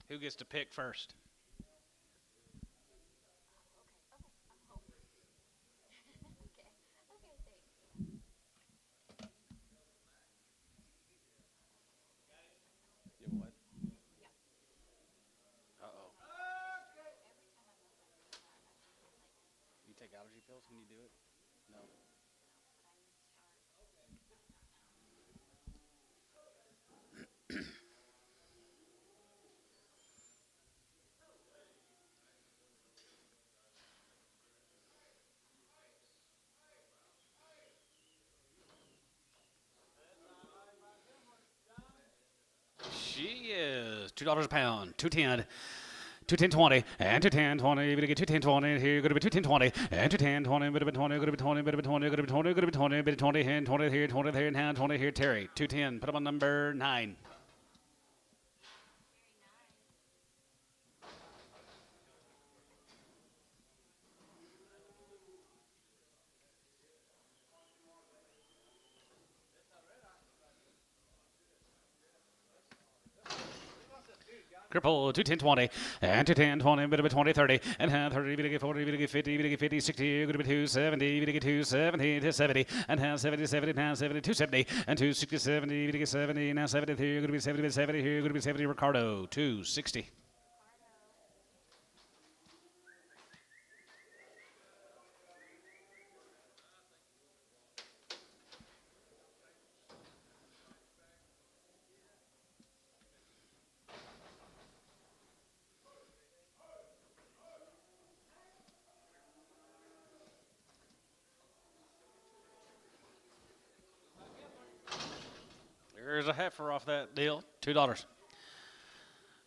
Who gets to pick first? You what? Uh-oh. You take allergy pills when you do it? No. She is $2 a pound, 210. 210.20 and 210.20. We're gonna get 210.20 here. Gonna be 210.20 and 210.20. Bit of 20. Gonna be 20. Bit of 20. Gonna be 20. Gonna be 20. Bit of 20 here. 20 here. 20 there. Now 20 here. Terry 210. Put him on number 9. Cripple 210.20 and 210.20. Bit of 20. 30 and 30. Bit of 40. Bit of 50. Bit of 50. 60. Gonna be 270. Bit of 270 to 70 and 70. 70 now 70. 270 and 260. 70. Bit of 70 now 70 here. Gonna be 70. 70 here. Gonna be 70. Ricardo 260. There's a heifer off that deal. $2.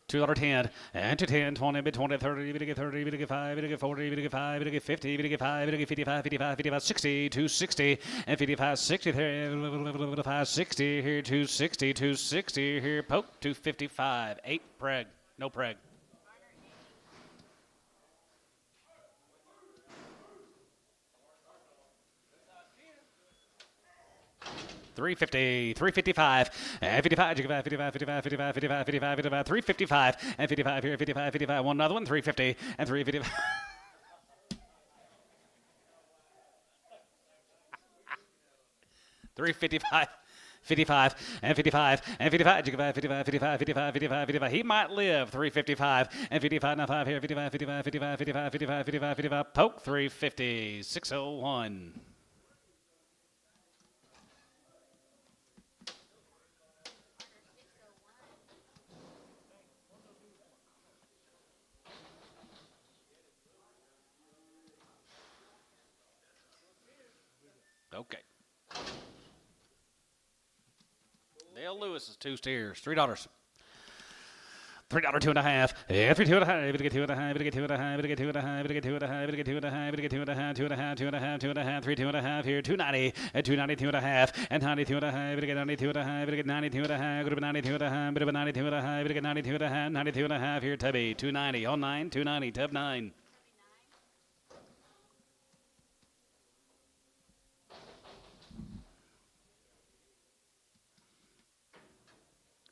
$2.10 and 210, 20, bit 20, 30, bit get 30, bit get 5, bit get 40, bit get 5, bit get 50, bit get 5, bit get 55, 55, 55, 60, 260, and 55, 60, 5, 60, here, 260, 260, here, poke, 255, 8 preg, no preg. 350, 355, and 55, 55, 55, 55, 55, 55, 55, 355, and 55 here, 55, 55, one another one, 350, and 355. 355, 55, and 55, and 55, 55, 55, 55, 55, 55, 55. He might live 355, and 55, now 5 here, 55, 55, 55, 55, 55, 55, 55, poke 350, 601. Okay. Dale Lewis is 2 steers, $3. $3, 2.5, and 3, 2.5, bit get 2.5, bit get 2.5, bit get 2.5, bit get 2.5, bit get 2.5, bit get 2.5, 2.5, 2.5, 2.5, 3, 2.5 here, 290, and 290, 2.5, and 92 and a half, bit get 92 and a half, bit get 92 and a half, bit of 92 and a half, bit of 92 and a half, bit get 92 and a half, 92 and a half here, Tubby, 290, on 9, 290, Tub 9.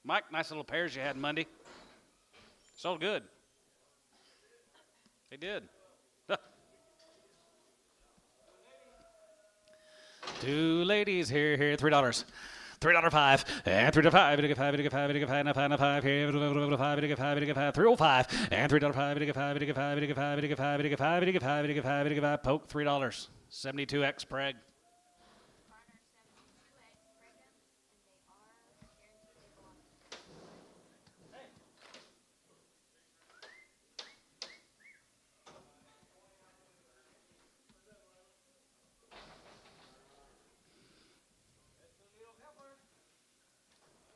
Mike, nice little pairs you had Monday. Sold good. They did. 2 ladies here, $3. $3.05 and $3.05, bit of 5, bit of 5, bit of 5, now 5, now 5 here, bit of 5, bit of 5, bit of 5, 305 and $3.05, bit of 5, bit of 5, bit of 5, bit of 5, bit of 5, bit of 5, bit of 5, bit of 5, poke $3. 72x preg.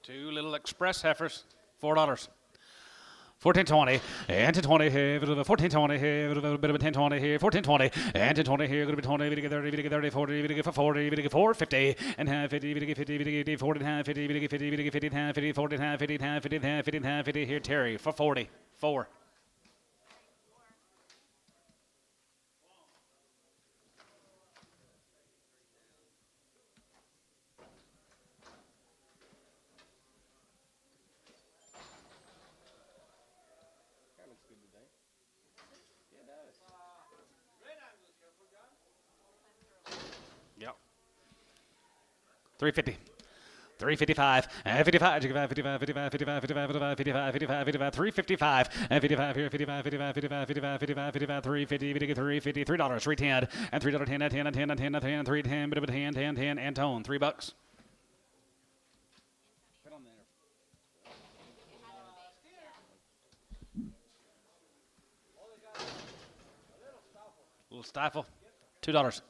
Two little express heifers, $4. 14-20, and to 20 here, 14-20 here, a bit of a 10-20 here, 14-20, and to 20 here, going to be 20, we get 30, we get 30, 40, we get 40, we get 4, 50, and half 50, we get 50, we get 40, half 50, we get 50, we get 50, half 50, 40, half 50, half 50, half 50, half 50 here, Terry, for 40, 4. Yep. 350. 355, and 55, 55, 55, 55, 55, 55, 55, 55, 55, 355, and 55 here, 55, 55, 55, 55, 55, 55, 350, $350, $3, 310, and $3, 10, and 10, and 10, and 10, and 10, 310, bit of a 10, 10, 10, and tone, $3. Little stifle, $2.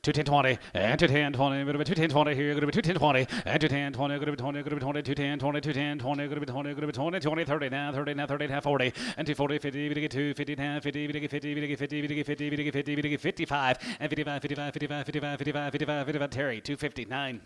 210-20, and 210-20, bit of a 210-20 here, going to be 210-20, and 210-20, going to be 20, going to be 20, 210-20, 210-20, going to be 20, going to be 20, 20, 30, now 30, now 30, now 40, and 240, 50, we get 2, 50, now 50, we get 50, we get 50, we get 50, we get 50, we get 55, and 55, 55, 55, 55, 55, 55, 55, Terry, 259.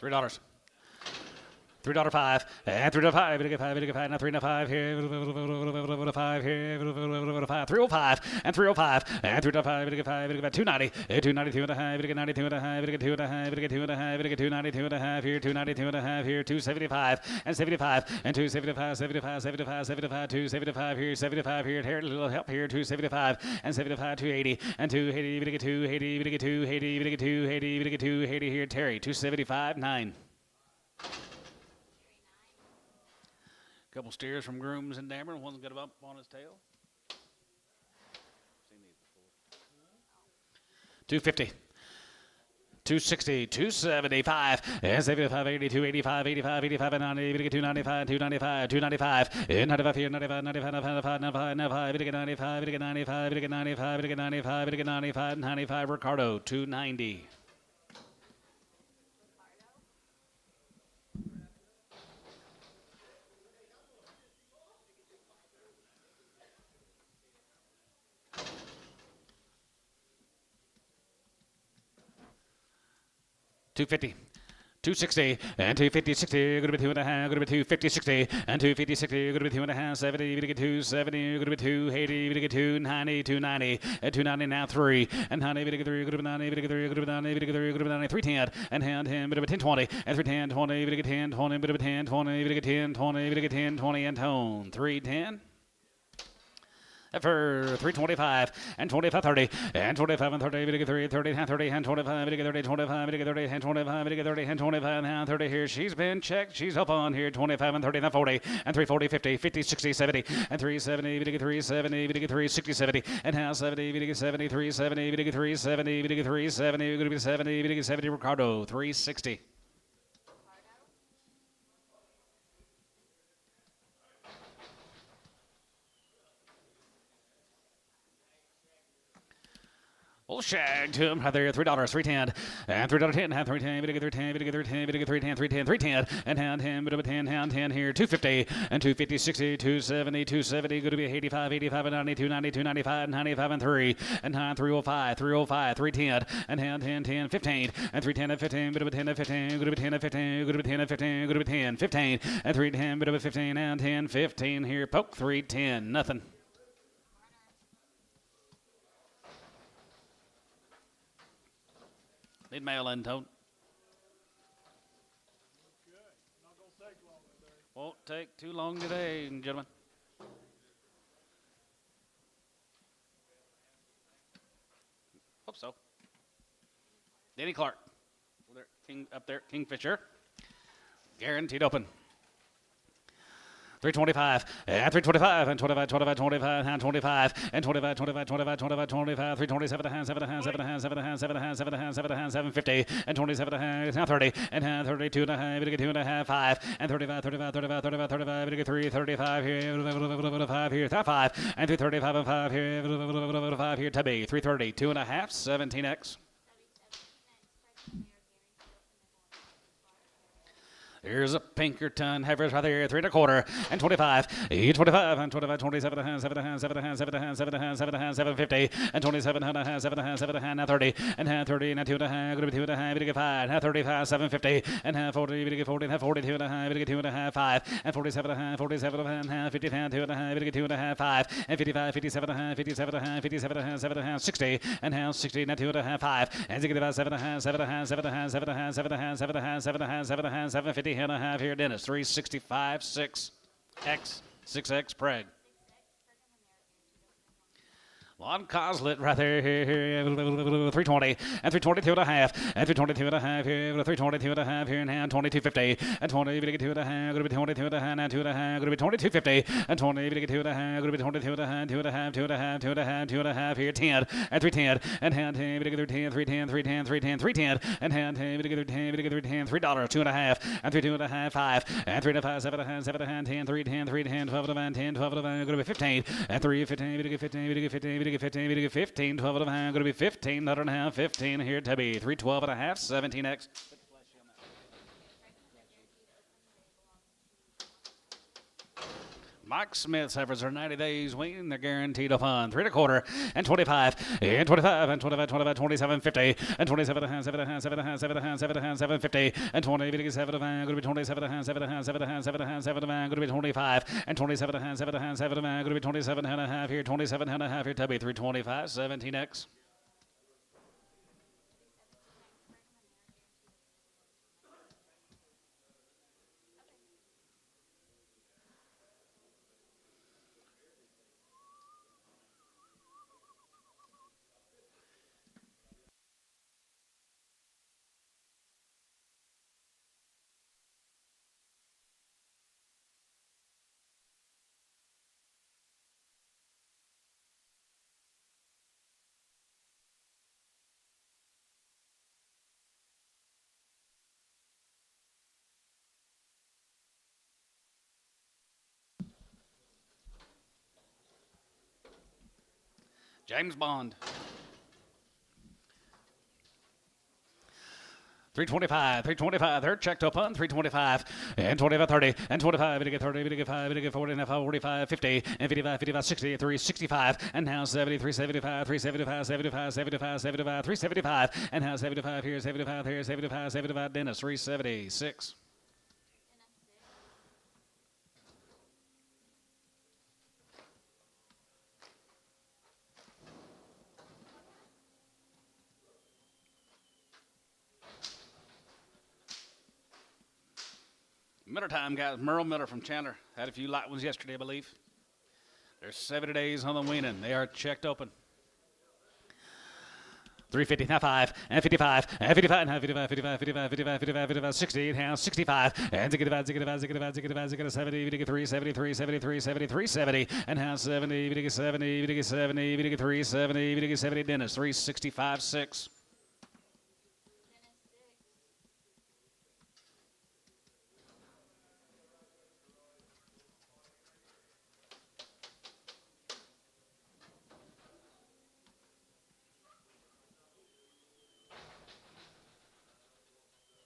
$3. $3.05, and $3.05, we get 5, we get 5, now 3.5 here, 5 here, 5, 305, and 305, and 3.5, we get 5, we get 290, 292 and a half, we get 92 and a half, we get 2 and a half, we get 2 and a half, we get 292 and a half here, 292 and a half here, 275, and 75, and 275, 75, 75, 75, 275 here, 75 here, here, a little help here, 275, and 75, 280, and 280, we get 280, we get 280, we get 280, we get 280 here, Terry, 275, 9. Couple steers from Grooms and Dameron. One's got a bump on his tail. Seen these before. 250. 260, 275, and 75, 80, 285, 85, 85, and 90, we get 295, 295, 295, and 95 here, 95, 95, 95, 95, 95, we get 95, we get 95, we get 95, we get 95, we get 95, 95, Ricardo, 290. $250, $260, and $250, $60, going to be 2.5, going to be $250, $60, and $250, $60, going to be 2.5, $70, we get $270, going to be $280, we get $290, $290, and $290 now 3, and $90, we get 3, going to be $90, we get 3, going to be $90, we get 3, going to be $90, $310, and hand him, bit of a 1020, and $310, $20, we get 10, $20, bit of a 10, $20, we get 10, $20, we get 10, $20, and tone, $310. For 325 and 25 30 and 25 and 30 we get 30 30 and 30 and 25 we get 30 25 we get 30 and 25 we get 30 and 25 and 30 here she's been checked she's up on here 25 and 30 and 40 and 340 50 50 60 70 and 370 we get 370 we get 360 70 and now 70 we get 70 370 we get 370 we get 370 we're going to be 70 we get 70 Ricardo 360. Little shag to him right there, $3, 310, and $3.10, half 310, we get 310, we get 310, we get 310, 310, 310, and hand him, bit of a 10, hand 10 here, 250, and 250, 60, 270, 270, going to be 85, 85, and 90, 290, 295, 95, and 3, and hand 305, 305, 310, and hand 10, 10, 15, and 310, and 15, bit of a 10, and 15, going to be 10, and 15, going to be 10, and 15, going to be 10, 15, and 310, bit of a 15, and 10, 15 here, poke, 310, nothing. Need mail in, Tone. Won't take too long today, gentlemen. Hope so. Danny Clark. Up there, Kingfisher. Guaranteed open. 325 and 325 and 25, 25, 25 and 25 and 25, 25, 25, 25, 25, 327 and 7 and 7 and 7 and 7 and 7 and 7 and 750 and 27 and 30 and 32 and a half, 2 and a half, 5 and 35, 35, 35, 35, 35, 3, 35 here, 5 here, 5 and 335 and 5 here, 5 here, Tubby, 330, 2 and a half, 17x. Here's a Pinkerton Heifers right there, 3 1/4 and 25, 25 and 25, 27 and a half, 7 and a half, 7 and a half, 7 and a half, 7 and a half, 7 and a half, 750 and 27 and a half, 7 and a half, 7 and a half, now 30 and half 30 and 2 and a half, going to be 2 and a half, we get 5 and 35, 750 and half 40, we get 40 and half 42 and a half, we get 2 and a half, 5 and 47 and a half, 47 and a half, 50 and 2 and a half, we get 2 and a half, 5 and 55, 57 and a half, 57 and a half, 57 and a half, 7 and a half, 60 and half 60 and 2 and a half, 5 and 65, 7 and a half, 7 and a half, 7 and a half, 7 and a half, 7 and a half, 7 and a half, 7 and a half, 7 and a half, 750 and a half here, Dennis, 365, 6x, 6x Preg. Lon Coslet right there, 320 and 322 and a half and 322 and a half here, 322 and a half here, and hand 2250 and 20, we get 2 and a half, going to be 22 and a half, and 2 and a half, going to be 2250 and 20, we get 2 and a half, going to be 22 and a half, 2 and a half, 2 and a half, 2 and a half, 2 and a half here, 10 and 310 and hand 10, we get 10, 310, 310, 310, 310 and hand 10, we get 10, we get 10, $3, 2 and a half and 3 2 and a half, 5 and 3 and a half, 7 and a half, 7 and a half, 10, 3 10, 3 10, 12 and a half, 10, 12 and a half, going to be 15 and 3 15, we get 15, we get 15, we get 15, we get 15, 12 and a half, going to be 15, 100 and a half, 15 here to be 312 and a half, 17x. Mike Smith's heifers are 90 days wean. They're guaranteed a fun. 3 1/4 and 25 and 25 and 25, 25, 27, 50 and 27 and a half, 7 and a half, 7 and a half, 7 and a half, 7 and a half, 750 and 20, 7 and a half, going to be 27 and a half, 7 and a half, 7 and a half, 7 and a half, 7 and a half, going to be 25 and 27 and a half, 7 and a half, 7 and a half, going to be 27 and a half here, 27 and a half here, Tubby, 325, 17x. James Bond. 325, 325, they're checked up on 325 and 25, 30 and 25, we get 30, we get 5, we get 40 and 45, 50 and 55, 55, 60, 365 and now 70, 375, 375, 75, 75, 75, 375 and now 75 here, 75 here, 75, 75, Dennis, 376. Miller time, guys. Merle Miller from Chandler. Had a few light ones yesterday, I believe. There's 70 days on the weaning. They are checked open. 350, now 5, and 55, and 55, and 55, 55, 55, 55, 55, 55, 60, now 65, and 65, 65, 65, 65, 65, 70, we get 3, 73, 73, 73, 70, and now 70, we get 70, we get 70, we get 3, 70, we get 70, Dennis, 365, 6.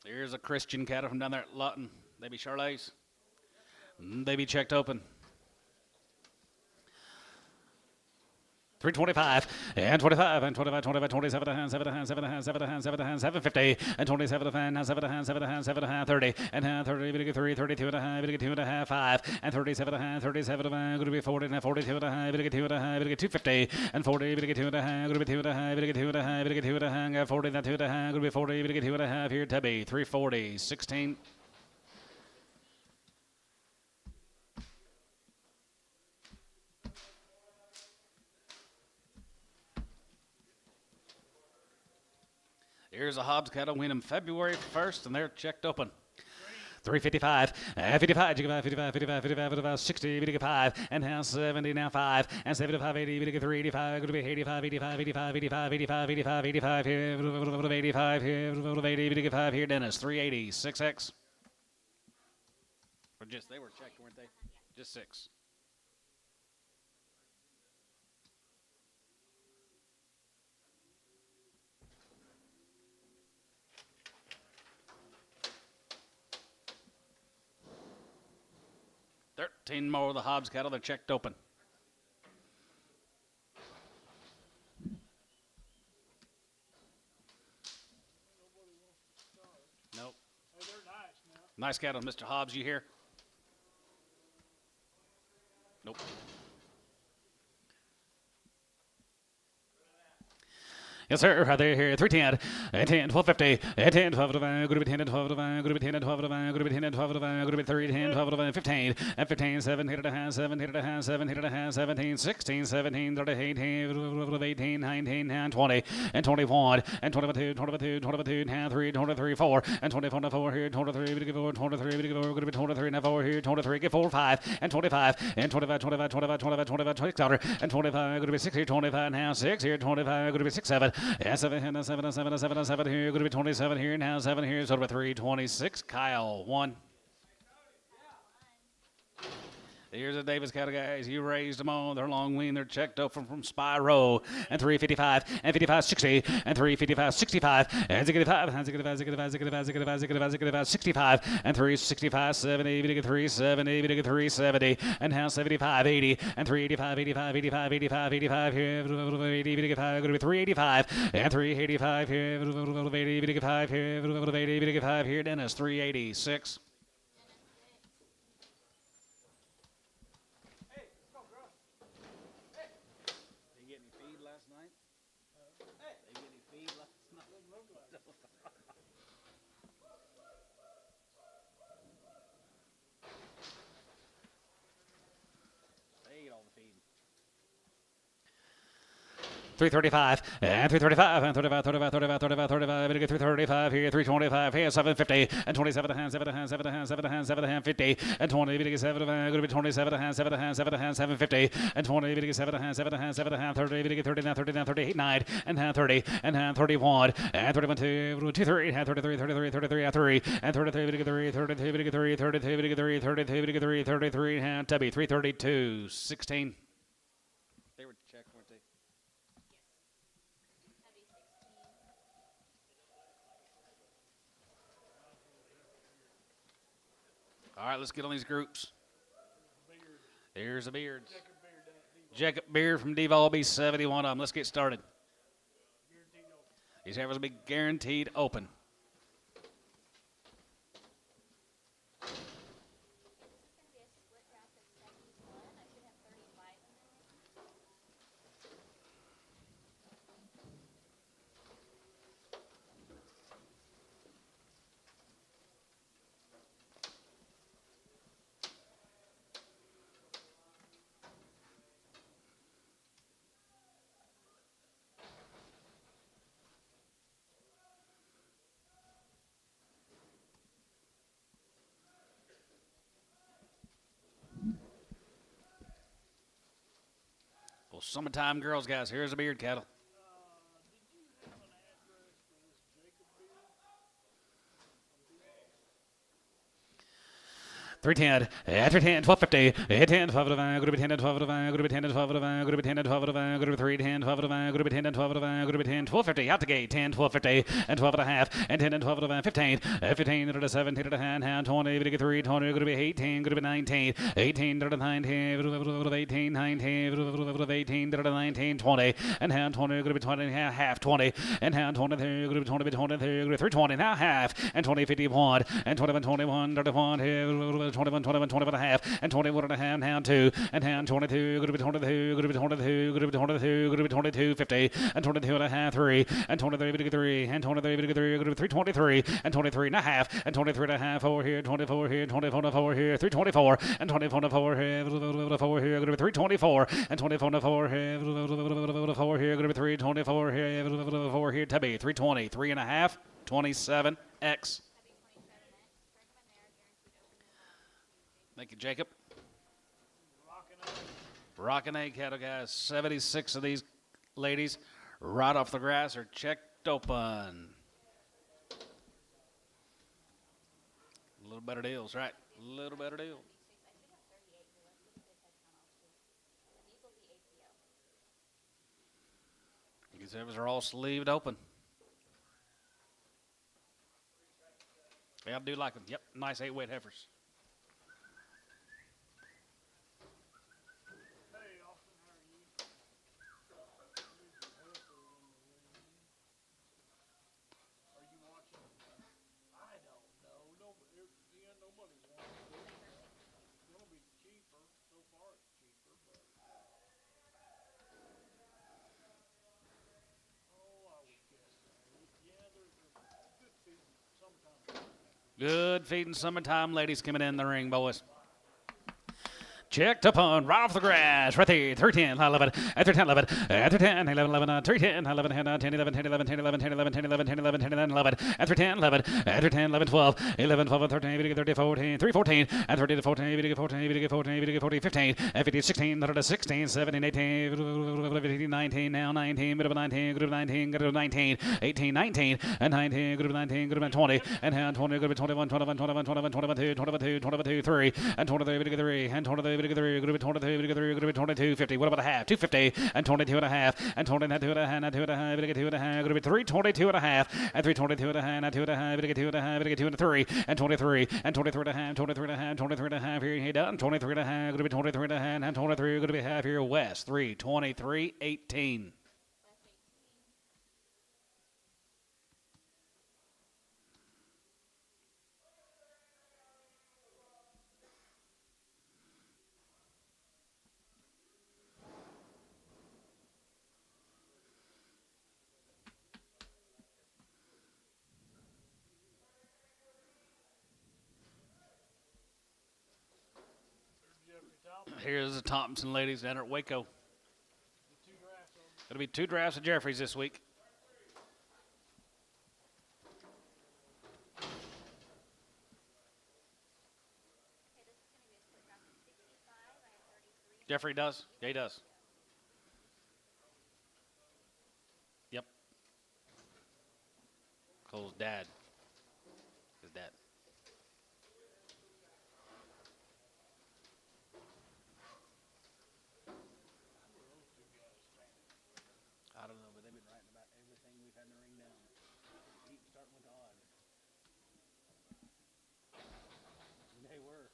Here's a Christian cattle from down there at Lawton. They be Charolais. They be checked open. 325 and 25 and 25, 25, 27 and 7 and 7 and 7 and 7 and 750 and 27 and 7 and 7 and 7 and 30 and 30, we get 3, 32 and a half, we get 2 and a half, 5 and 37 and 37 and going to be 40 and 42 and a half, we get 2 and a half, we get 250 and 40, we get 2 and a half, going to be 2 and a half, we get 2 and a half, we get 2 and a half, 40 and 2 and a half, going to be 40, we get 2 and a half here, Tubby, 340, 16. Here's a Hobbs cattle winning February 1st, and they're checked open. 355, 55, 55, 55, 55, 55, 60, 55, and now 70, now 5, and 75, 80, 3, 85, going to be 85, 85, 85, 85, 85, 85, 85, 85, 85 here, Dennis, 380, 6X. Or just, they were checked, weren't they? Just 6. $13 more of the Hobbs cattle. They're checked open. Nope. Nice cattle, Mr. Hobbs. You here? Nope. Yes, sir. Right there, here. 310, 10, 1250, 10, 12 to 5, good to be 10 and 12 to 5, good to be 10 and 12 to 5, good to be 10 and 12 to 5, good to be 3, 10, 12 to 5, 15, and 15, 7, hit it a hand, 7, hit it a hand, 7, hit it a hand, 17, 16, 17, 38, 18, 19, and 20, and 21, and 22, 22, 22, and 3, 23, 4, and 24, 4 here, 23, 4, 23, 4, good to be 23, and 4 here, 23, get 4, 5, and 25, and 25, 25, 25, 25, 25, 26, and 25, good to be 6 here, 25, now 6 here, 25, good to be 6, 7, and 7, 7, 7, 7, 7 here, going to be 27 here, now 7 here, so to be 3, 26, Kyle, 1. Here's the Davis cattle guys. You raised them on. They're long lean. They're checked up from Spyro. And 355 and 55 60 and 355 65 and 65 and 65 65 65 65 65 65 65 and 365 70 370 370 and now 75 80 and 385 85 85 85 85 here 80 85 going to be 385 and 385 here 80 85 here 80 85 here Dennis 386. They eat all the feed. 335 and 335 and 35 35 35 35 35 and 335 here 325 here 750 and 27 and 7 and 7 and 7 and 7 and 50 and 20 7 going to be 27 and 7 and 7 and 750 and 20 7 and 7 and 7 and 30 30 now 30 now 38 9 and 30 and 31 and 31 2 3 and 33 33 33 3 and 33 33 33 33 33 33 33 and Tubby 332 16. They were checked, weren't they? All right, let's get on these groups. Here's the Beards. Jacob Beard from Deval will be 71 of them. Let's get started. These heifers will be guaranteed open. Well, summertime girls, guys. Here's the Beard cattle. 310, 310, 1250, 10, 12 to 5, go to be 10 and 12 to 5, go to be 10 and 12 to 5, go to be 10 and 12 to 5, go to be 3, 10, 12 to 5, go to be 10 and 12 to 5, go to be 10, 1250, out the gate, 10, 1250, and 12 and a half, and 10 and 12 to 5, 15, 15 to 17 to hand, 20, to 3, 20, go to be 18, go to be 19, 18 to 19, 18, 19, 18 to 19, 20, and hand 20, go to be 20, half 20, and hand 20, go to be 20, 20, go to be 320, now half, and 20, 51, and 21, 21, 31, 21, 21, 21 and a half, and 21 and a half, hand 2, and hand 22, going to be 22, going to be 22, going to be 22, going to be 22, 50, and 22 and a half, 3, and 23, 3, and 23, 3, going to be 323, and 23 and a half, and 23 and a half, 4 here, 24 here, 24 and 4 here, 324, and 24 and 4 here, 4 here, going to be 324, and 24 and 4 here, 4 here, going to be 324 here, 4 here, Tubby, 320, 3 and a half, 27, X. Thank you, Jacob. Rockin' egg cattle, guys. 76 of these ladies right off the grass are checked open. A little better deals, right? A little better deal. These heifers are all sleeved open. Yeah, I do like them. Yep, nice 8-weight heifers. Good feeding summertime ladies coming in the ring, boys. Checked upon, right off the grass, right there, 310, 11, after 10, 11, after 10, 11, 11, 310, 11, 10, 11, 10, 11, 10, 11, 10, 11, 10, 11, 10, 11, 10, 11, 11, after 10, 11, after 10, 11, 12, 11, 12, 13, 30, 14, 3, 14, and 30 to 14, 14, 14, 14, 15, 15, 16, 16, 17, 18, 19, now 19, group of 19, group of 19, group of 19, 18, 19, and 19, group of 19, group of 20, and 20, group of 21, 21, 21, 21, 22, 22, 22, 3, and 23, 3, and 23, group of 23, group of 22, 50. What about a half? 250, and 22 and a half, and 22 and a half, and 2 and a half, 2 and a half, group of 322 and a half, and 322 and a half, and 2 and a half, 2 and a half, 2 and a 3, and 23, and 23 and a half, 23 and a half, 23 and a half, here you done, 23 and a half, group of 23 and a half, and 23, group of half here, West, 3, 23, 18. Here's the Thompson ladies down at Waco. It'll be 2 drafts of Jeffries this week. Jeffrey does? Yeah, he does. Yep. Cole's dad. His dad. I don't know, but they've been writing about everything we've had in the ring down. Starting with the odds. They were.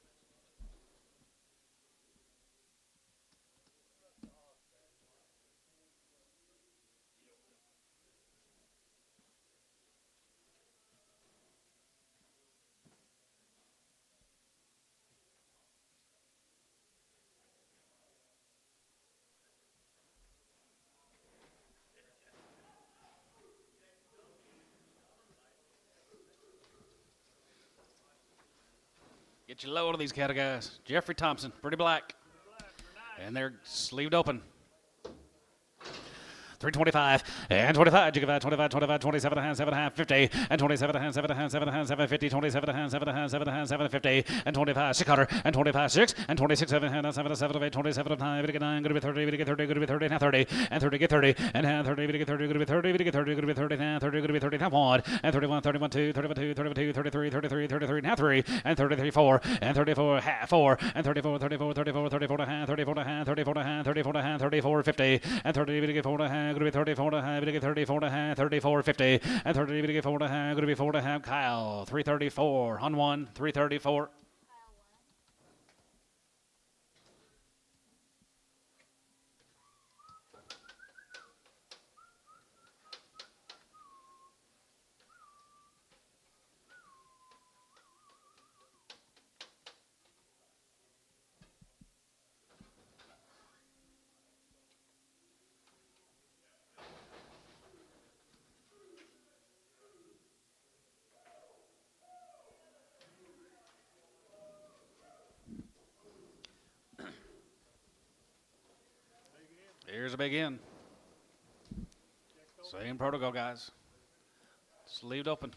Get you low to these cattle guys. Jeffrey Thompson, pretty black. And they're sleeved open. 325 and 25, 25, 25, 27 and a half, 7 and a half, 50, and 27 and a half, 7 and a half, 7 and a half, 7, 50, 27 and a half, 7 and a half, 7 and a half, 7, 50, and 25, 600, and 25, 6, and 26, 7 and a half, 7, 7, 8, 27, 9, 9, good to be 30, good to be 30, good to be 30, now 30, and 30, get 30, and 30, good to get 30, good to be 30, good to get 30, good to be 30, now 30, good to be 30, now 1, and 31, 31, 2, 31, 2, 32, 33, 33, 33, now 3, and 33, 4, and 34, half, 4, and 34, 34, 34, 34 and a half, 34 and a half, 34 and a half, 34 and a half, 34, 50, and 30, good to get 4 and a half, good to be 34 and a half, good to get 34 and a half, 34, 50, and 30, good to get 4 and a half, good to be 4 and a half, Kyle, 334, on 1, 334. Here's a big in. Same protocol, guys. Sleeved open.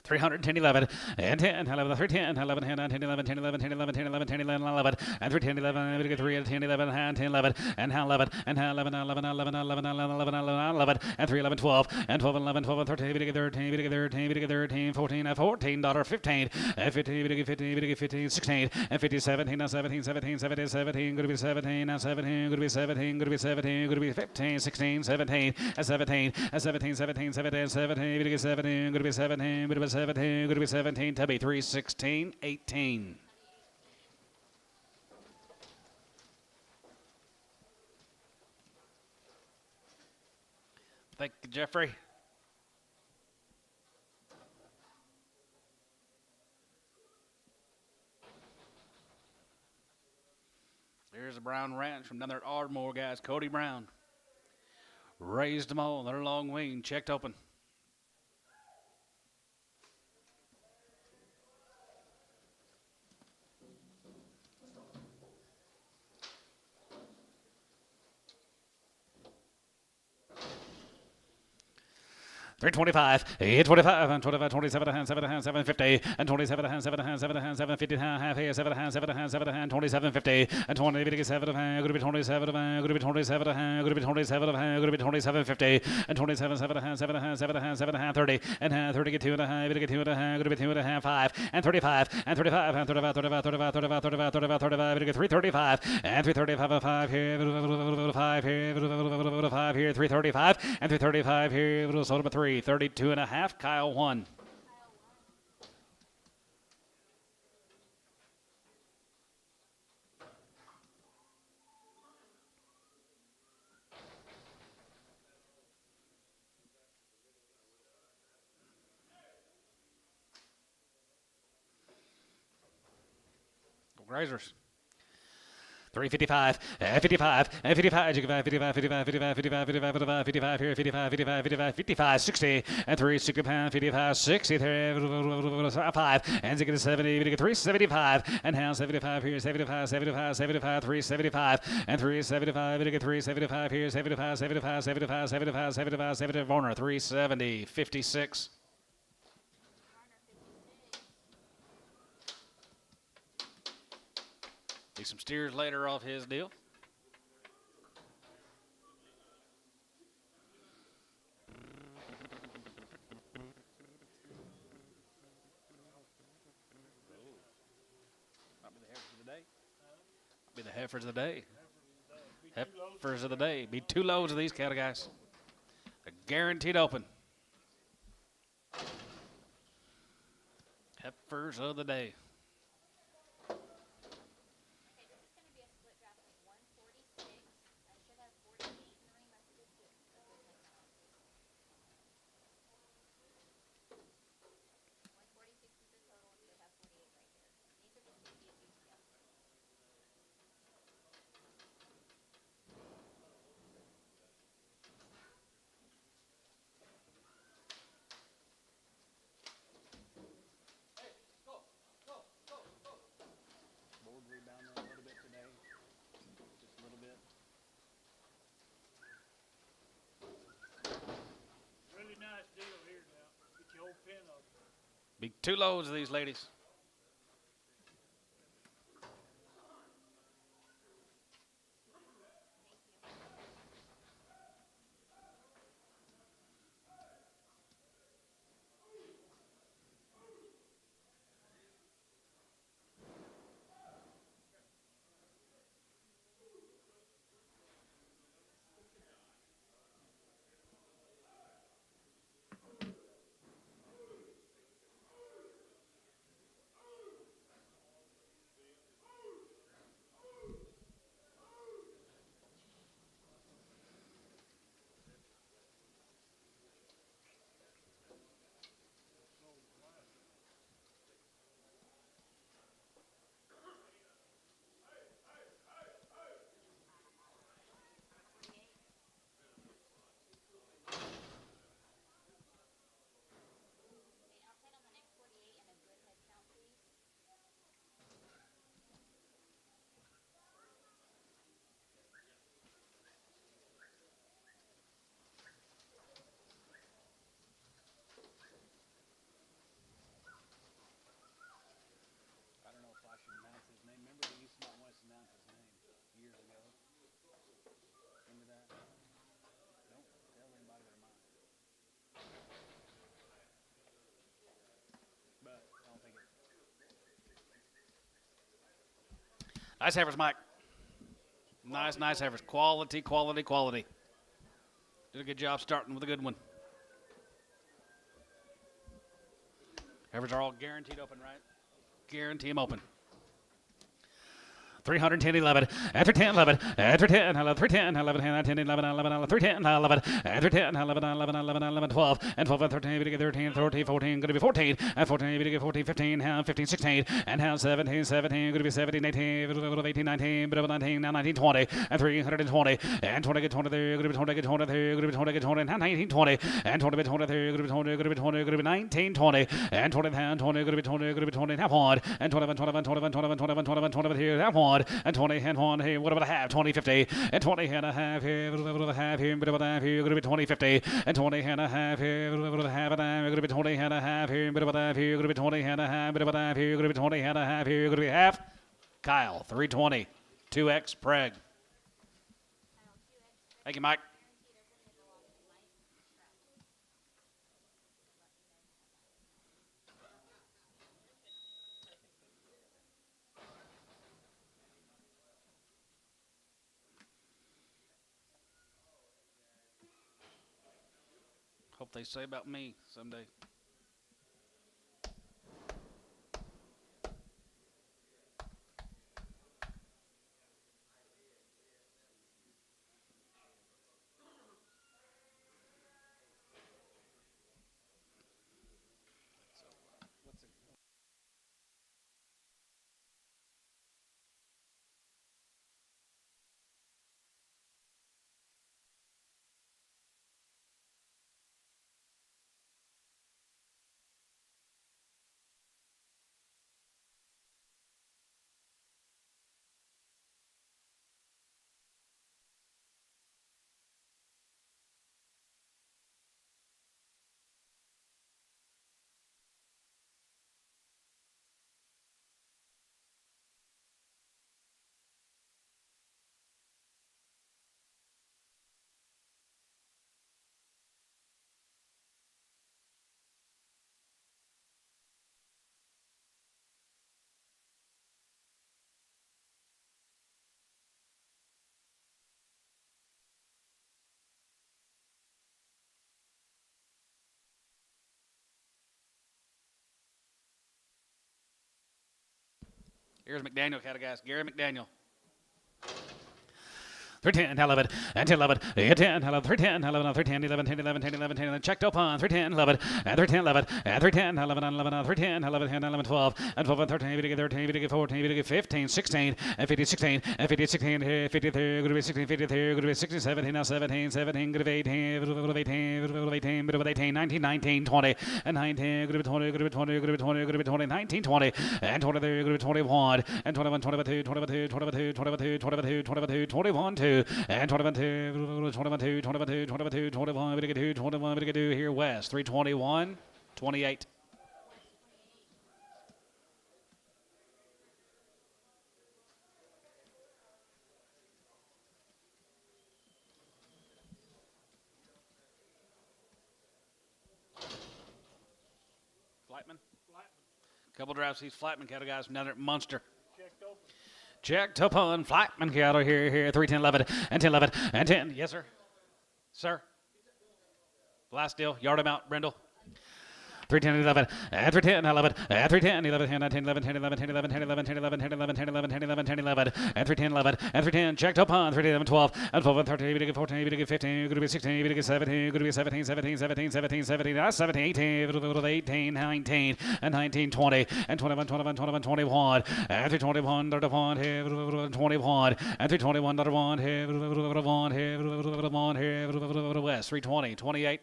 300, 10, 11, and 10, 11, 3, 10, 11, 10, 9, 10, 11, 10, 11, 10, 11, 10, 11, 10, 11, 11, and 3, 10, 11, and 3, 10, 11, and 10, 11, and 11, and 11, 11, 11, 11, 11, 11, 11, and 3, 11, 12, and 12, 11, 12, and 13, 13, 13, 13, 14, and $14, 15, and 15, 15, 15, 16, and 50, 17, and 17, 17, 17, 17, going to be 17, and 17, going to be 17, going to be 17, going to be 15, 16, 17, and 17, and 17, 17, 17, 17, going to be 17, going to be 17, going to be 17, going to be 17, Tubby 3, 16, 18. Thank you, Jeffrey. Here's a brown ranch from down there at Ardmore, guys. Cody Brown. Raised them all. They're long wing, checked open. Three 25, 25, and 25, 27 hand, 7 hand, 750, and 27 hand, 7 hand, 7 hand, 750 half here, 7 hand, 7 hand, 7 hand, 2750, and 20, 7 hand, going to be 27 hand, going to be 27 hand, going to be 27 hand, going to be 2750, and 27, 7 hand, 7 hand, 7 hand, 7 hand, 30, and hand 30 get 2 and a half, get 2 and a half, going to be 2 and a half, 5, and 35, and 35, and 35, 35, 35, 35, 35, 35, 35, get 335, and 335, 5 here, 5 here, 5 here, 335, and 335 here, sold him a 3. 32 and a half. Kyle 1. Grazers. 355, 55, 55, 55, 55, 55, 55, 55, 55 here, 55, 55, 55, 55, 60, and 360 pound, 55, 60, 5, and 70, 375, and now 75 here, 75, 75, 75, 375, and 375, 375 here, 75, 75, 75, 75, 75, 75, Warner, 370, 56. See some steers later off his deal. Be the heifers of the day. Heifers of the day. Be 2 loads of these cattle, guys. A guaranteed open. Heifers of the day. Be 2 loads of these ladies. Nice heifers, Mike. Nice heifers. Quality, quality, quality. Did a good job starting with a good one. Heifers are all guaranteed open, right? Guarantee them open. 310, 11, after 10, 11, after 10, 11, 310, 11, 10, 11, 11, 310, 11, after 10, 11, 11, 11, 11, 12, and 12, and 13, 13, 13, 14, going to be 14, and 14, 14, 15, 15, 16, and now 17, 17, going to be 17, 18, 18, 19, 19, now 19, 20, and 320, and 20, 20, going to be 20, 20, going to be 20, 20, now 19, 20, and 20, 20, going to be 20, going to be 20, going to be 19, 20, and 20, 20, going to be 20, going to be 20, half one, and 21, 21, 21, 21, 21, 21, 21, here, half one, and 20 and 1 here, what about a half? 20, 50, and 20 and a half here, what about a half here, what about a half here, going to be 20, 50, and 20 and a half here, what about a half and a half, going to be 20 and a half here, what about a half here, going to be 20 and a half, what about a half here, going to be 20 and a half here, going to be half. Kyle, 320, 2X Preg. Thank you, Mike. Hope they say about me someday. Here's McDaniel, cattle guys. Gary McDaniel. 310, 11, and 10, 11, 10, 11, 310, 11, 310, 11, 10, 11, 10, 11, 10, 11, checked up on 310, 11, and 310, 11, and 310, 11, 11, 310, 11, 10, 11, 12, and 12, and 13, 13, 14, 15, 16, and 50, 16, and 50, 16, 53, going to be 16, 53, going to be 16, 17, now 17, 17, going to be 18, 18, 18, 19, 19, 20, and 19, going to be 20, going to be 20, going to be 20, going to be 20, 19, 20, and 23, going to be 21, and 21, 22, 22, 22, 22, 22, 22, 21, 2, and 21, 2, 21, 2, 21, 2, 22, 21, we get 2, 21, we get 2 here, West, 321, 28. Flightman? Couple drives, he's Flightman cattle guys, another monster. Checked up on Flightman cattle here, 310, 11, and 10, 11, and 10. Yes, sir. Sir. Last deal, yard him out, Brindle. 310, 11, and 310, 11, and 310, 11, 10, 10, 11, 10, 11, 10, 11, 10, 11, 10, 11, 10, 11, 10, 11, 10, 11, 10, 11, and 310, 11, and 310, checked up on 310, 12, and 12, and 13, we get 14, we get 15, we get 16, we get 17, we get 17, 17, 17, 17, 17, 17, 18, 18, 19, and 19, 20, and 21, 21, 21, 21, and 321, 21, 21, and 321, 1, here, West, 320, 28.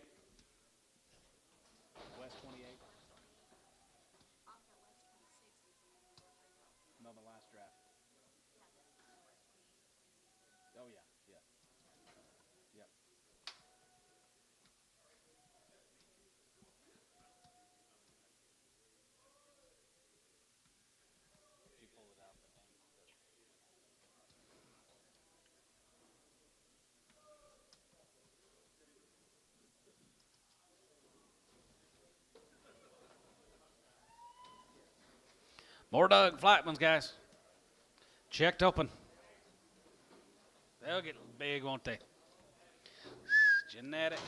More Doug Flightmans, guys. Checked open. They'll get big, won't they? Genetics.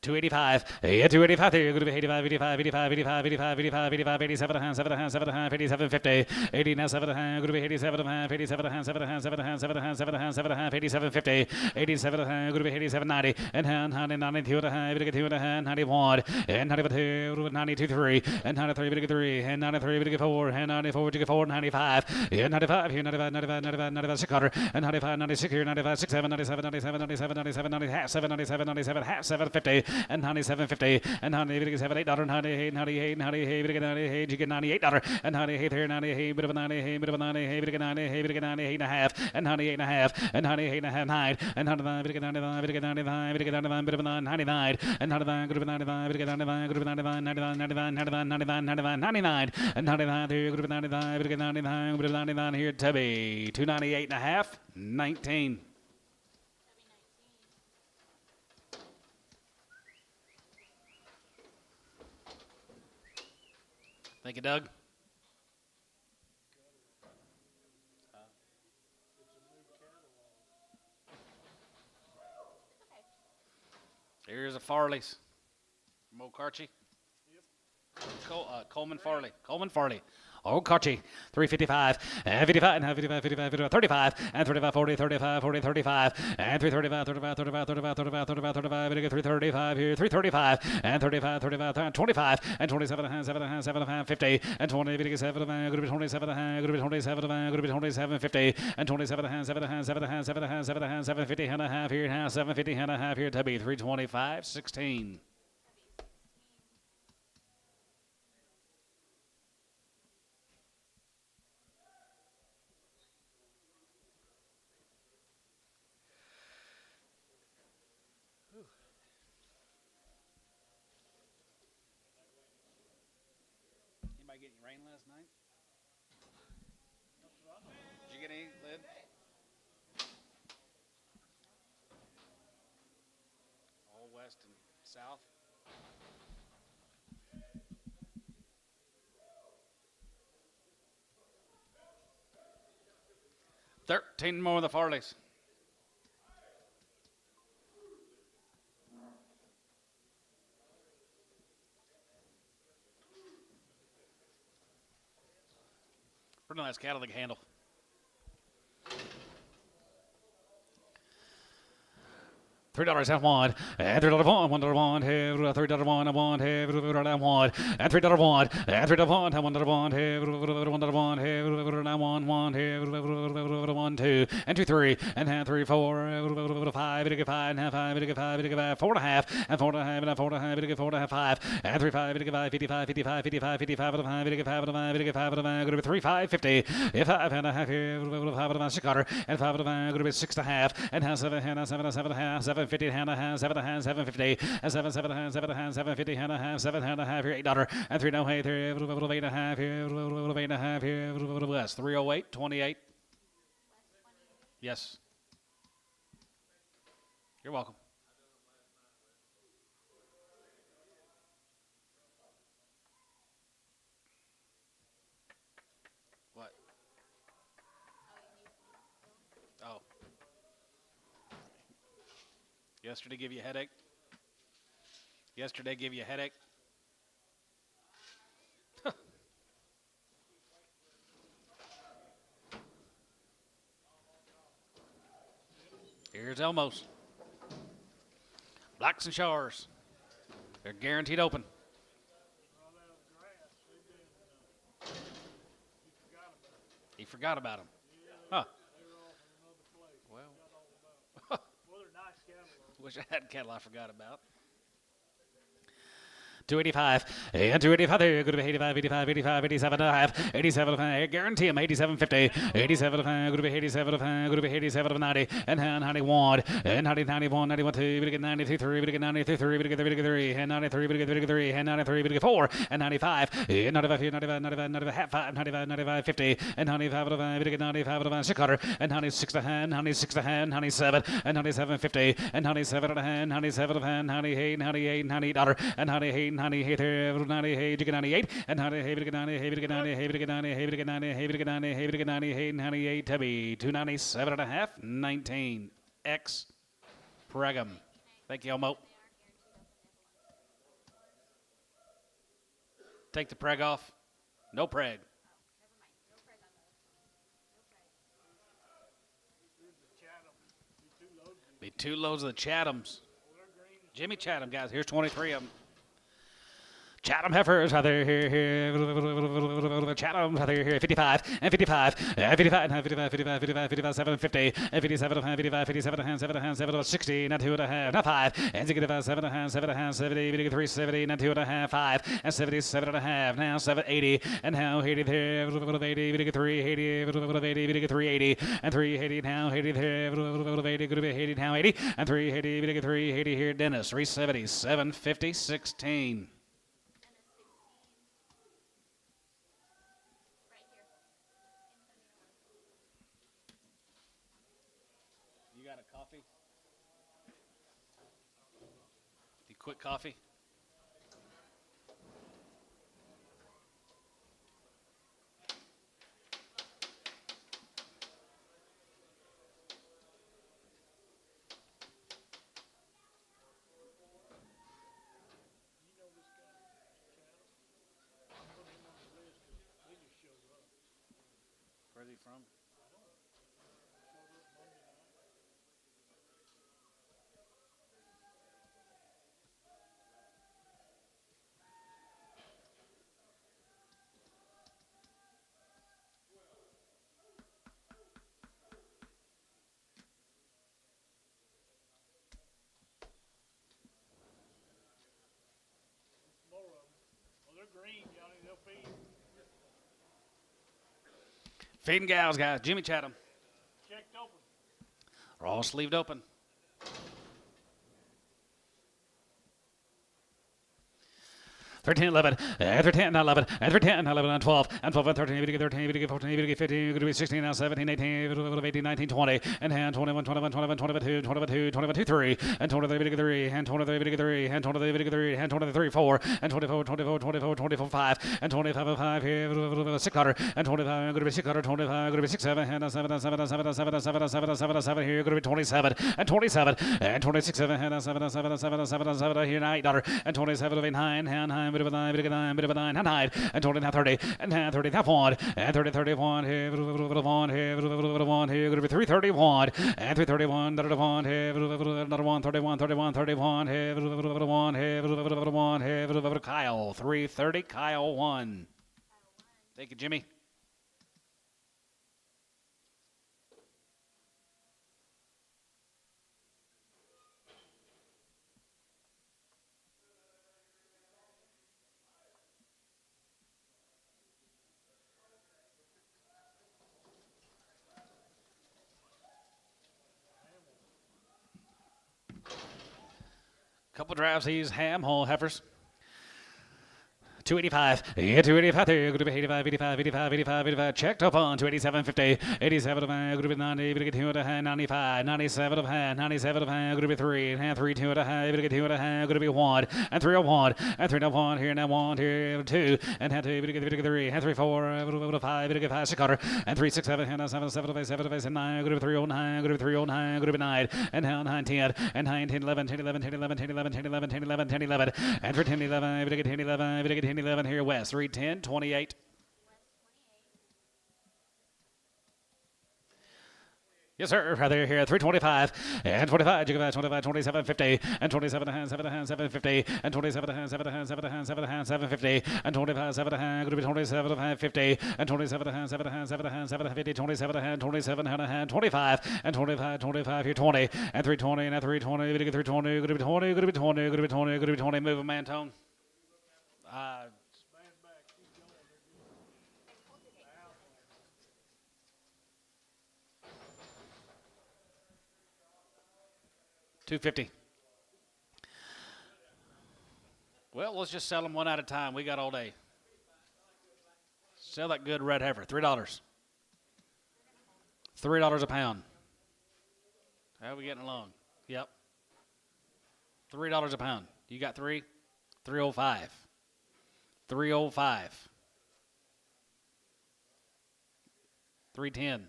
285. Yeah, 285. There. You're going to be 85, 85, 85, 85, 85, 85, 85, 87 and a half, 7 and a half, 7 and a half, 87, 50. 80 now, 7 and a half. Going to be 87 and a half, 87 and a half, 7 and a half, 7 and a half, 7 and a half, 7 and a half, 7 and a half, 87, 50. 87 and a half. Going to be 87, 90. And 92 and a half. Going to get 2 and a half, 91. And 92, 92, 3. And 93, going to get 3. And 93, going to get 4. And 94, going to get 4. 95. And 95 here, 95, 95, 95, 95, 600. And 95, 96 here, 95, 67, 97, 97, 97, 97, 90, half, 7, 97, 97, half, 7, 50. And 97.50 and honey, we get $78, 98, 98, 98, we get 98, you get $98, and 98 here, 98, bit of a 98, bit of a 98, we get 98, we get 98 and a half, and 98 and a half, and 98 and a half, 9, and 105, we get 95, we get 95, we get 99, bit of a 99, and 99, good of 95, we get 99, good of 99, 99, 99, 99, 99, 99, 99, and 99 here, good of 95, we get 99, bit of 99 here, Tubby, 298 and a half, 19. Thank you, Doug. Here's a Farley's from Okarchi. Yep. Coleman Farley. Coleman Farley. Okarchi. 355. And 55. And 55, 55, 55, 35. And 35, 40, 35, 40, 35. And 335, 35, 35, 35, 35, 35, 35. And 335 here. 335. And 35, 35, 25. And 27 and a half, 7 and a half, 7 and a half, 50. And 20, 7 and a half. Going to be 27 and a half. Going to be 27 and a half. Going to be 27, 50. And 27 and a half, 7 and a half, 7 and a half, 7 and a half, 7 and a half, 750 and a half here. Now 750 and a half here. Tubby. 325, 16. Get any rain last night? Did you get any, Lid? All west and south. $13 more of the Farleys. Pretty nice cattle they can handle. $3 and one, and $3 one, $1 one, $3 one, and one, $3 one, and $3 one, and $3 one, and $1 one, $1 one, $1, 1, 2, and 2, 3, and 3, 4, 5, and 5, and 5, and 5, and 5, 4 and a half, and 4 and a half, and 4 and a half, and 4 and a half, 5, and 3, 5, and 5, 55, 55, 55, 55, and 5, and 5, and 5, and 5, and 5, going to be 3, 5, 50, 5 and a half here, 5 and 5, 600, and 5 and 5, going to be 6 and a half, and 7 and 7 and 7 and a half, 750 and a half, 7 and a half, 750, and 7, 7 and a half, 7 and a half, 750 and a half, 7 and a half here, $8, and 3 no hay, 3, 8 and a half here, 8 and a half here, West, 308, 28. Yes. You're welcome. What? Oh. Yesterday gave you a headache? Yesterday gave you a headache? Here's Elmo's. Blacks and Shores. They're guaranteed open. He forgot about them. Huh. Well. Wish I had cattle I forgot about. 285, and 285 there, going to be 85, 85, 85, 87 and a half, 87 and a half, guarantee him, 87.50, 87 and a half, going to be 87 and a half, going to be 87 and 90, and 91, and 91, 91, 2, we get 93, 3, we get 93, 3, we get 3, and 93, we get 3, and 93, we get 4, and 95, and 95, 95, 95, 95, half 5, 95, 95, 50, and 95 and a half, we get 95 and a half, 600, and 96 and a half, 96 and a half, 97, and 97, 50, and 97 and a half, 97 and a half, 98, 98, $98, and 98, 90, hey, 90, hey, 98, and 90, hey, 90, hey, 90, hey, 90, hey, 90, hey, 90, hey, 90, hey, 98, Tubby, 297 and a half, 19, X, Pregum. Thank you, Elmo. Take the preg off. No preg. Be 2 loads of the Chathams. Jimmy Chatham, guys. Here's 23 of them. Chatham heifers out there here. Chatham out there here. 55 and 55 and 55 and 55, 55, 55, 55, 7 and 50 and 57 and 55, 57 and 7 and 7 60 and 2 and a half. Not 5 and 65, 7 and 7 and 70, 3 70 and 2 and a half. 5 and 77 and a half. Now 7 80 and now 80 there. 80 3 80 80 3 80 and 3 80 now 80 there. 80 80 now 80 and 3 80 3 80 here. Dennis 370 750 16. Coffee? You quit coffee? Where's he from? Green, Johnny, they'll feed. Feeding gals, guys. Jimmy Chatham. Checked open. They're all sleeved open. 13, 11, and 13, 11, and 13, 11, and 12, and 12, and 13, 13, 14, 15, going to be 16, now 17, 18, 18, 19, 20, and hand 21, 21, 21, 22, 22, 22, 3, and 23, 3, and 23, 3, and 23, 3, and 23, 4, and 24, 24, 24, 24, 5, and 25, 5 here, 600, and 25, going to be 600, 25, going to be 6, 7, and 7, 7, 7, 7, 7, 7, 7, 7 here, going to be 27, and 27, and 26, 7, and 7, 7, 7, 7, 7 here, $8, and 27, 9, and bit of a 9, bit of a 9, bit of a 9, and 9, and 20, now 30, and 30, now 1, and 30, 31, here, 1, here, 1, here, going to be 331, and 331, another 1, here, another 1, 31, 31, 31, here, 1, here, 1, here, Kyle, 330, Kyle 1. Thank you, Jimmy. Couple drives, these ham hole heifers. 285, yeah, 285 there, going to be 85, 85, 85, 85, 85, checked up on 287, 50, 87 of hand, going to be 90, going to get 2 and a hand, 95, 97 of hand, 97 of hand, going to be 3, and hand 3, 2 and a hand, going to get 2 and a hand, going to be 1, and 3 of 1, and 3 of 1, here, now 1, here, 2, and hand 2, going to get 3, and 3, 4, 5, going to get 5, 600, and 3, 6, 7, hand 7, 7 of 8, 7 of 8, and 9, going to be 3, 9, going to be 3, 9, going to be 9, and hand 9, 10, and 9, 10, 11, 10, 11, 10, 11, 10, 11, 10, 11, 10, 11, 10, 11, and for 10, 11, going to get 10, 11, going to get 10, 11 here, West, 310, 28. Yes, sir. Right there, here, 325 and 25, 25, 27, 50, and 27 and 7, 750, and 27 and 7, 7, 7, 750, and 25, 7, going to be 27 and 50, and 27 and 7, 7, 750, 27 and 27 and 25, and 25, 25 here, 20, and 320, and 320, going to get 320, going to be 20, going to be 20, going to be 20, going to be 20. Move a man, Tone. $250. Well, let's just sell them one at a time. We got all day. Sell that good red heifer. $3. $3 a pound. How are we getting along? Yep. $3 a pound. You got 3? 305. 305. 310.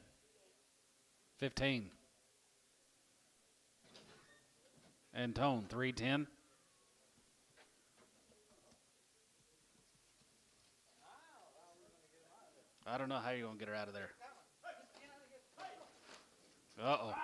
15. And Tone, 310. I don't know how you're going to get her out of there. Uh-oh.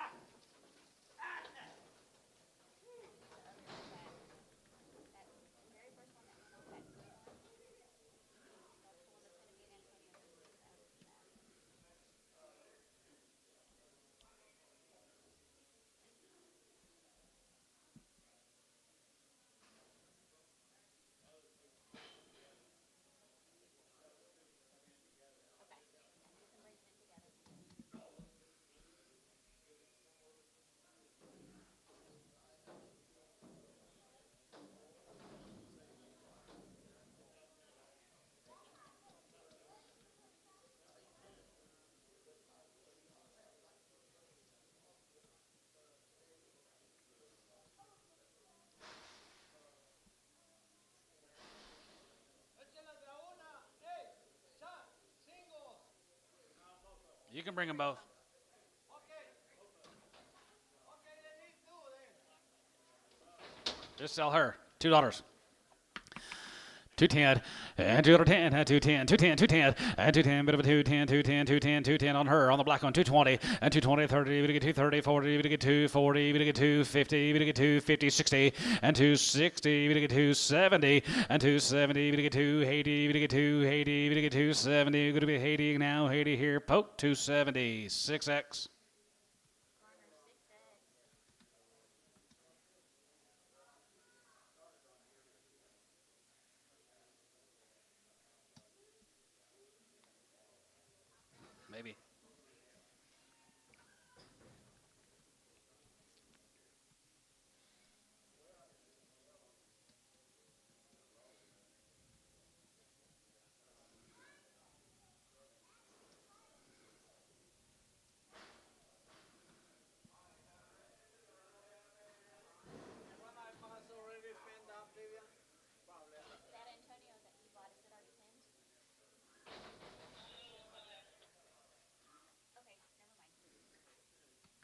You can bring them both. Just sell her. $2. 210 and 210 and 210 210 210 and 210 bit of a 210 210 210 210 on her on the black one 220 and 220 30 we get 230 40 we get 240 we get 250 we get 250 60 and 260 we get 270 and 270 we get 280 we get 280 we get 270 going to be Haiti now Haiti here poke 270 6x. Maybe.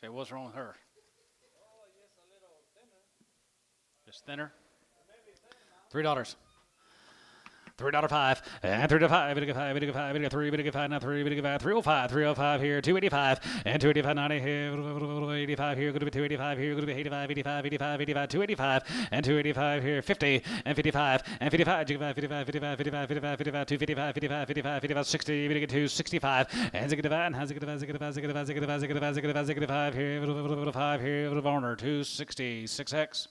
Okay, what's wrong with her? Just thinner? $3. $3.05 and $3.05 $5 $5 now 3 $5 305 here 285 and 285 90 here 85 here going to be 285 here going to be 85 85 85 85 285 and 285 here 50 and 55 and 55 55 55 55 55 55 255 55 55 55 60 we get 265 and Ziggy and has Ziggy 5 here 5 here Varner 260 6x.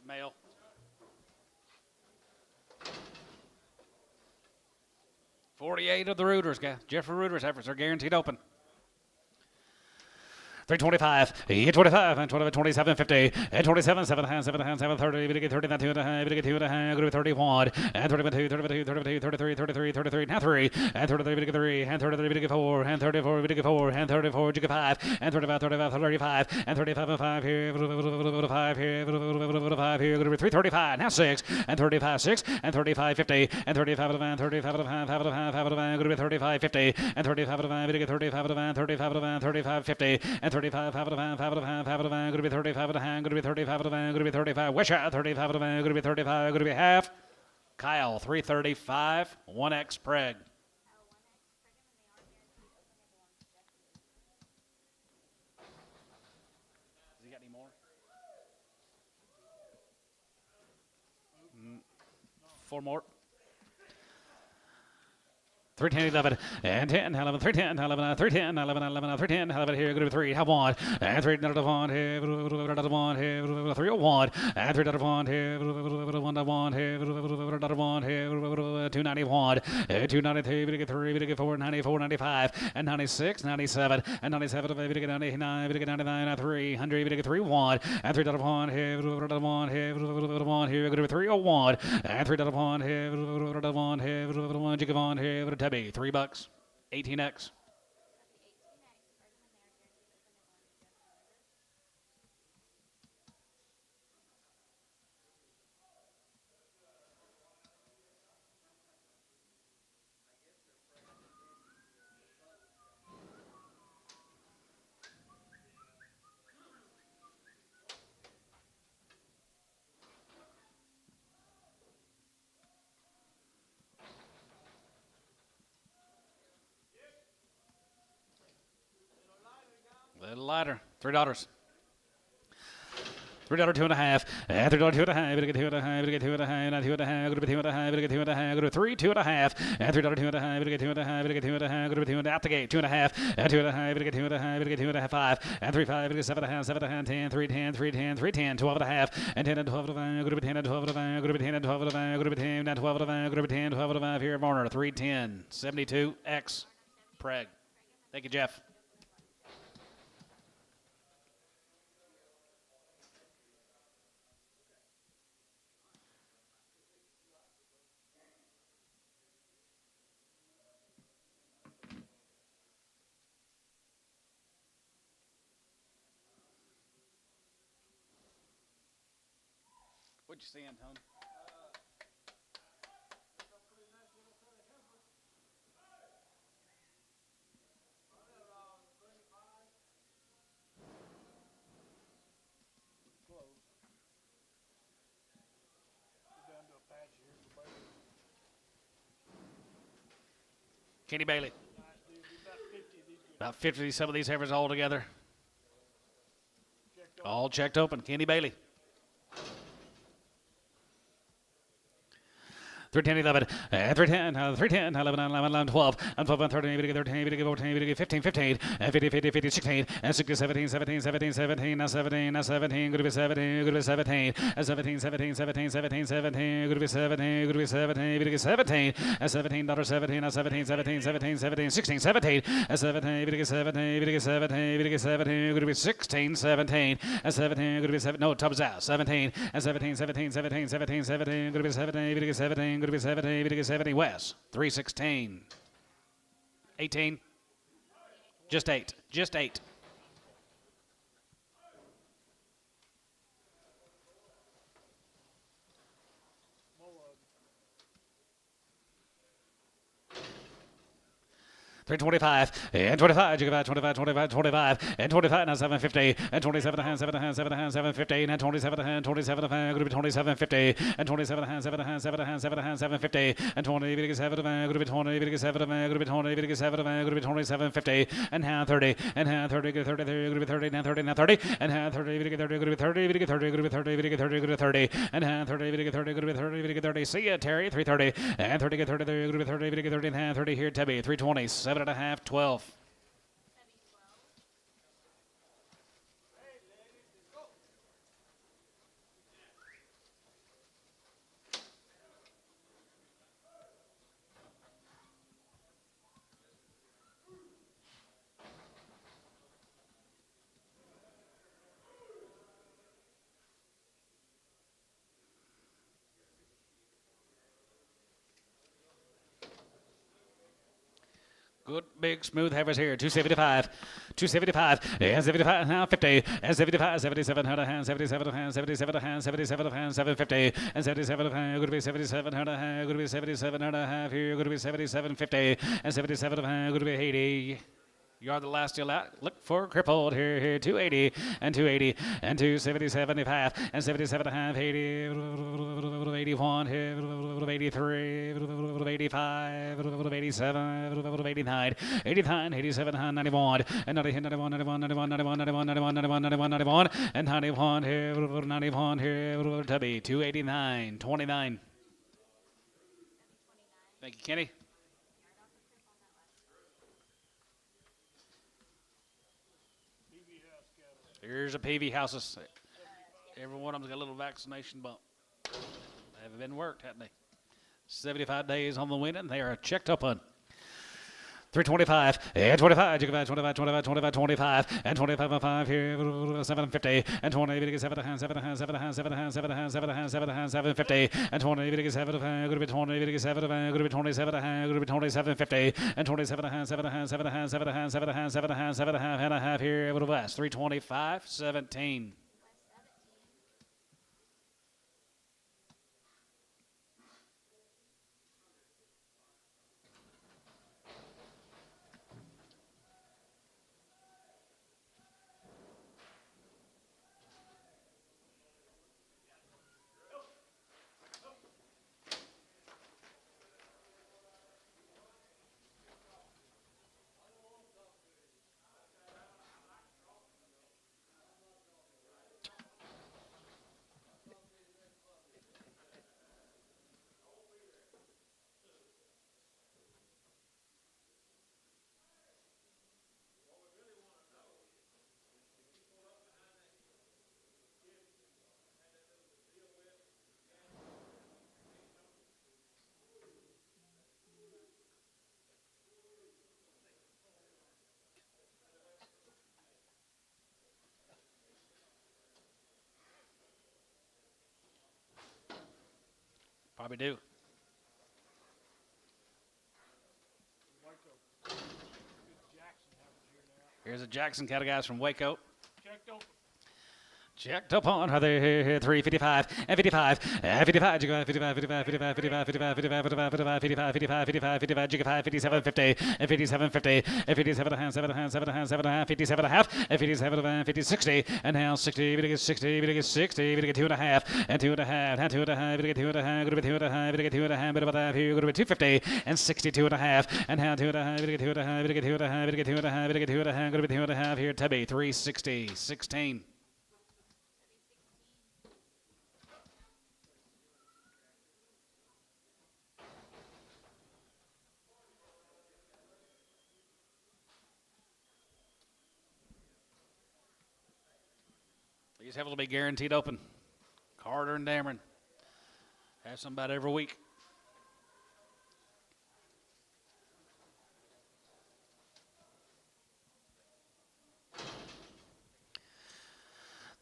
Male. $48 of the rooters, guys. Jeffrey Rooters efforts are guaranteed open. 325, 25, and 27, 50, and 27, 7 hands, 30, we get 30, 2 and a half, we get 2 and a half, going to be 31, and 32, 32, 32, 33, 33, 33, now 3, and 33, we get 3, and 33, we get 4, and 34, we get 4, and 34, we get 5, and 35, 35, 35, and 35, and 5 here, 5 here, 5 here, going to be 335, now 6, and 35, 6, and 35, 50, and 35 of the van, 35 of the van, 5 of the van, 5 of the van, going to be 35, 50, and 35 of the van, we get 35 of the van, 35 of the van, 35, 50, and 35, 5 of the van, 5 of the van, 5 of the van, going to be 35 of the hand, going to be 35 of the van, going to be 35, wish out, 35 of the van, going to be 35, going to be half. Kyle, 335, 1x preg. Has he got any more? 4 more. 310, 11, and 10, 11, 310, 11, 310, 11, 11, 310, 11, here, good 3, have 1, and 3, another 1, here, 1, here, 301, and 3, another 1, here, 1, here, another 1, here, 291, 293, we get 3, we get 4, 94, 95, and 96, 97, and 97, we get 99, we get 99, 300, we get 3, 1, and 3, another 1, here, 1, here, 1, here, good 301, and 3, another 1, here, 1, here, 1, you give on here, Tubby, $3, 18X. A little lighter, $3. $3, 2.5, and $3, 2.5, we get 2.5, we get 2.5, and 2.5, go to 2.5, we get 2.5, go to 3, 2.5, and $3, 2.5, we get 2.5, we get 2.5, go to 2, out the gate, 2.5, and 2.5, we get 2.5, we get 2.5, 5, and 3, 5, we get 7.5, 7.5, 10, 3, 10, 3, 10, 3, 10, 12.5, and 10 and 12 to 5, go to 10 and 12 to 5, go to 10 and 12 to 5, go to 10 and 12 to 5, go to 10, 12 to 5 here at Varner, 310, 72X, Preg. Thank you, Jeff. What'd you see, Antone? Kenny Bailey. About 50, some of these heifers all together. All checked open. Kenny Bailey. 310, 11, and 310, 310, 11, 11, 12, and 12, and 13, we get 13, we get 14, we get 15, 15, and 50, 50, 50, 16, and 16, 17, 17, 17, 17, now 17, now 17, good to be 17, good to be 17, and 17, 17, 17, 17, 17, good to be 17, good to be 17, we get 17, and $17, 17, now 17, 17, 17, 17, 16, 17, and 17, we get 17, we get 17, we get 17, good to be 16, 17, and 17, good to be 7, no, Tubbs out, 17, and 17, 17, 17, 17, 17, good to be 17, we get 17, good to be 17, we get 70 West, 316, 18, just 8, just 8. $325, and 25, you give out 25, 25, 25, and 25, now 750, and 27 hand, 7 hand, 7 hand, 750, and 27 hand, 27 hand, going to be 2750, and 27 hand, 7 hand, 7 hand, 7 hand, 750, and 20, we get 7 hand, going to be 20, we get 7 hand, going to be 20, we get 7 hand, going to be 2750, and hand 30, and hand 30, get 30, going to be 30, now 30, now 30, and hand 30, we get 30, going to be 30, we get 30, going to be 30, we get 30, going to be 30, and hand 30, we get 30, going to be 30, we get 30. See ya, Terry, 330, and 30, get 30, going to be 30, we get 30, and hand 30 here, Tebby, 320, 7.5, 12. Good, big, smooth heifers here. 275, 275, and 75, now 50, and 75, 77, hand, 77, hand, 77, hand, 77, hand, 750, and 77, hand, going to be 77, hand, going to be 77, and a half here, going to be 77, 50, and 77, hand, going to be 80. You are the last still out. Look for crippled here, 280 and 280 and 270, 75 and 77 and a half, 80, 81 here, 83, 85, 87, 89, 89, 87, 91 and 90, 91, 91, 91, 91, 91, 91, 91, 91, 91 and 91 here, 91 here, Tubby, 289, 29. Thank you, Kenny. Here's a PV houses. Every one of them's got a little vaccination bump. They haven't been worked, haven't they? 75 days on the winning. They are checked up on. 325 and 25, 25, 25, 25, 25, 25, and 25 and 5 here, 750 and 20, 7 and 7 and 7 and 7 and 7 and 7 and 7 and 750 and 20, 7 and going to be 20, 7 and going to be 27 and going to be 2750 and 27 and 7 and 7 and 7 and 7 and 7 and 7 and a half here over the West. 325, 17. Probably do. Here's a Jackson cattle guys from Waco. Checked up on her there, 355 and 55 and 55, 55, 55, 55, 55, 55, 55, 55, 55, 55, 55, 57, 50 and 57, 50 and 57 and a half, 7 and a half, 7 and a half, 7 and a half, 57 and a half and 57 and a half, 50, 60 and now 60, we get 60, we get 60, we get 2 and a half and 2 and a half and 2 and a half, we get 2 and a half, going to be 2 and a half, we get 2 and a half, but about that here, going to be 250 and 62 and a half and now 2 and a half, we get 2 and a half, we get 2 and a half, we get 2 and a half, we get 2 and a half, going to be 2 and a half here, Tubby, 360, 16. These have to be guaranteed open. Carter and Dameron have somebody every week.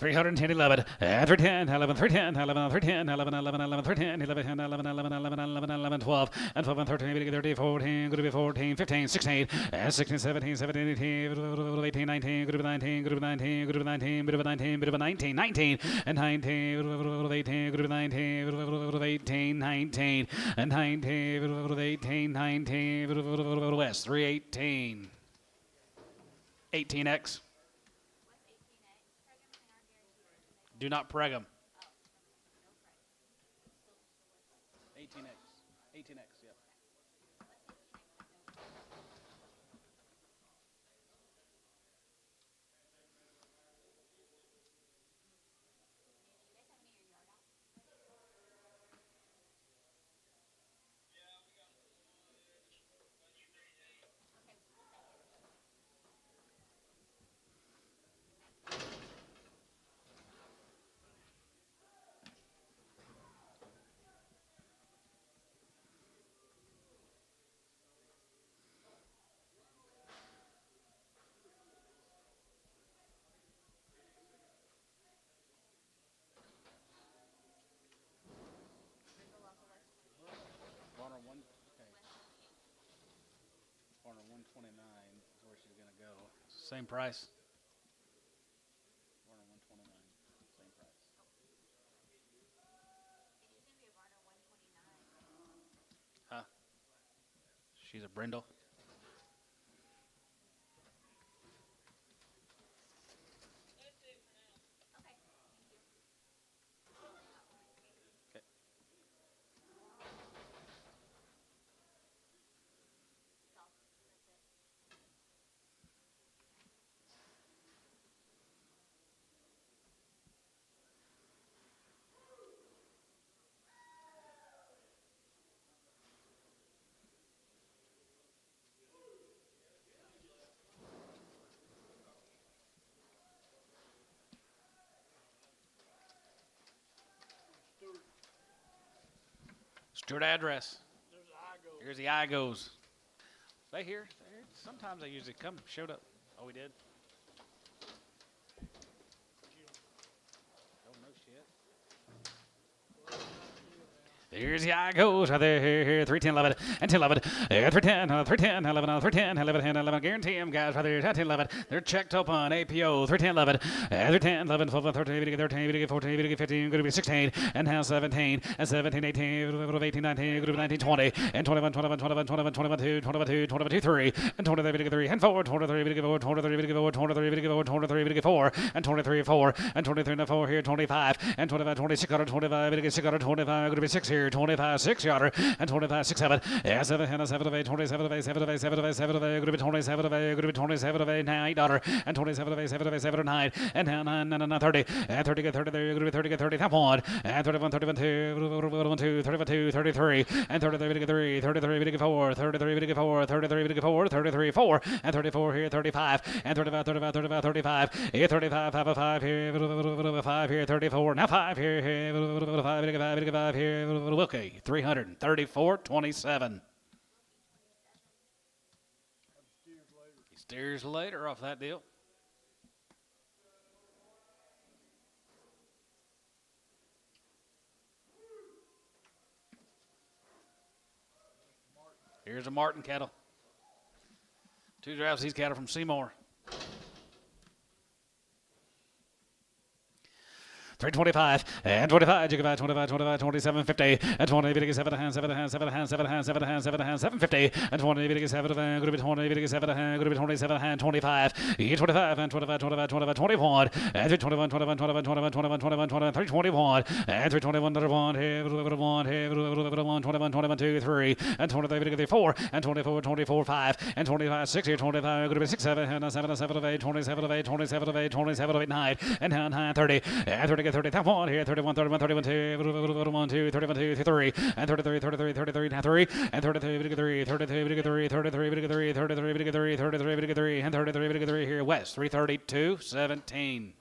$310, 11, 310, 11, 310, 11, 310, 11, 11, 11, 310, 11, 11, 11, 11, 11, 11, 12, and 12, and 13, 13, 14, going to be 14, 15, 16, and 16, 17, 17, 18, 18, 19, going to be 19, going to be 19, going to be 19, bit of a 19, bit of a 19, 19, and 19, 18, going to be 19, 18, 19, and 19, 18, 19, West, 318, 18X. Do not preg them. 18X. 18X, yep. Corner 129 is where she's going to go. Same price. Corner 129, same price. Huh? She's a brindle. Stewart address. Here's the eye goes. They here? Sometimes they usually come. Showed up. Oh, we did? Oh, no shit. Here's the eye goes right there, 310, 11, and 10, 11, 310, 310, 11, 310, 11, 11, guarantee them guys right there, 10, 11, they're checked up on APO, 310, 11, 310, 11, 12, 13, 13, 14, 15, going to be 16, and now 17, and 17, 18, 18, 19, going to be 19, 20, and 21, 21, 21, 21, 21, 2, 22, 22, 3, and 23, 3, and 4, 23, 4, 23, 4, 23, 4, 23, 4, and 23, 4, and 23, 4 here, 25, and 25, 26, 25, 6, 25, going to be 6 here, 25, 6 yarder, and 25, 6, 7, yeah, 7, and 7 of 8, 27 of 8, 7 of 8, 7 of 8, 7 of 8, going to be 27 of 8, going to be 27 of 8, now 8 yarder, and 27 of 8, 7 of 8, 7 of 9, and now 9, 9, 30, and 30, 30, there, going to be 30, 30, top 1, and 31, 31, 2, 31, 2, 33, and 33, 3, 33, 4, 33, 4, 33, 4, 33, 4, and 34 here, 35, and 35, 35, 35, 35, here, 35, 5, 5 here, 5 here, 34, now 5 here, 5 here, okay. 334.27. He steers later off that deal. Here's a Martin cattle. 2 drives these cattle from Seymour. 325 and 25, 25, 25, 25, 27, 50, and 20, 7 hands, 7 hands, 7 hands, 7 hands, 7 hands, 7 hands, 750, and 20, 7 hand, going to be 20, 7 hand, going to be 27 hand, 25, 25, and 25, 25, 25, 21, and 321, 21, 21, 21, 21, 21, 21, 321, and 321, 1, here, 1, 21, 21, 2, 3, and 23, 4, and 24, 24, 5, and 25, 6 here, 25, going to be 6, 7, and 7, 7 of 8, 27 of 8, 27 of 8, 27 of 8, 9, and 9, 30, and 30, 30, 1 here, 31, 31, 31, 2, 31, 2, 31, 2, 3, and 33, 33, 33, 3, and 33, 33, 33, 33, 33, 33, 33, 33, 33, and 33, 3 here, West, 332, 17.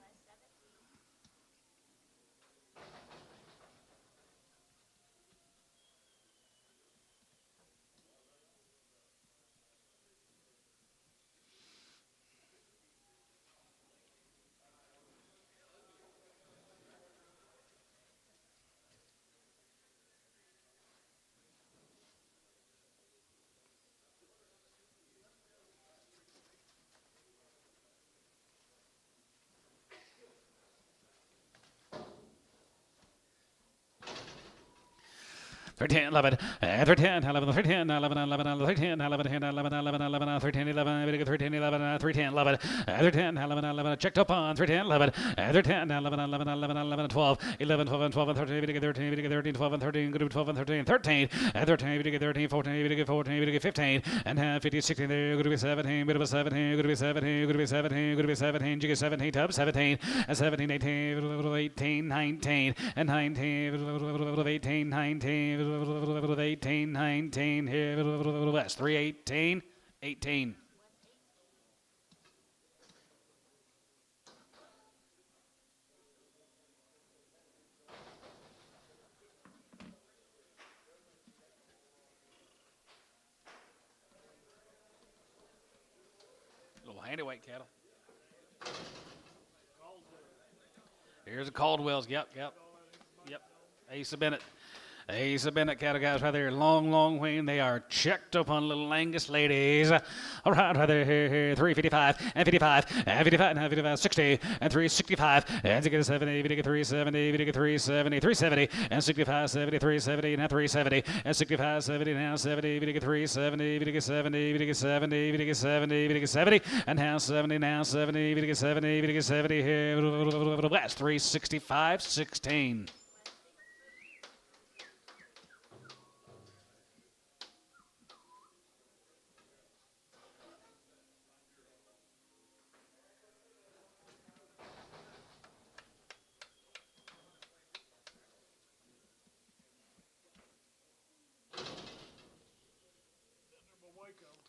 Thirteen, 11, 13, 11, 13, 11, 11, 13, 11, 10, 11, 11, 11, 13, 11, 13, 11, 13, 11, 13, 11, 11, checked up on 13, 11, 13, 11, 11, 11, 11, 12, 11, 12, 12, 13, 13, 13, 12, 13, 12, 13, 13, 13, 13, 14, 14, 15, and 15, 16, there, going to be 17, bit of a 17, going to be 17, going to be 17, going to be 17, jig 17, tub 17, and 17, 18, 18, 19, and 19, 18, 19, 18, 19, here, West, 318, 18. Little handyweight cattle. Here's a Caldwell's. Yep. Ace of Bennett. Ace of Bennett cattle guys right there. Long, long wing. They are checked up on little Angus ladies. All right there. Here, 355 and 55 and 55 and 55, 60 and 365 and 70, 370, 370, 370 and 65, 70, 370 and 370 and 65, 70 now 70, 370, 70, 70, 70, 70 and now 70, now 70, 70, 70 here. West 365, 16.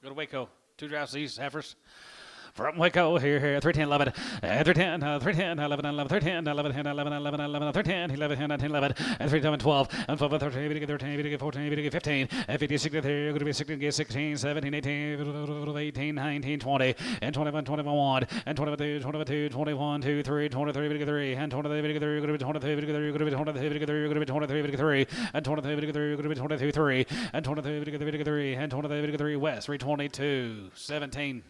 Go to Waco. 2 drafts east, heifers. From Waco, here, 310, 11, 310, 310, 11, 11, 310, 11, 11, 11, 11, 310, 11, 19, 11, and 310, 12, and 12, 13, 13, 14, 15, and 50, 60, going to be 16, 16, 17, 18, 18, 19, 20, and 21, 21, and 22, 22, 21, 2, 3, 23, 3, and 23, going to be 23, going to be 23, going to be 23, 3, and 23, going to be 22, 3, and 23, 3, and 23, West, 322, 17.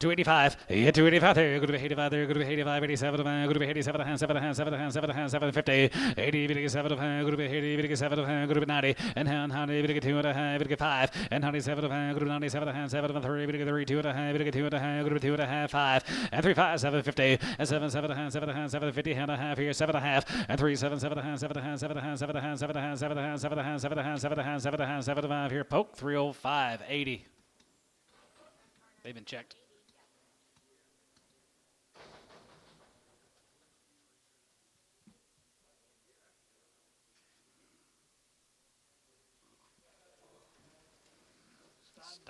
$285, yeah, $285 there, go to be 85 there, go to be 85, 87, go to be 87, 7, 7, 7, 750, 80, 87, go to be 80, 87, go to be 90, and 100, 2 and a half, 5, and 97, go to be 97, 7, 3, 2 and a half, 2 and a half, go to be 2 and a half, 5, and 3, 5, 750, and 7, 7, 7, 750, and a half here, 7 and a half, and 3, 7, 7, 7, 7, 7, 7, 7, 7, 7, 7, 7, 7, 7, 5 here, poke, 305, 80. They've been checked.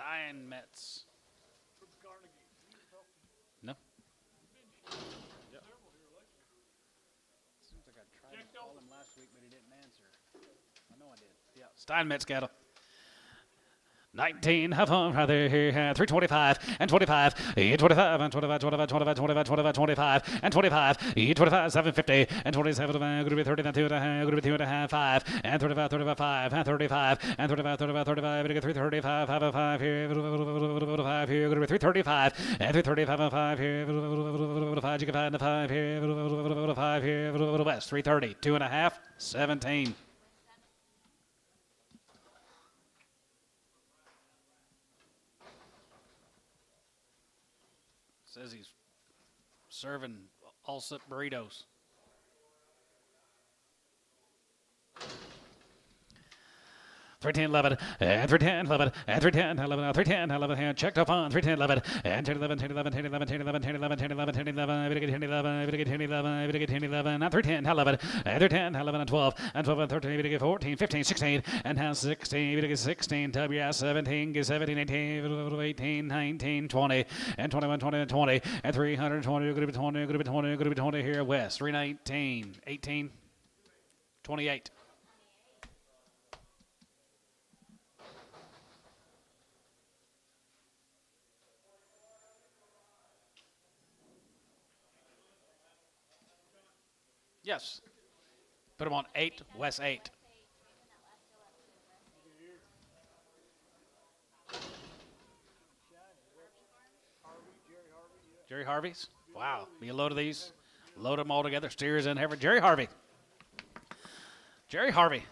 Steinmetz. No. Yep. Seems like I tried to call him last week, but he didn't answer. I know I did. Yeah. Steinmetz cattle. 19, have fun right there, 325, and 25, 25, and 25, 25, 25, 25, 25, 25, and 25, 25, 750, and 27, going to be 30, 2 and a half, going to be 2 and a half, 5, and 35, 35, 5, and 35, and 35, 35, 35, going to get 335, 5, 5 here, 5 here, going to be 335, and 335, and 5 here, 5, you can find the 5 here, 5 here, West, 330, 2 and a half, 17. Says he's serving all-sip burritos. Three ten 11 and 310 11 and 310 11 310 11 and checked up on 310 11 and 10 11 10 11 10 11 10 11 10 11 10 11 10 11 10 11 10 11 10 11 and 310 11 and 310 11 and 12 and 12 and 13 14 15 16 and now 16 16 WS 17 17 18 18 19 20 and 21 20 and 20 and 320 going to be 20 going to be 20 going to be 20 here West 319 18 28. Yes. Put them on 8, West 8. Jerry Harvey's? Wow. Be a load of these. Load them all together. Steers in here for Jerry Harvey. Jerry Harvey.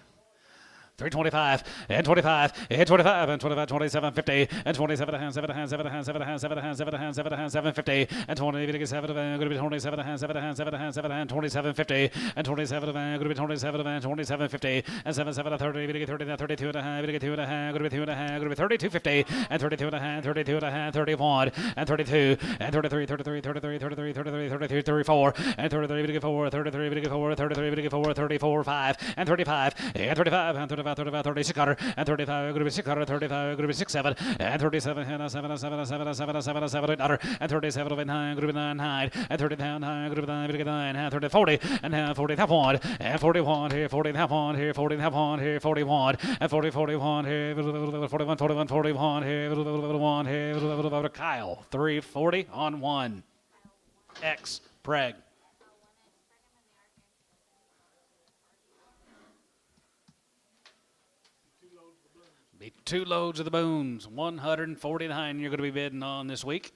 325 and 25 and 25 and 25 27 50 and 27 and 7 and 7 and 7 and 7 and 7 and 7 and 7 50 and 20 7 and going to be 27 and 7 and 7 and 7 and 27 50 and 27 and going to be 27 and 27 50 and 7 7 30 30 32 and a half 2 and a half going to be 2 and a half going to be 32 50 and 32 and a half 32 and a half 31 and 32 and 33 33 33 33 33 33 34 and 33 4 33 4 33 4 34 5 and 35 and 35 and 35 36 cutter and 35 going to be 6 cutter 35 going to be 6 7 and 37 and 7 7 7 7 7 7 8 and 37 over 9 going to be 9 9 and 30 down 9 going to be 9 9 and 30 40 and 40 half 1 and 41 here 40 half 1 here 40 half 1 here 41 and 40 41 here 41 41 41 here 1 here Kyle 340 on 1 X Preg. Be 2 loads of the boons, 149 you're going to be bidding on this week.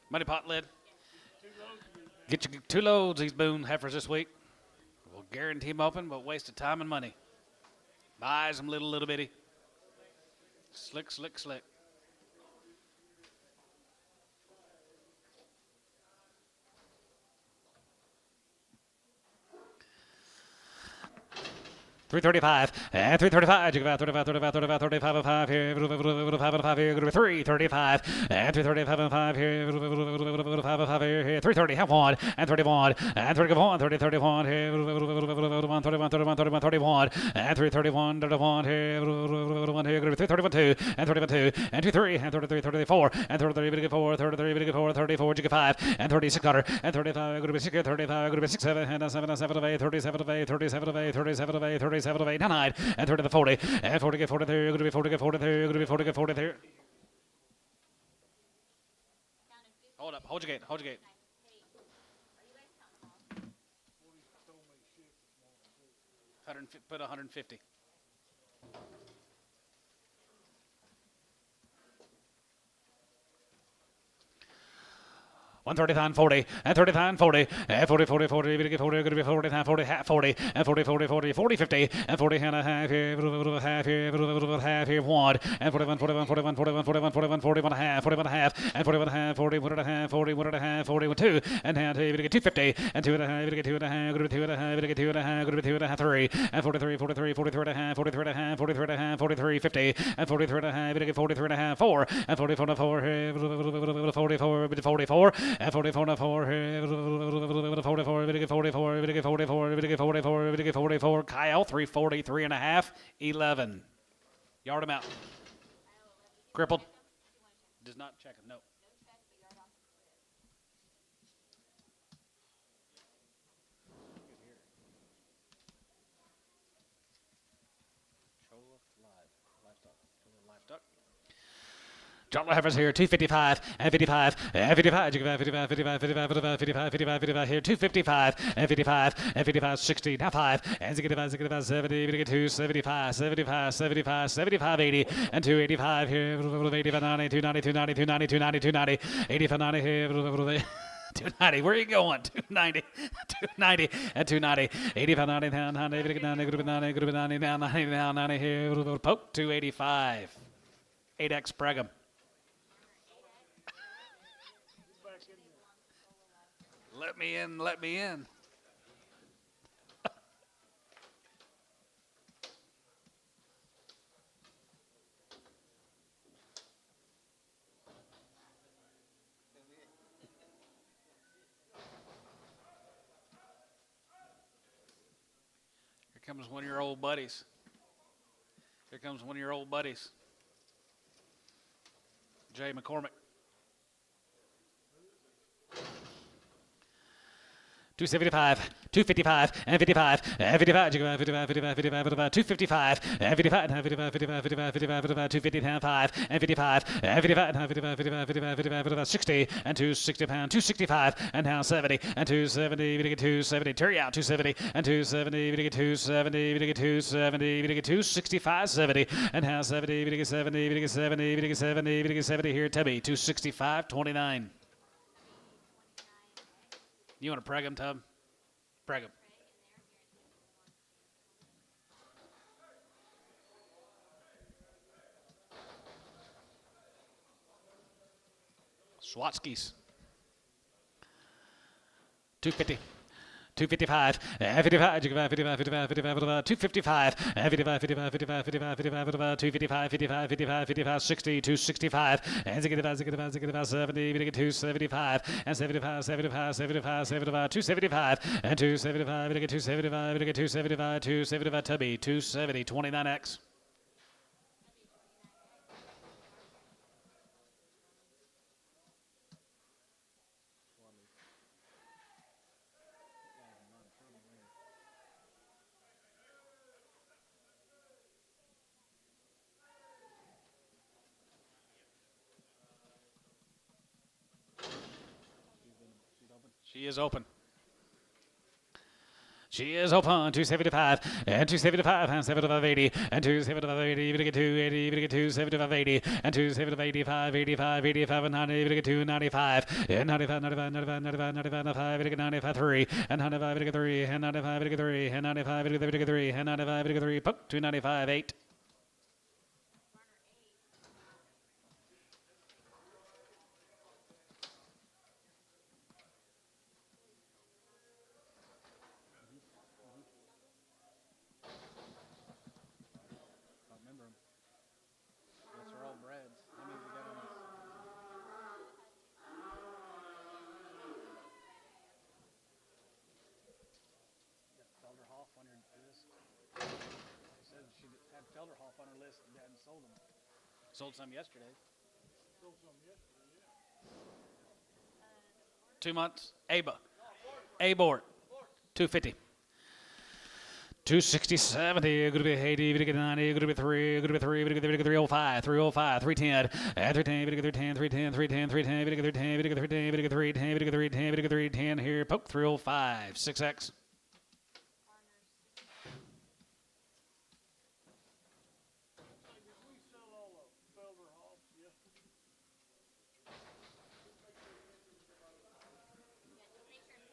Money pot lid. Get your 2 loads these Boone heifers this week. We'll guarantee them open, but waste of time and money. Buys them little bitty. Slick, slick, slick. 335 and 335. You got 35, 35, 35, 35 and 5 here. 5 and 5 here. 335 and 335 and 5 here. 5 and 5 here. 330. Have one and 31 and 31. 30, 31 here. 31, 31, 31, 31, 31 and 331, 31 here. 1 here. 331 2 and 31 2 and 23 and 33, 34 and 33, 4, 33, 4, 34. You got 5 and 36 cutter and 35. Going to be 6, 35. Going to be 6, 7 and 7 and 7 of 8. 37 of 8. 37 of 8. 37 of 8. 37 of 8, 9, and 30 to 40, and 40 get 43, going to be 40 get 43, going to be 40 get 43. Hold up, hold your gate, hold your gate. Put 150. 139, 40, and 39, 40, and 40, 40, 40, going to be 40, going to be 40, 40, half 40, and 40, 40, 40, 40, 50, and 40 and a half here, half here, half here, 1, and 41, 41, 41, 41, 41, 41, 41 and a half, 41 and a half, and 41 and a half, 41 and a half, 41 and a half, 41, 2, and now you're going to get 250, and 2 and a half, you're going to get 2 and a half, going to be 2 and a half, you're going to get 2 and a half, going to be 2 and a half, 3, and 43, 43, 43 and a half, 43 and a half, 43 and a half, 43, 50, and 43 and a half, you're going to get 43 and a half, 4, and 44 and a 4, 44, 44, and 44 and a 4, 44, Kyle, 343 and a half, 11. Yard him out. Crippled. Does not check him, no. Livestock. John Leffers here, 255 and 55 and 55, 55, 55, 55, 55, 55, 55, 55 here, 255 and 55 and 55, 60, now 5 and 65, 65, 70, 2, 75, 75, 75, 75, 80 and 285 here, 85, 90, 290, 290, 290, 290, 290, 85, 90 here, 290, where are you going? 290, 290, and 290, 85, 90, 90, 90, 90, 90 here, poke, 285, 8X Pregham. Let me in, let me in. Here comes one of your old buddies. Here comes one of your old buddies. Jay McCormick. 275, 255, and 55, and 55, 55, 55, 55, 255, and 55, 55, 55, 55, 55, 250, and 5, and 55, and 55, and 55, 55, 55, 55, 60, and 260 pound, 265, and now 70, and 270, we get 270, Terry out, 270, and 270, we get 270, we get 270, we get 265, 70, and now 70, we get 70, we get 70, we get 70, we get 70 here, Tubby, 265, 29. You want to preg him, Tub? Preg him. Swatskis. 250. 255, 55, 55, 55, 55, 255, 55, 55, 55, 55, 255, 55, 55, 55, 60, 265, and 65, 65, 65, 70, 275, and 75, 75, 75, 75, 275, and 275, 275, 275, 275, Tubby, 270, 29X. She is open. She is open. 275 and 275 and 7580 and 27580. Even to get 280. Even to get 27580 and 27585, 85, 85 and 90. Even to get 295 and 95, 95, 95, 95, 95, 95. Even to get 95 3 and 95. Even to get 3 and 95. Even to get 3 and 95. Even to get 3 and 95. Even to get 3. Poke 295 8. Sold some yesterday. 2 months. Abort. 250. 260, 70, going to be 80, going to get 90, going to be 3, going to be 3, going to get 305, 305, 310, and 310, going to get 310, 310, 310, 310, going to get 310, going to get 310, going to get 310, going to get 310, going to get 310 here. Poke 305, 6X.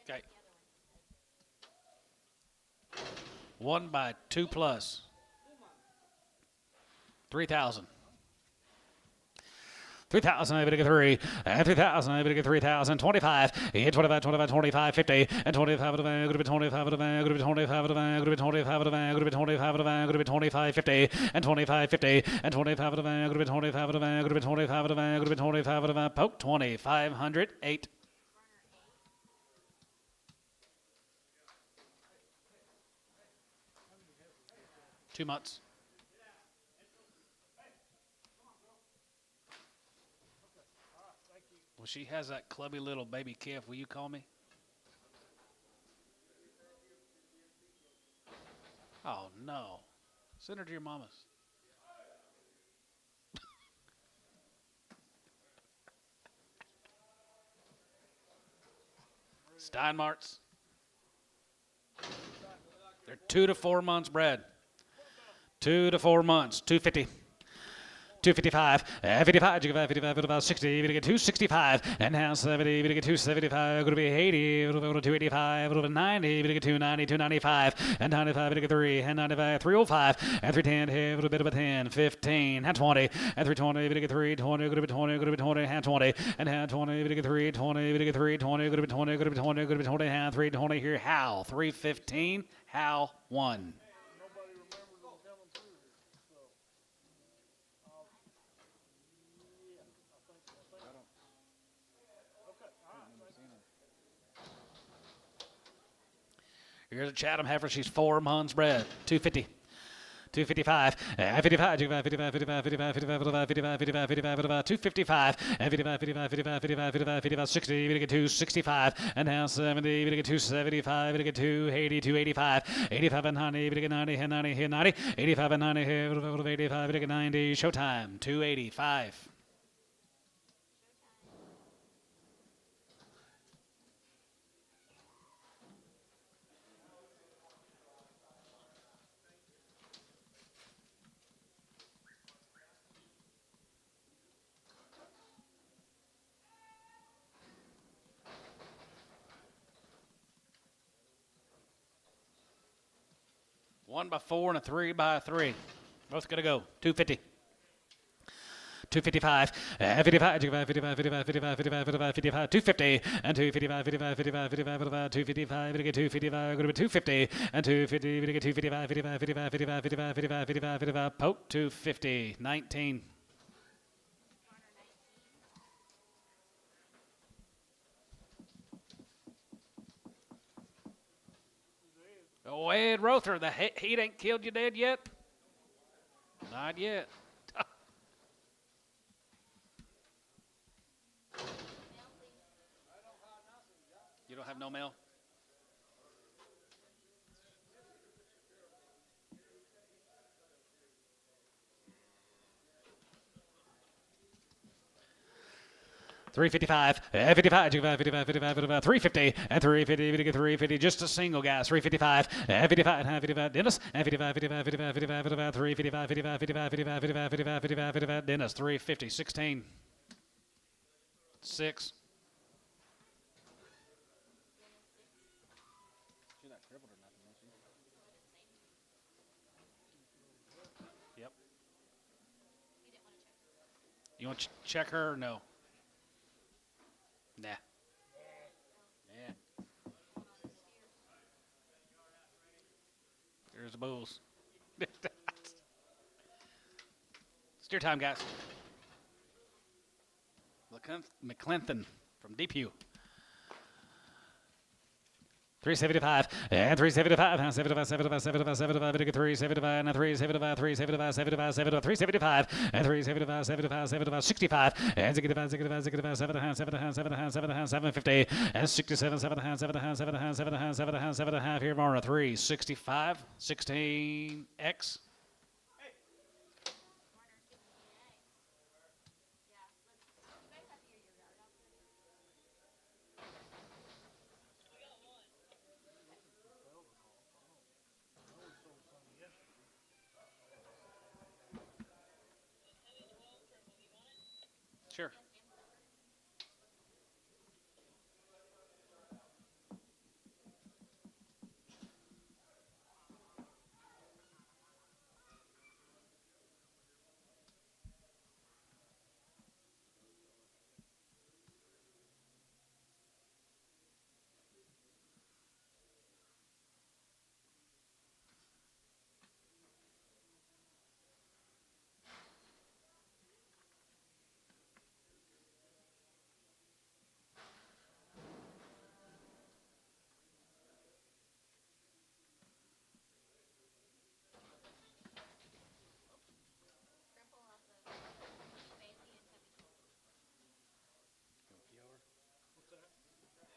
Okay. 1 by 2 plus. 3,000. 3,000, I'm going to get 3, and 3,000, I'm going to get 3,000, 25, 25, 25, 25, 50, and 25 of the van, going to be 25 of the van, going to be 25 of the van, going to be 25 of the van, going to be 25 of the van, going to be 25, 50, and 25, 50, and 25 of the van, going to be 25 of the van, going to be 25 of the van, going to be 25 of the van, poke 2,500, 8. Two months. Well, she has that clubby little baby calf. Will you call me? Oh, no. Send her to your mama's. Steinmarts. They're 2 to 4 months bred. 2 to 4 months. 250. 255, 55, 55, 55, 60, we're going to get 265, and now 70, we're going to get 275, going to be 80, we're going to go to 285, we're going to 90, we're going to get 290, 295, and 95, we're going to get 3, and 95, 305, and 310, here, a little bit of a 10, 15, and 20, and 320, we're going to get 320, going to be 20, going to be 20, and 20, and hand 20, we're going to get 320, we're going to get 320, going to be 20, going to be 20, going to be 20, and 320 here, Hal, 315, Hal 1. Here's a Chatham heifer. She's 4 months bred. 250. 255, 55, 55, 55, 55, 55, 55, 55, 55, 55, 255, and 55, 55, 55, 55, 55, 55, 60, we're going to get 265, and now 70, we're going to get 275, we're going to get 280, 285, 85 and 90, we're going to get 90, and 90, and 90, 85 and 90, 85, we're going to get 90, showtime, 285. One by 4 and a 3 by 3. Both going to go. 250. 255, 55, 55, 55, 55, 55, 55, 55, 250, and 255, 55, 55, 55, 55, 255, we get 255, going to be 250, and 250, we get 255, 55, 55, 55, 55, 55, 55, 55, poke 250, 19. Oh, Ed Rother, the heat ain't killed you dead yet? Not yet. You don't have no mail? 355, 55, 55, 55, 55, 350, and 350, 350, just a single, guys. 355, 55, 55, Dennis, and 55, 55, 55, 55, 55, 355, 55, 55, 55, 55, 55, 55, 55, Dennis, 350, 16, 6. Yep. You want to check her or no? Nah. Yeah. There's the bulls. Steer time, guys. McClinton from DPU. 375 and 375 and 75 75 75 75 375 and 375 375 75 75 375 and 375 75 75 65 and 65 65 65 750 and 67 7 7 7 7 7 7 here more 365 16x. Sure.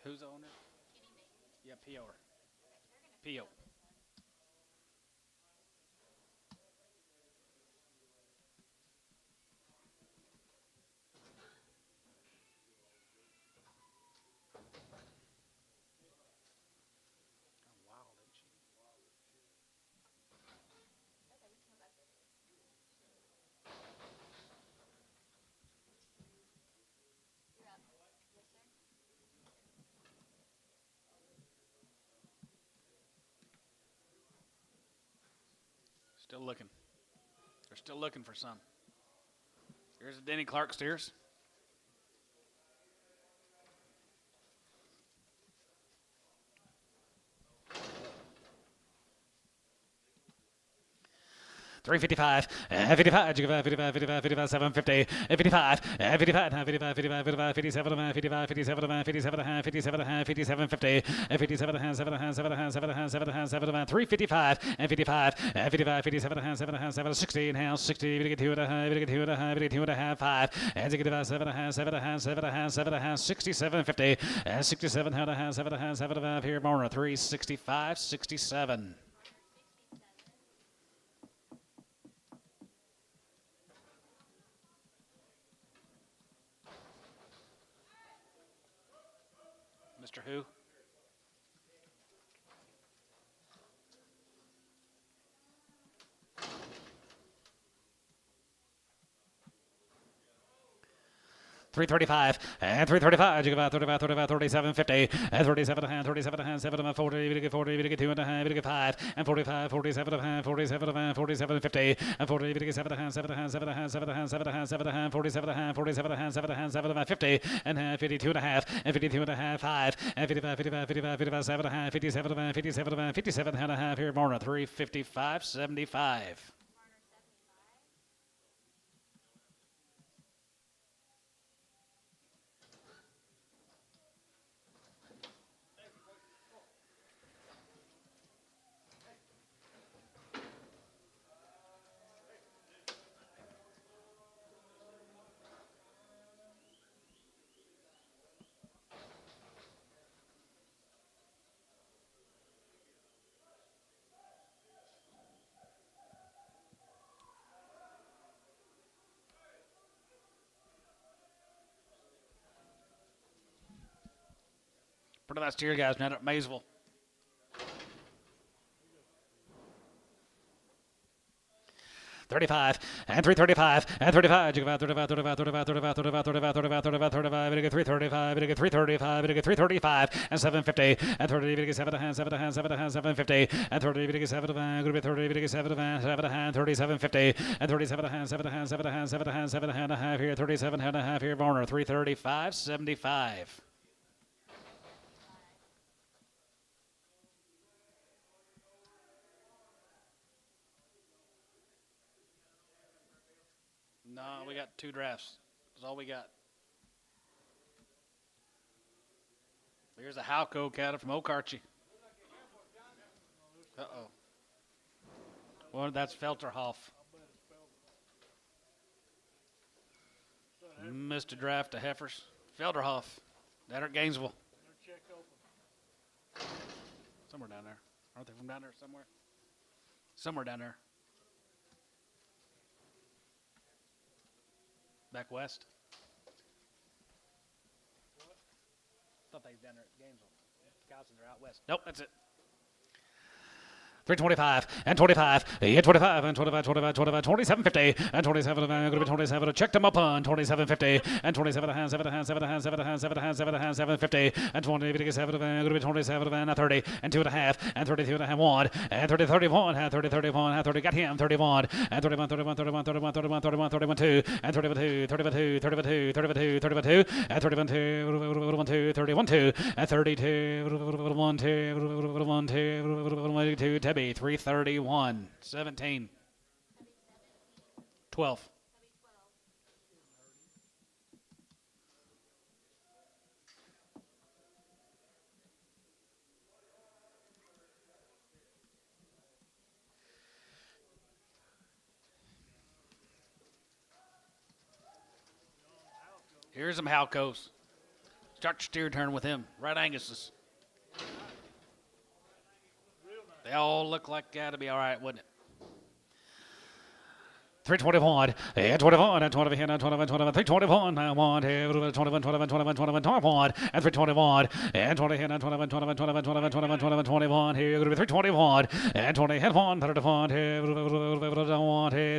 Who's the owner? Yeah, PO. PO. Still looking. They're still looking for some. Here's a Denny Clark steers. 355, 55, 55, 55, 55, 55, 750, 55, 55, 55, 55, 55, 57, 55, 57, 57, 57, 57, 50, 57, 7, 7, 7, 7, 7, 355, and 55, 55, 57, 7, 7, 16, house, 60, we get 2 and a half, we get 2 and a half, we get 2 and a half, 5, and 7, 7, 7, 7, 7, 67, 50, and 67, 7, 7, here, more, 365, 67. Mr. Who? Three 35 and 335. You got 35, 35, 37, 50 and 37 and 37 and 7 40. We get 40. We get 2 and a half. We get 5 and 45, 47 and 47 and 47, 50 and 40. We get 7 and 7 and 7 and 7 and 7 and 7 and 47 and 47 and 7 and 7 and 50 and 52 and a half and 52 and a half, 5 and 55, 55, 55, 55, 7 and a half, 57 and 57 and 57 and a half here more than 355, 75. Pretty nice steer guys down at Maysville. $35 and $335 and $35. You got $35, $35, $35, $35, $35, $35, $35, $35, $35. You get $335. You get $335. You get $335 and $750 and $30. You get $7 $750 and $30. You get $7 $30. You get $7 $3750 and $37 and a half here. 37 and a half here. Varner $335.75. No, we got 2 drafts. That's all we got. Here's a Halco cattle from Okarche. Uh-oh. Well, that's Felterhoff. Mr. Draft to Heifers. Felderhoff. Down at Gainesville. Somewhere down there. Aren't they from down there somewhere? Somewhere down there. Back west? Thought they was down there at Gainesville. Wisconsin, they're out west. Nope, that's it. 325 and 25, and 25 and 25, 25, 25, 2750 and 27 and going to be 27. Checked them up on 2750 and 27 and 7 and 7 and 7 and 7 and 7 and 750 and 27 and going to be 27 and 30 and 2.5 and 32 and a half 1 and 30 31 and 30 31 and 30 got him 31 and 31 31 31 31 31 31 31 2 and 31 2 31 2 31 2 31 2 31 2 and 31 2 31 2 and 32 1 2 1 2 2 331 17 12. Here's some Halcos. Start your steer turn with him. Right Angus's. They all look like that'd be all right, wouldn't it? 321 and 21 and 20 and 21 21 321 and 1 21 21 21 21 21 and 321 and 20 and 21 21 21 21 21 21 21 here going to be 321 and 20 and 1 31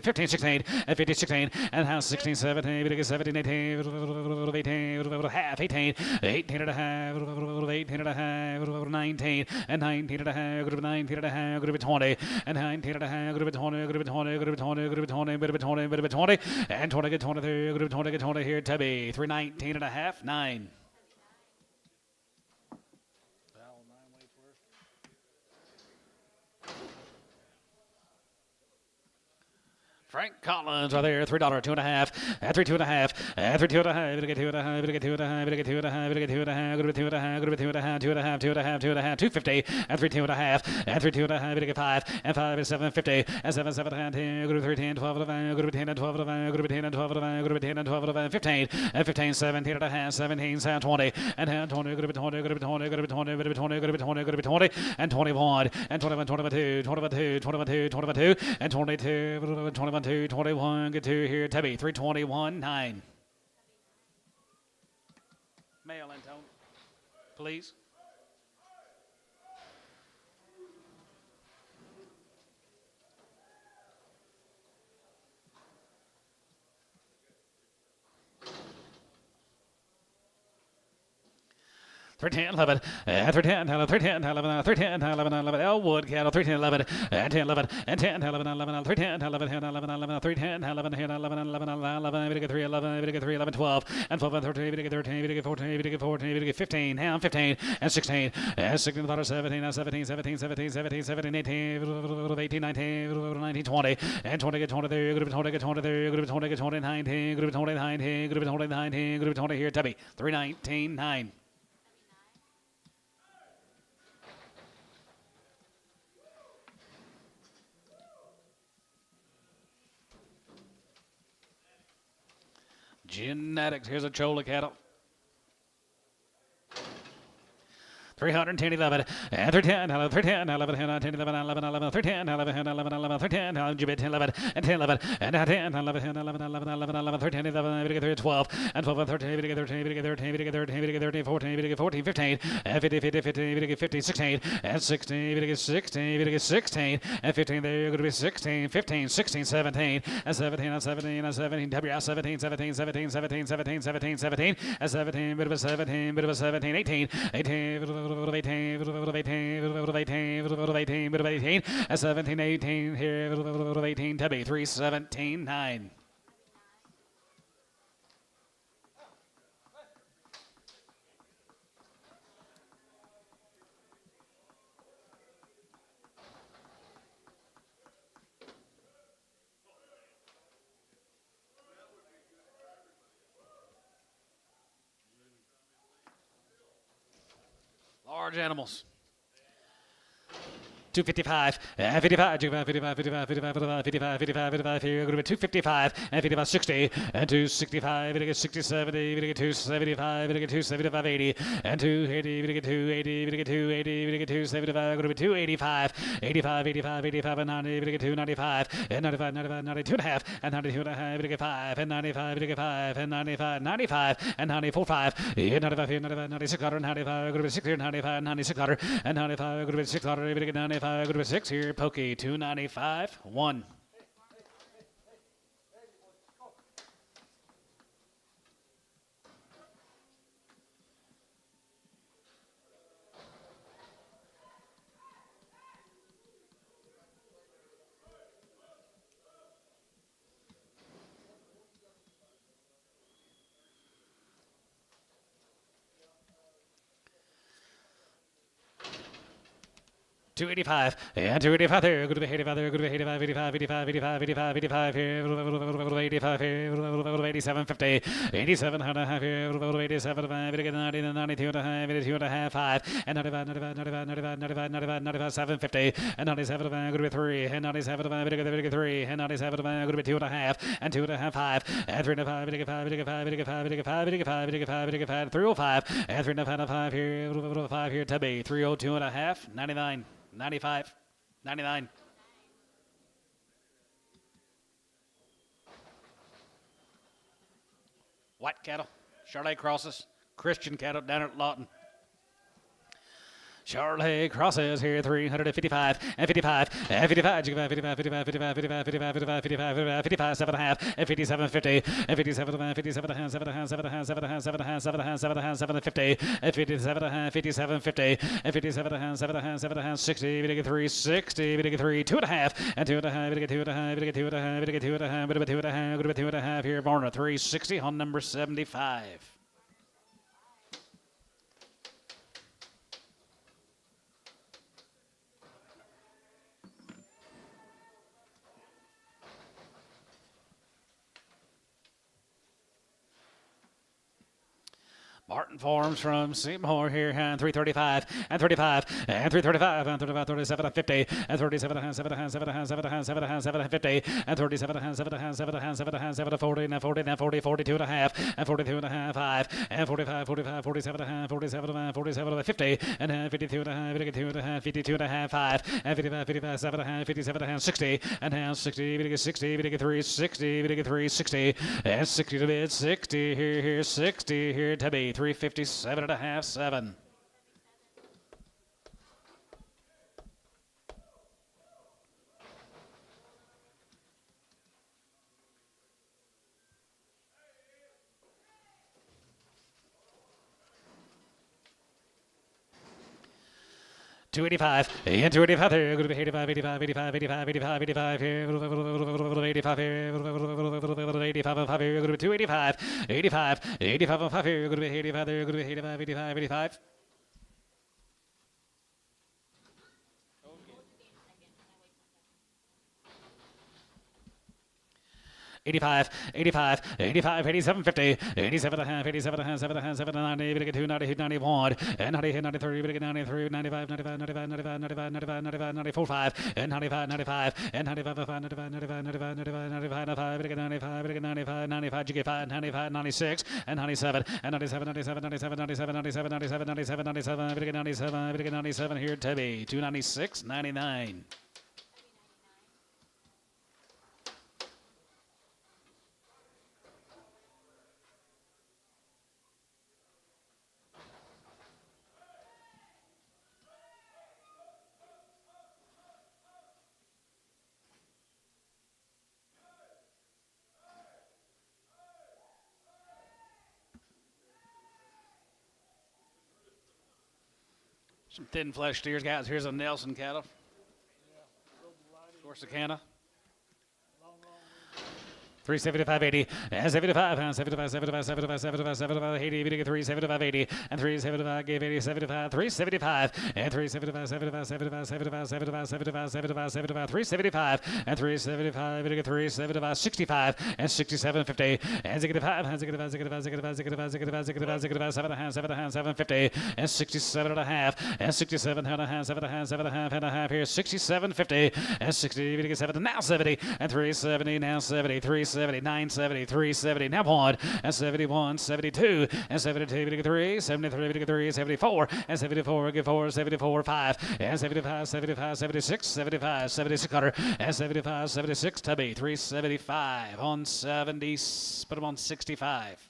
15 16 and 15 16 and half 16 17 17 18 18 half 18 18 and a half 18 and a half 19 and 19 and a half 19 and a half 20 and 19 and a half 20 20 bit of 20, bit of 20, and 20 get 23, group 20 get 20 here, Tubby, 319 and a half, 9. Frank Collins right there, $3, 2.5, and 3 2.5, and 3 2.5, gonna get 2.5, gonna get 2.5, gonna get 2.5, gonna get 2.5, gonna be 2.5, gonna be 2.5, 2.5, 2.5, 2.5, 250, and 3 2.5, and 3 2.5, gonna get 5, and 5 is 750, and 7 7 and 10, gonna be 3 10, 12 gonna be 10 and 12 gonna be 10 and 12 gonna be 10 and 12 15, and 15 17 and a half, 17 20, and 20 gonna be 20, gonna be 20, gonna be 20, gonna be 20, gonna be 20, gonna be 20, and 21, and 21, 22, 22, 22, 22, and 22, 21, 2, 21, get 2 here, Tubby, 321, 9. Mail, Antone, please. Three ten 11, 310 11, 310 11, 310 11, 11, Elwood cattle 310 11, and 10 11, and 10 11, 11, 310 11, 11, 11, 310 11, 11, 11, 11, we get 3 11, we get 3 11, 12, and 12 and 13, we get 13, we get 14, we get 14, we get 15, now 15, and 16, and 16, 17, and 17, 17, 17, 17, 17, 18, 18, 19, 19, 20, and 20 get 23, group 20 get 23, group 20 get 20, 19, group 20, 19, group 20, 19, group 20 here, Tubby, 319, 9. Genetics. Here's a Chola cattle. 310, 11, and 310, 11, 310, 11, 10, 11, 11, 11, 310, 11, 11, 11, 310, 11, and 10, 11, and 10, 11, 11, 11, 11, 11, 13, 11, 12, and 12, and 13, 13, 13, 13, 13, 14, 14, 15, and 50, 50, 50, 50, 16, and 16, 16, 16, and 15, they're going to be 16, 15, 16, 17, and 17, and 17, and 17, WS 17, 17, 17, 17, 17, 17, 17, and 17, bit of a 17, bit of a 17, 18, 18, 18, 18, and 17, 18, here, 18, Tubby, 3, 17, 9. Large animals. 255, 55, 55, 55, 55, 55, 55, 55, here, going to be 255, and 55, 60, and 265, 60, 70, 275, 275, 80, and 280, 280, 280, 275, going to be 285, 85, 85, 85, and 90, 295, and 95, 95, 92 and a half, and 92 and a half, 5, and 95, 5, and 95, 95, and 94, 5, and 95, 95, 96, 95, going to be 600, 95, 96, and 95, going to be 600, 95, go to 6 here, Pokey, 295, 1. $285 and $285 there. Good to be 85 there. Good to be 85, 85, 85, 85, 85, 85 here. 85 here. 87, 50, 87 and a half here. 87, 90, 92 and a half, 82 and a half, 5, and 95, 95, 95, 95, 95, 95, 95, 750, and 97, good to be 3, and 97, good to be 3, and 97, good to be 2 and a half, and 2 and a half, 5, and 3 and a 5, 305, and 3 and a half, 5 here, 5 here, Tubby, 302 and a half, 99. 95, 99. White cattle, Charolais crosses, Christian cattle down at Lawton. Charolais crosses here, 355 and 55 and 55, 55, 55, 55, 55, 55, 55, 55, 55, 7 and a half and 57, 50 and 57, 57 and 7 and 7 and 7 and 7 and 7 and 7 and 7 and 50 and 57 and 57, 50 and 57 and 7 and 7 and 60, 3, 60, 3, 2 and a half and 2 and a half, 2 and a half, 2 and a half, 2 and a half, 2 and a half, 2 and a half here, Varna, 360 on number 75. Martin Farms from Seymour here, and 335 and 35 and 335 and 35, 37 and 50 and 37 and 7 and 7 and 7 and 7 and 7 and 50 and 37 and 7 and 7 and 7 and 7 and 40 and 40 and 40, 42 and a half and 42 and a half, 5 and 45, 45, 47 and a half, 47 and 47 and 50 and 52 and a half, 52 and a half, 52 and a half, 5 and 55, 55, 7 and a half, 57 and a half, 60 and half, 60, 60, 3, 60, 3, 60 and 60 to bid, 60 here, 60 here, Tubby. 357 and a half, 7. $285 and $285 there. Going to be 85, 85, 85, 85, 85, 85 here. 85 here. 85 and 5 here. Going to be 285, 85, 85 and 5 here. Going to be 85 there. Going to be 85, 85, 85. 85, 85, 85, 87, 50, 87 and a half, 87 and a half, 7 and a half, 7 and 90, 92, 90, 91, and 90, 93, 93, 95, 95, 95, 95, 95, 95, 95, 94, 5, and 95, 95, and 95, 95, 95, 95, 95, 95, 95, 95, 95, GK 5, 95, 96, and 97, and 97, 97, 97, 97, 97, 97, 97, 97, 97, 97, here at Tubby, 296, 99. Some thin flesh steers, guys. Here's a Nelson cattle. Corsicana. 375.80 and 75 and 75 75 75 75 75 80 3 75 80 and 3 75 gave 80 75 375 and 375 75 75 75 75 75 75 75 375 and 375 375 65 and 67 50 and 65 and 65 65 65 65 65 65 7 and 7 7 50 and 67 and a half and 67 and a half 7 and a half 7 and a half and a half here 67 50 and 60 7 now 70 and 370 now 70 370 970 370 now 1 and 71 72 and 72 3 73 3 74 and 74 4 74 5 and 75 75 76 75 7600 and 75 76 Tubby 375 on 70 put them on 65.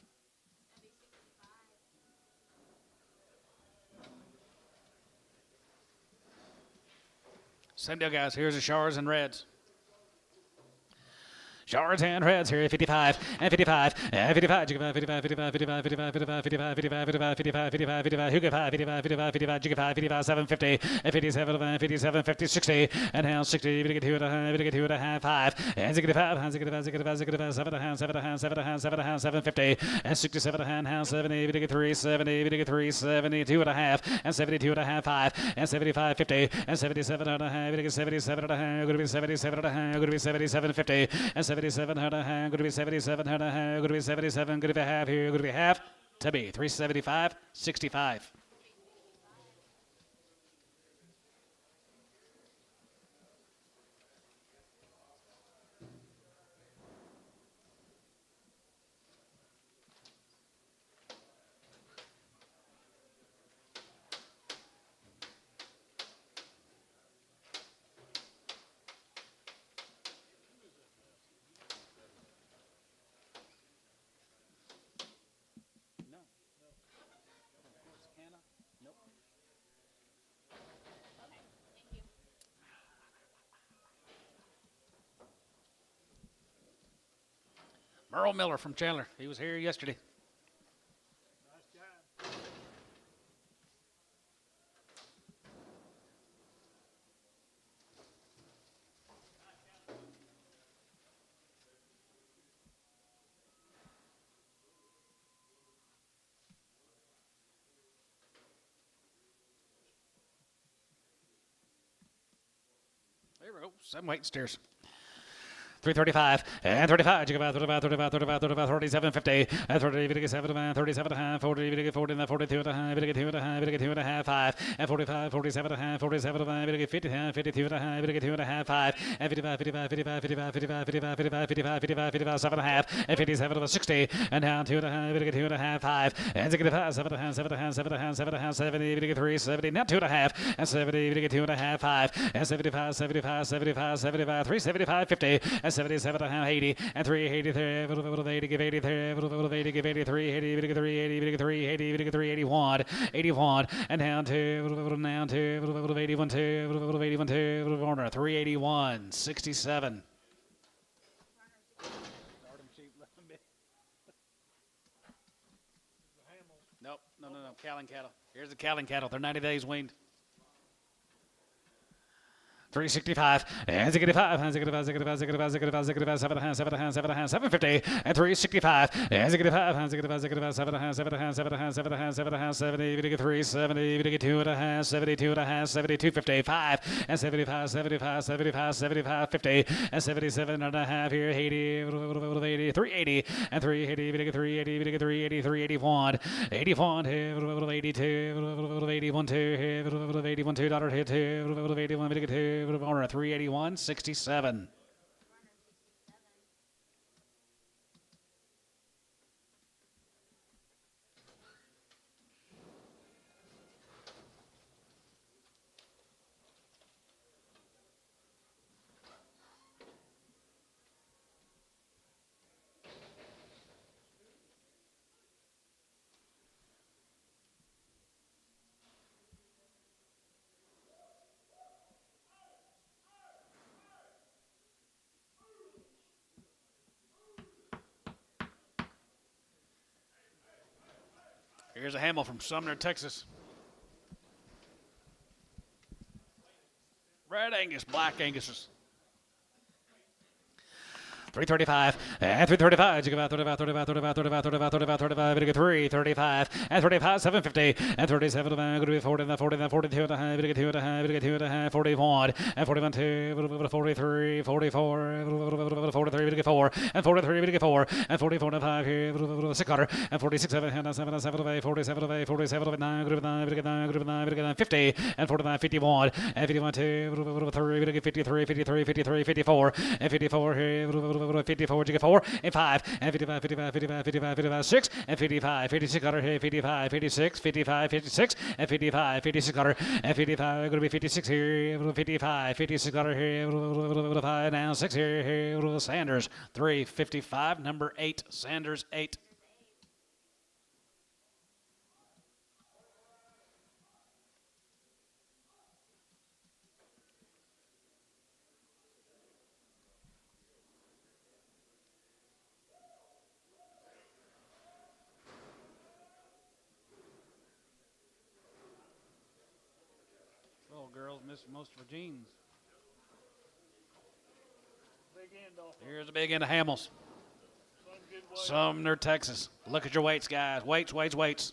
Same deal, guys. Here's the Shars and Reds. Shards and Reds here, 55 and 55 and 55, 55, 55, 55, 55, 55, 55, 55, 55, 55, 55, 55, Hugo 5, 55, 55, 55, Jigga 5, 55, 750, and 57, 57, 50, 60, and now 60, 52 and a half, 52 and a half, 5, and 65, and 65, 65, 65, 7 and a half, 7 and a half, 7 and a half, 7 and a half, 750, and 67 and a half, 70, 53, 70, 3, 72 and a half, and 72 and a half, 5, and 75, 50, and 77 and a half, 77 and a half, going to be 77 and a half, going to be 77, 50, and 77 and a half, going to be 77 and a half, going to be 77, going to be half here, going to be half, Tubby, 375, 65. Merle Miller from Chandler. He was here yesterday. There we go. 7 weight steers. 335 and 35, 35, 35, 35, 35, 35, 37, 50, and 30, 37, 37 and a half, 40, 40, 42 and a half, 42 and a half, 42 and a half, 5, and 45, 47 and a half, 47 and a half, 50, 52 and a half, 52 and a half, 5, and 55, 55, 55, 55, 55, 55, 55, 55, 55, 55, 7 and a half, and 57 and 60, and down 2 and a half, 2 and a half, 5, and 65, 7 and a half, 7 and a half, 7 and a half, 7 and a half, 70, 53, 70, now 2 and a half, and 70, 2 and a half, 5, and 75, 75, 75, 75, 375, 50, and 77 and a half, 80, and 380, 80, give 80, 80, give 83, 80, 3, 80, 3, 80, 3, 81, 81, and down to 81, 2, 81, 2, 381, 67. Nope, no, Callan cattle. Here's the Callan cattle. They're 90 days weaned. 365, and 65, and 65, 65, 65, 65, 65, 7 and a half, 7 and a half, 7 and a half, 750, and 365, and 65, and 65, 65, 7 and a half, 7 and a half, 7 and a half, 7 and a half, 7 and a half, 70, we get 3, 70, we get 2 and a half, 72 and a half, 72, 55, and 75, 75, 75, 75, 50, and 77 and a half here, 80, 80, 380, and 380, we get 380, we get 380, 381, 81, 82, 81, 2, 81, $2 hit, 81, we get 2. 381, 67. Here's a Hamel from Sumner, Texas. Red Angus, Black Angus's. 335, and 335, you give out 35, 35, 35, 35, 35, 35, 35, we get 3, 35, and 35, 750, and 37, going to be 40, 40, 42 and a half, we get 2 and a half, we get 2 and a half, 41, and 41, 2, 43, 44, 43, we get 4, and 43, we get 4, and 44 and a 5 here, 600, and 46, 7, 7, 7, 8, 47, 8, 47, 9, group 9, we get 9, group 9, we get 9, 50, and 49, 51, and 51, 2, 3, we get 53, 53, 53, 54, and 54 here, 54, you get 4, and 5, and 55, 55, 55, 55, 55, 6, and 55, 56, 55, 56, 55, 56, and 55, 56, and 55, going to be 56 here, 55, 56, here, 5, now 6 here, Sanders, 355, number 8, Sanders, 8. Girls miss most of her jeans. Here's a big end of Hamels. Sumner, Texas. Look at your weights, guys. Weights, weights, weights.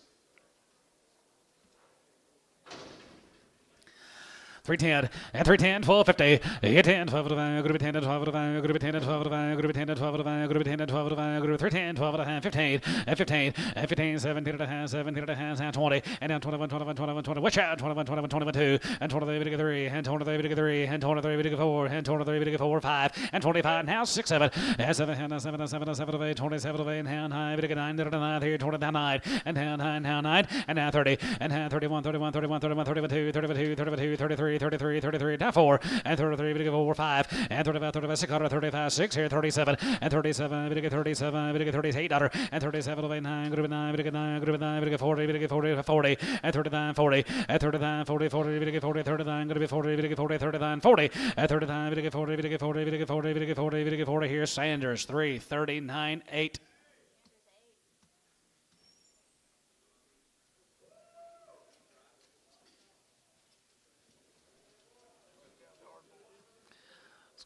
310, and 310, 1250, 10, 12 to 5, group 10 to 12 to 5, group 10 to 12 to 5, group 10 to 12 to 5, group 10 to 12 to 5, group 310, 12 and a half, 15, and 15, and 15, 17 and a half, 17 and a half, and 20, and down 21, 21, 21, 20, watch out, 21, 21, 21, 2, and 23, we get 3, and 23, we get 3, and 23, we get 4, and 23, we get 4, 5, and 25, now 6, 7, and 7, and 7, and 7, and 7, 8, 27, 8, and down high, we get 9, and 9 here, 20, down 9, and down high, now 9, and now 30, and now 31, 31, 31, 31, 32, 32, 32, 33, 33, 33, now 4, and 33, we get 4, 5, and 35, 35, 600, 35, 6 here, 37, and 37, we get 37, we get 38, and 37, 9, group 9, we get 9, group 9, we get 40, we get 40, 40, and 39, 40, and 39, 40, 40, we get 40, 39, going to be 40, we get 40, 39, 40, and 39, we get 40, we get 40, we get 40, we get 40, we get 40 here, Sanders, 3, 39, 8.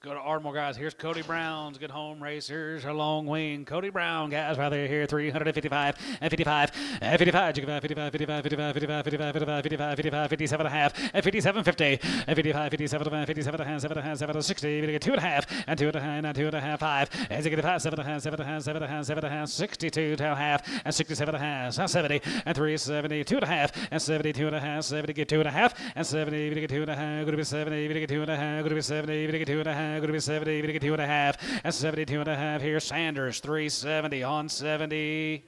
Go to Ardmore, guys. Here's Cody Brown's good home race. Here's her long wing. Cody Brown, guys, right there here. 355 and 55 and 55. 55, 55, 55, 55, 55, 55, 55, 55, 57 and a half and 57, 50 and 55, 57 and 57 and a half, 7 and a half, 7 and 60. We get 2 and a half and 2 and a half and 2 and a half, 5 and 65, 7 and a half, 7 and a half, 7 and a half, 7 and a half, 62 and a half and 67 and a half, 70 and 3, 70, 2 and a half and 72 and a half, 70 get 2 and a half and 70, we get 2 and a half, going to be 70, we get 2 and a half, going to be 70, we get 2 and a half. Going to be 70, we get 2 and a half, and 72 and a half here. Sanders, 370 on 70,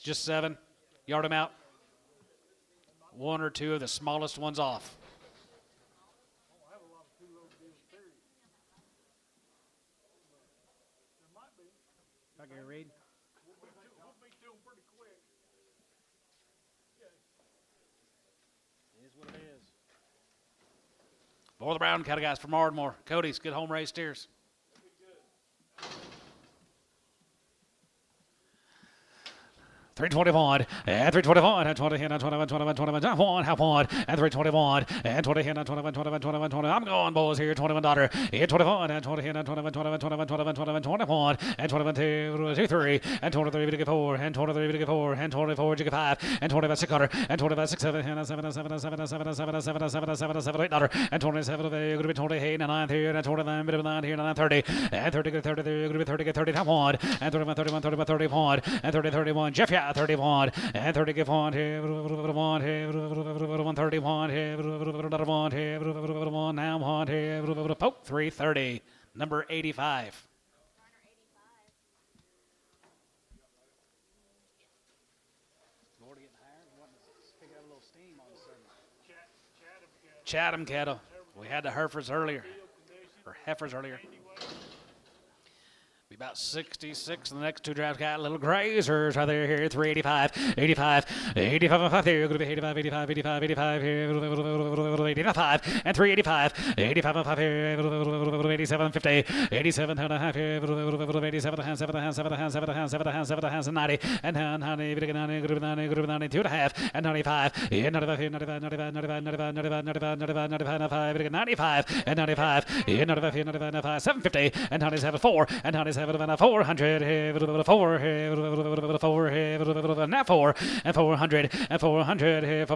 just 7. Yard him out. 1 or 2 of the smallest ones off. Okay, Reed. It is what it is. For the Brown Cattle guys from Ardmore. Cody's good home race steers. 321 and 321 and 20 and 21, 21, 21, half one and 321 and 20 and 21, 21, 21, 20. I'm going, boys, here. $21 and 21 and 20 and 21, 21, 21, 21, 21 and 21, 2, 3 and 23, you get 4 and 23, you get 4 and 24, you get 5 and 25, 600 and 25, 6, 7 and 7, 7, 7, 7, 7, 7, 7, 7, 7, 7, $8 and 27, you're going to be 28 and 9 here and 29, 9 here and 30 and 30, get 30, you're going to be 30, get 30, half one and 31, 31, 31, 31 and 30, 31. Jeff, yeah, 31 and 30, give 1 here, 1 here, 131 here, 1 here, 1 now 1 here, 330, number 85. Chatham cattle. We had the Heifers earlier. Be about 66 in the next two drafts. Got little grazers right there here. 385, 85, 85 there. Going to be 85, 85, 85, 85 here. 85 and 385, 85 here. 87, 50, 87 and a half here. 87 and 7 and 7 and 7 and 7 and 7 and 90 and 90, 90, 2 and a half and 95, 95, 95, 95, 95, 95, 95, 95, 95 and 95, 95, 95, 750 and 97, 4 and 97. 400, 4, now 4 and 400 and 400,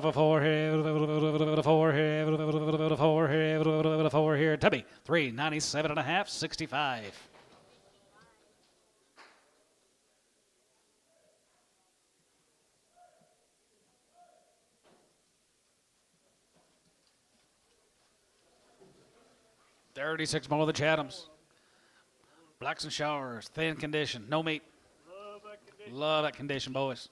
4 here. Tubby 397 and a half, 65. $36 more of the Chathams. Blacks and Showers, thin condition, no meat. Love that condition, boys.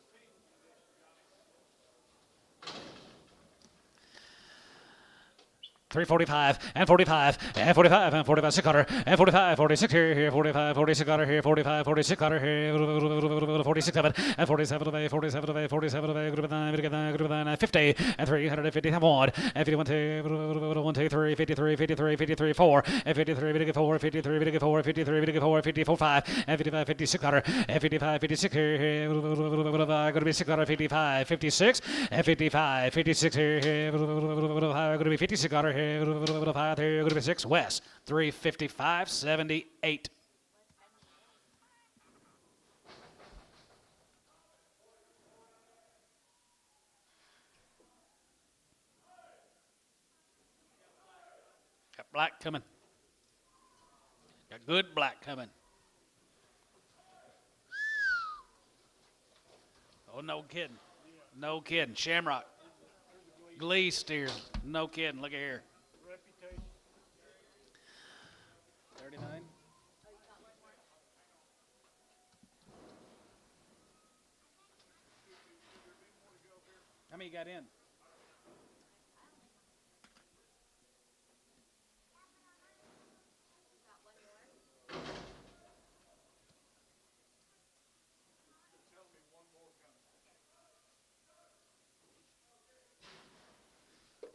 $345 and 45 and 45 and 45, 600 and 45, 46 here, 45, 46 here, 45, 46 here, 46 and 47 47 47 50 and 350 and 1 and 51 1 2 3 53 53 53 4 and 53 4 53 4 53 4 54 5 and 55 5600 and 55 56 here, going to be 655 56 and 55 56 here, going to be 5600 here. 5 here, going to be 6 West 355.78. Got black coming. Got good black coming. Oh, no kidding. No kidding. Shamrock. Glee steer. No kidding. Look at here. 39. How many you got in?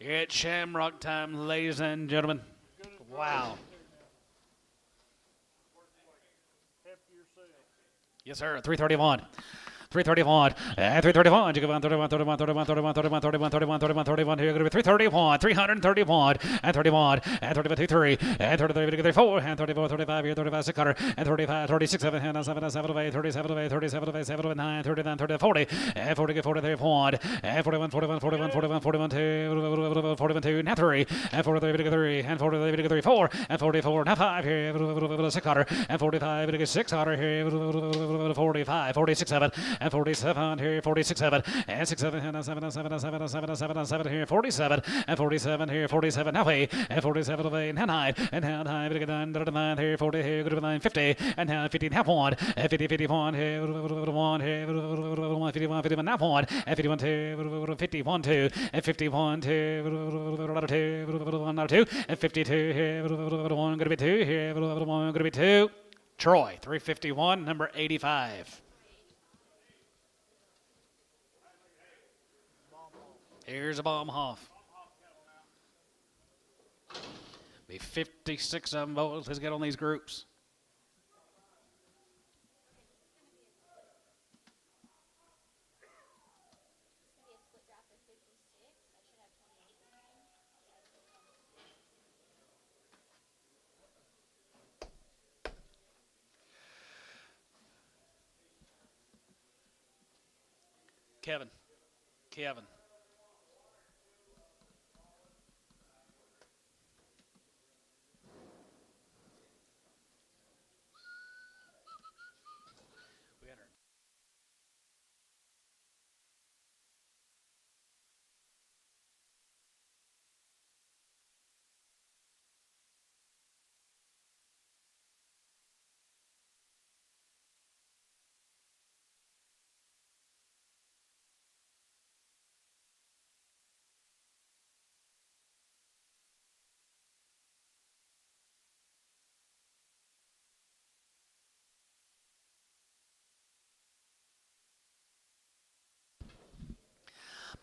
It's Shamrock time, ladies and gentlemen. Wow. Yes, sir. 331. 331 and 331. You go on 31, 31, 31, 31, 31, 31, 31, 31, 31. Here, going to be 331, 331 and 31 and 32, 3 and 33, 34 and 34, 35 here, 35, 600 and 35, 36, 7 and 7, 7, 8, 37, 8, 37, 8, 7, 9, 39, 30, 40 and 40, 43, 1 and 41, 41, 41, 41, 41, 2, 41, 2, now 3 and 43, 3 and 43, 4 and 44, now 5 here, 600 and 45, 600 here, 45, 46, 7 and 47 here, 46, 7 and 6, 7 and 7 and 7 and 7 and 7 and 7 and 7 here, 47 and 47 here, 47 now 8 and 47 of 8 and 9 and 9 here, 40 here, good 9, 50 and now 50 half 1 and 50, 51 here, 1 here, 51, 51 now 1 and 51 2, 51 2 and 51 2, 2 and 52 here, 1 going to be 2 here, 1 going to be 2. Troy 351, number 85. Here's a Baumhoff. Be 56 of them votes. Let's get on these groups. Kevin. Kevin. We had our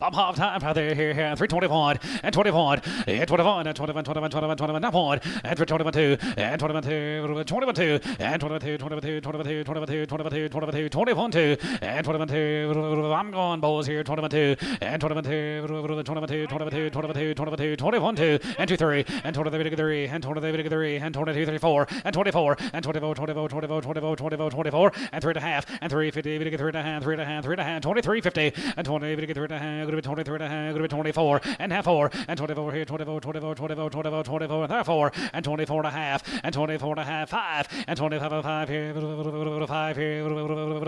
Bob half time for there here 321 and 21 and 21 and 21 21 21 21 now one and for 21 2 and 21 2 21 2 and 22 22 22 22 22 22 21 2 and 21 2 I'm going Bulls here 21 2 and 21 2 21 2 22 22 22 21 2 and 2 3 and 23 3 and 23 3 and 22 34 and 24 and 24 24 24 24 24 24 and 3 and a half and 350 3 and a half 3 and a half 3 and a half 23 50 and 20 3 and a half. Going to be 23 and a half, going to be 24 and half 4 and 24 here, 24, 24, 24, 24, 24 and half 4 and 24 and a half and 24 and a half, 5 and 25 and 5 here, 5 here,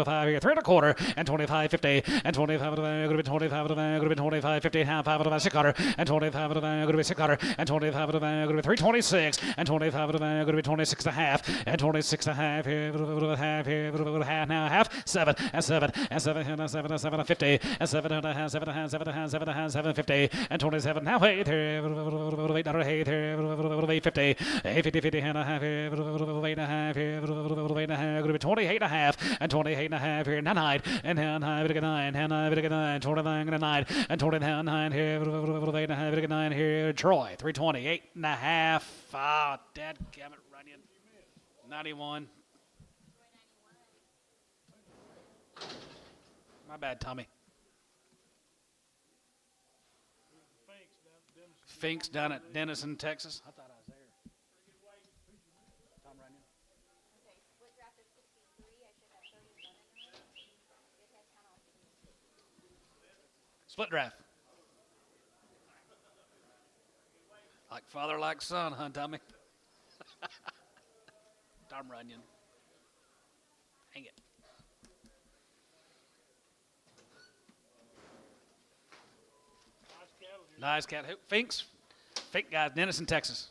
5 here, 3 and a quarter and 25, 50 and 25 going to be 25 going to be 25, 50 and half, 5 and 600 and 25 going to be 600 and 25 going to be 326 and 25 going to be 26 and a half and 26 and a half here, half here, half now, half 7 and 7 and 7 and 7 and 7 and 50 and 7 and a half, 7 and a half, 7 and a half, 7 and a half, 750 and 27 now 8 here, 8 here, 850, 850, 50 and a half here, 8 and a half here, 8 and a half, going to be 28 and a half and 28 and a half here, 9 and 9, 9, 9, 29 and 9 and 29 here, 8 and a half, 9 here, Troy, 328 and a half, dadgummit, Runyon, 91. My bad, Tommy. Finks down at Denison, Texas. I thought I was there. Tom Runyon. Okay, split draft of 63. I should have 31 in there. It has count off. Split draft. Like father, like son, huh, Tommy? Tom Runyon. Hang it. Nice cat. Who? Finks. Fink guys, Denison, Texas.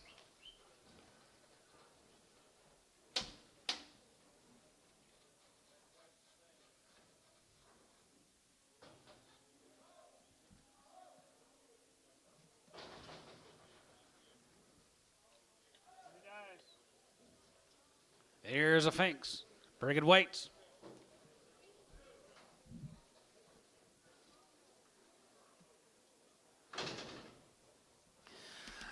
Here's a Finks. Very good weights.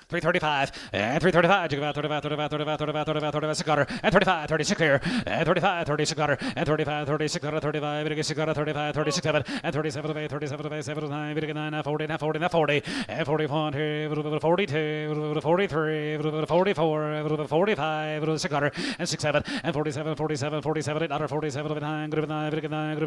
335 and 335. You go out 35, 35, 35, 35, 35, 36 cutter and 35, 36 here and 35, 36 cutter and 35, 36 cutter, 35, 36 cutter, 35, 36 7 and 37 8, 37 8, 79, 9, 40, 40, 40 and 41 here, 42, 43, 44, 45, 6 cutter and 6 7 and 47, 47, 47, 8, 47, 9,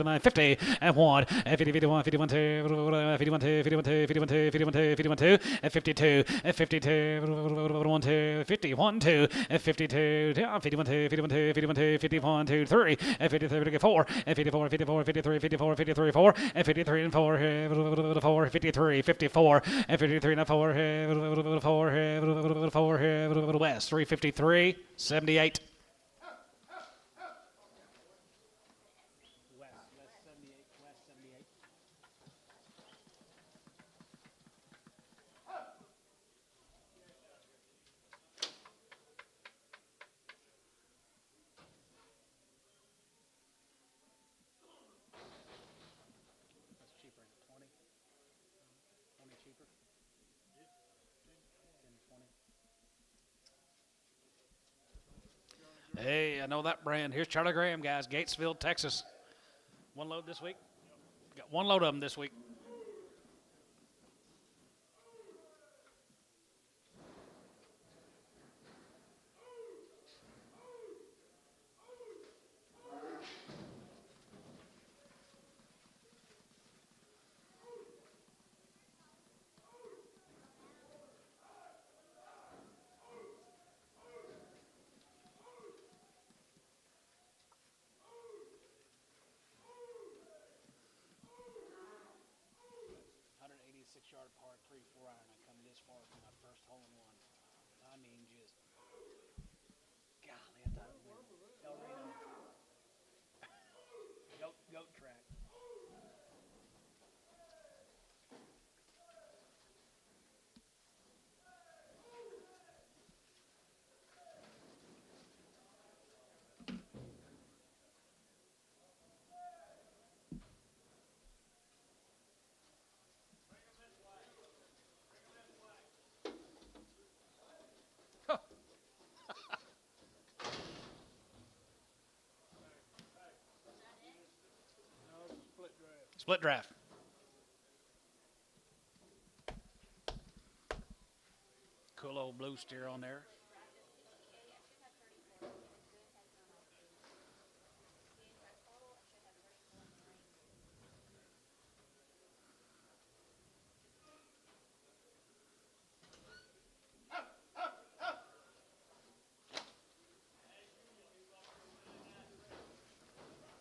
9, 50 and 1 and 50, 51, 51, 2, 51, 2, 51, 2, 51, 2, 51, 2, 51, 2 and 52 and 52. 1 2 51 2 and 52 51 2 51 2 51 2 51 2 3 and 53 4 and 54 54 53 54 53 4 and 53 and 4 4 53 54 and 53 and 4 4 West 353 78. Hey, I know that brand. Here's Charlie Graham, guys. Gatesville, Texas. One load this week. Got one load of them this week. 34 iron. I come this far from my first hole in one. I mean, just golly, I thought it was El Reno goat track. Split draft. Cool old blue steer on there.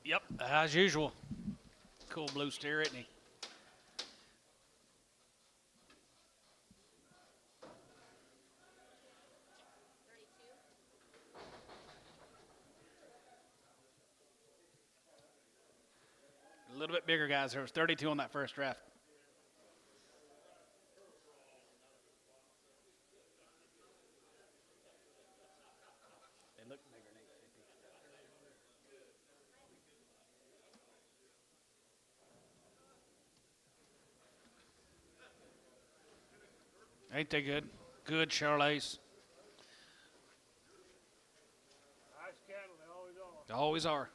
Yep, as usual. Cool blue steer, isn't he? A little bit bigger guys. There was 32 on that first draft. They look bigger than 850. Ain't they good? Good Charolais. Nice cattle, they always are. They always are.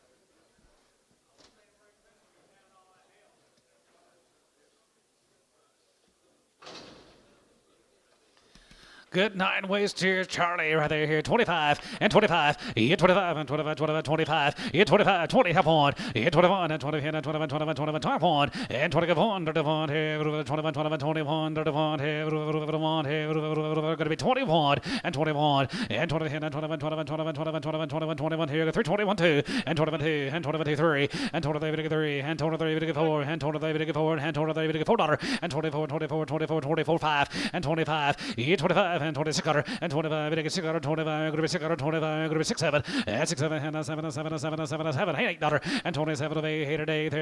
Good 9 ways to Charlie right there here. 25 and 25. Yeah, 25 and 25, 25, 25. Yeah, 25, 20 half on. Yeah, 21 and 20 and 21, 21, 21, 21 and 21, 21 here. 21, 21, 21, 21 here. 21 here. Going to be 21 and 21 and 20 and 21, 21, 21, 21, 21, 21, 21 here. 3, 21, 2 and 21, 2 and 21, 3 and 23, 3 and 23, 4 and 23, 4 and 23, $4 and 24, 24, 24, 24, 5 and 25. Yeah, 25 and 26 and 25, 26 25, going to be 6 25, going to be 6 7 and 6 7 and 7 7 7 7 7 $8 and 27 of 8 8 8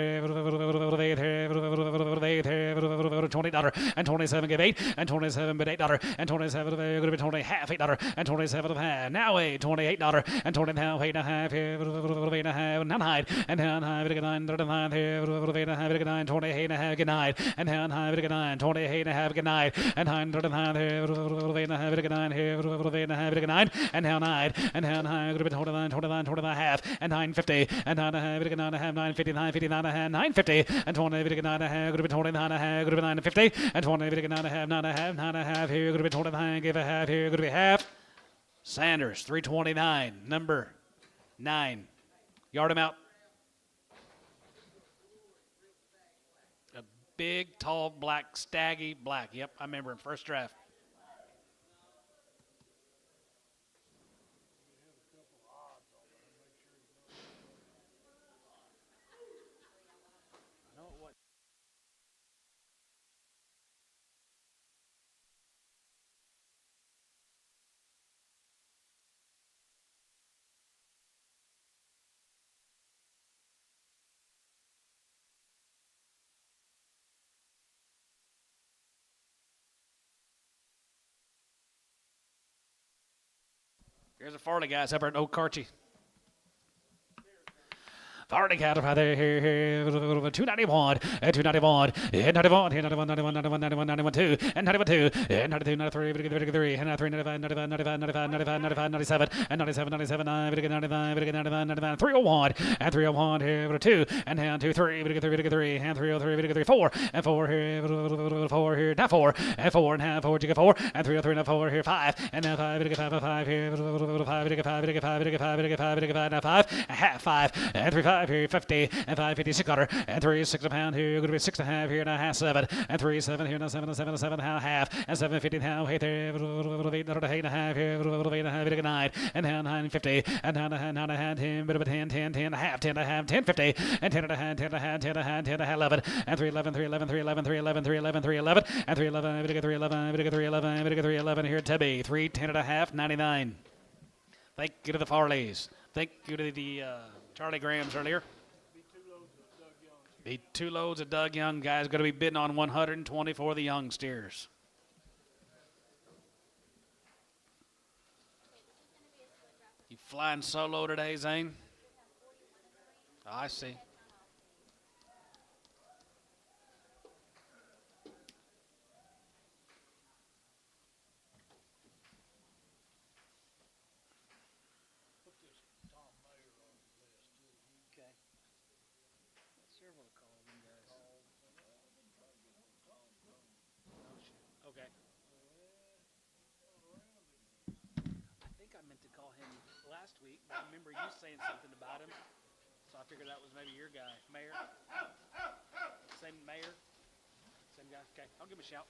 $20 and 27 give 8 and 27 but $8 and 27 of going to be 20 half $8 and 27 of half now $28 and 20 now 8 and a half here 8 and a half 9 and 9 39 here 8 and a half 9 28 and a half good night and 9 28 and a half good night and 9 here 8 and a half 9 here, 8 and a half, 9, and now 9, and now 9, going to be 29, 29, 29 and a half, and 950, and 9 and a half, 9 and a half, 950, 959 and a half, 950, and 20, 9 and a half, going to be 29 and a half, going to be 950, and 20, 9 and a half, 9 and a half, 9 and a half here, going to be 29, give a half here, going to be half. Sanders, 329, number 9. Yard him out. A big, tall, black, staggy black. Yep, I remember him, first draft. Here's a Farley guys up at Okarchi. Farley cattle right there, here, 291, 291, and 91, 91, 91, 91, 91, 91, 2, and 91, 2, and 92, 93, 3, and 93, 95, 95, 95, 95, 95, 95, 97, and 97, 97, 99, 99, 99, 301, and 301, here, 2, and down 2, 3, 3, and 303, 3, 4, and 4 here, 4 here, now 4, and 4, and half 4, 4, and 303, now 4 here, 5, and now 5, 5, 5 here, 5, 5, 5, 5, now 5, and half 5, and 3, 5. 5 here, 50, and 550, 600, and 3, 6 a pound here, going to be 6 and a half here, and a half, 7, and 3, 7 here, now 7, 7, 7, half, and 750 now, 8 there, 8 and a half here, 8 and a half, 9, and now 950, and now 10, bit of a 10, 10, 10 and a half, 10 and a half, 1050, and 10 and a half, 10 and a half, 10 and a half, 10 and a half, 11, and 311, 311, 311, 311, 311, 311, and 311, bit of 311, bit of 311, bit of 311 here, Tebby, 3, 10 and a half, 99. Thank you to the Farleys. Thank you to the Charlie Grahams earlier. Be 2 loads of Doug Young. Guys going to be bidding on 120 for the young steers. You flying solo today, Zane? Oh, I see. Okay. I think I meant to call him last week, but I remember you saying something about him, so I figured that was maybe your guy. Mayor? Same mayor? Same guy? Okay, I'll give him a shout.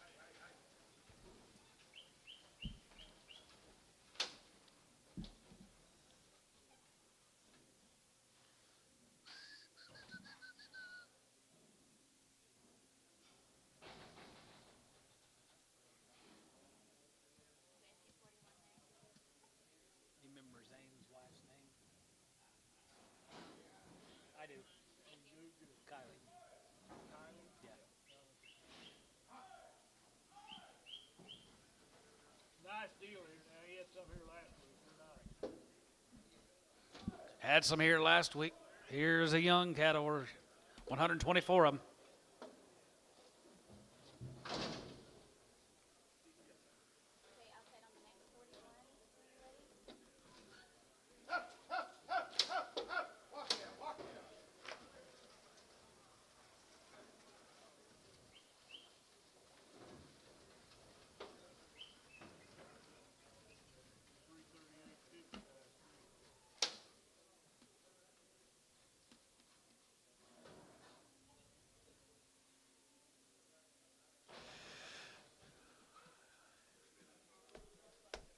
You remember Zane's wife's name? I do. Kylie. Yeah. Nice deal here. Now, he had some here last week. They're nice. Had some here last week. Here's a young cattle. 124 of them. Okay, outside on the next 41. Ready?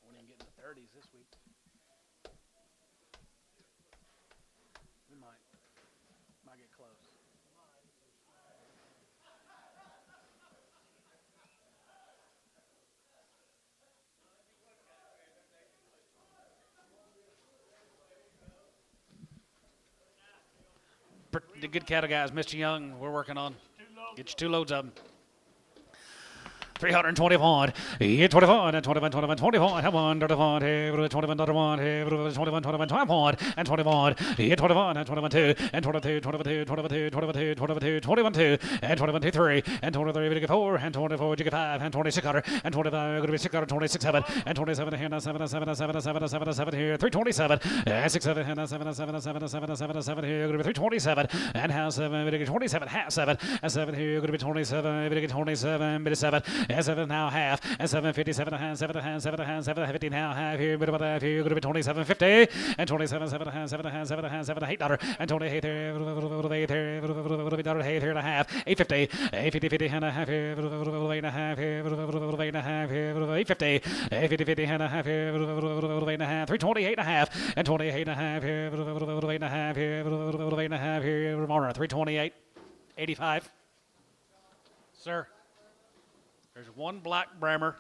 Won't even get in the 30s this week. We might get close. The good cattle guys, Mr. Young, we're working on. Get you 2 loads of them. 321, 21, and 21, 21, 21, and 1, 21, 21, 21, 21, 21, 21, and 21, 21, and 21, 2, and 22, 22, 22, 22, 22, 21, 2, and 21, 3, and 23, 4, and 24, 5, and 26, and 25, going to be 6, 26, 7, and 27, and 7, 7, 7, 7, 7, 7 here, 327, and 6, 7, and 7, 7, 7, 7, 7, 7 here, going to be 327, and half 7, 27, half 7, and 7 here, going to be 27, 27, 7, and 7 now half, and 757 a hand, 7 a hand, 7 a hand, 7 50 now half here, bit of a half here, going to be 2750, and 27, 7 a hand, 7 a hand, 7 a hand, 7 $8, and 28 there, 8 there, $8 here and a half, 850, 850, 50 and a half here, 8 and a half here, 8 and a half here, 850, 850, 50 and a half here, 8 and a half, 328 and a half, and 28 and a half here, 8 and a half here, 8 and a half here, 328, 85. Sir. There's 1 black Bremer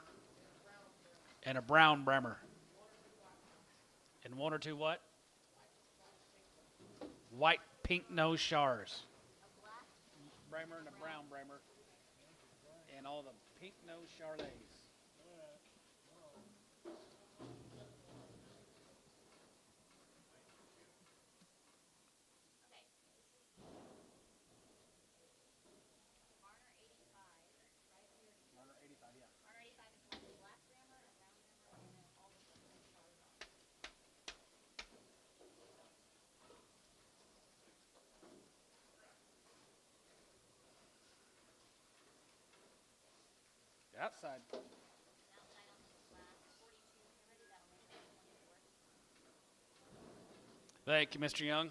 and a brown Bremer. And 1 or 2 what? White pink nose Shars. Bremer and a brown Bremer. And all the pink nose Charlets. Outside. Thank you, Mr. Young.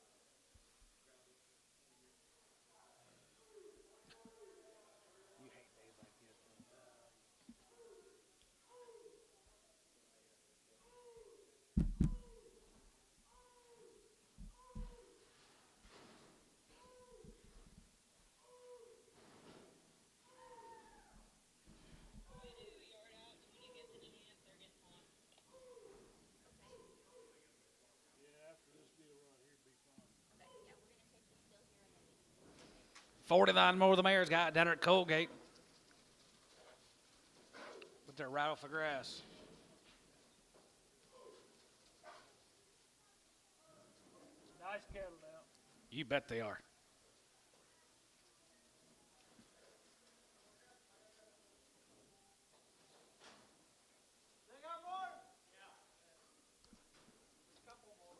49 more of the mares got down there at Colgate. But they're right off the grass. Nice cattle now. You bet they are. They got more? Yeah. Couple more.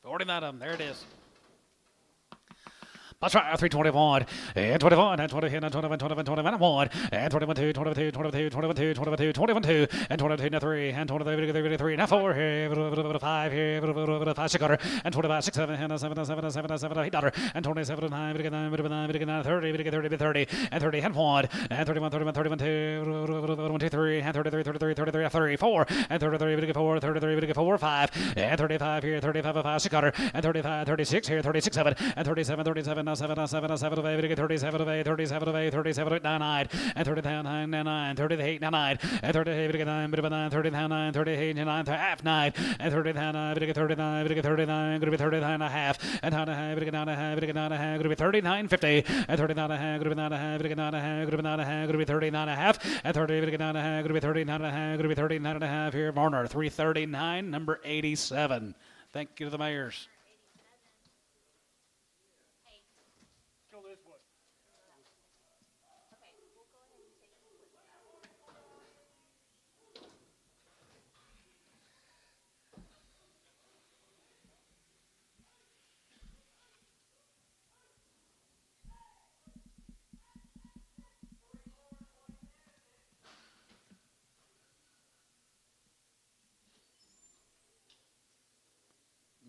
49 of them. There it is. That's right, 321, and 21, and 20, and 21, 21, 21, 1, and 21, 2, 22, 22, 21, 2, 22, 21, 2, and 22, 3, and 23, 3, and 4, here, 5, here, 5, 6, and 25, 6, 7, and 7, 7, 7, 7, 8, and 27, 9, 9, 30, 30, and 30, and 1, and 31, 31, 31, 2, 3, and 33, 33, 33, 34, and 33, 4, 33, 4, 5, and 35, here, 35, 5, 6, and 35, 36, here, 36, 7, and 37, 37, 7, 7, 7, 8, 37, 8, 37, 8, 37, 9, and 39, 9, 38, 9, and 38, 9, 39, 38, 9, half 9, and 39, 39, 39, going to be 39 and a half, and 9, going to be 39, 50, and 39, going to be 9, going to be 9, going to be 39 and a half, and 30, going to be 39 going to be 39 and a half here, Varner, 339, number 87. Thank you to the mayors. Go this way. Okay, we'll go ahead and take the flip out.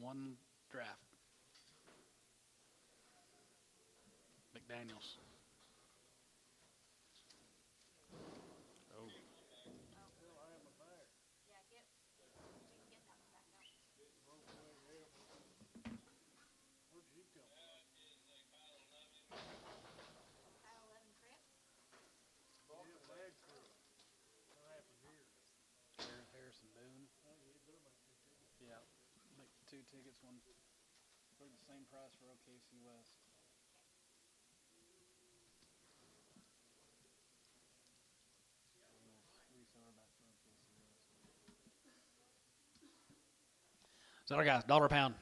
One draft. McDaniels. Oh. Yeah, we can get that one back out. Where'd you come? Pile 11 crib. Yeah, leg crew. What happened here? Harrison Boone. Oh, you better make 2 tickets. Yeah. Make 2 tickets, one for the same price for OKC West. So our guys, $1 a pound.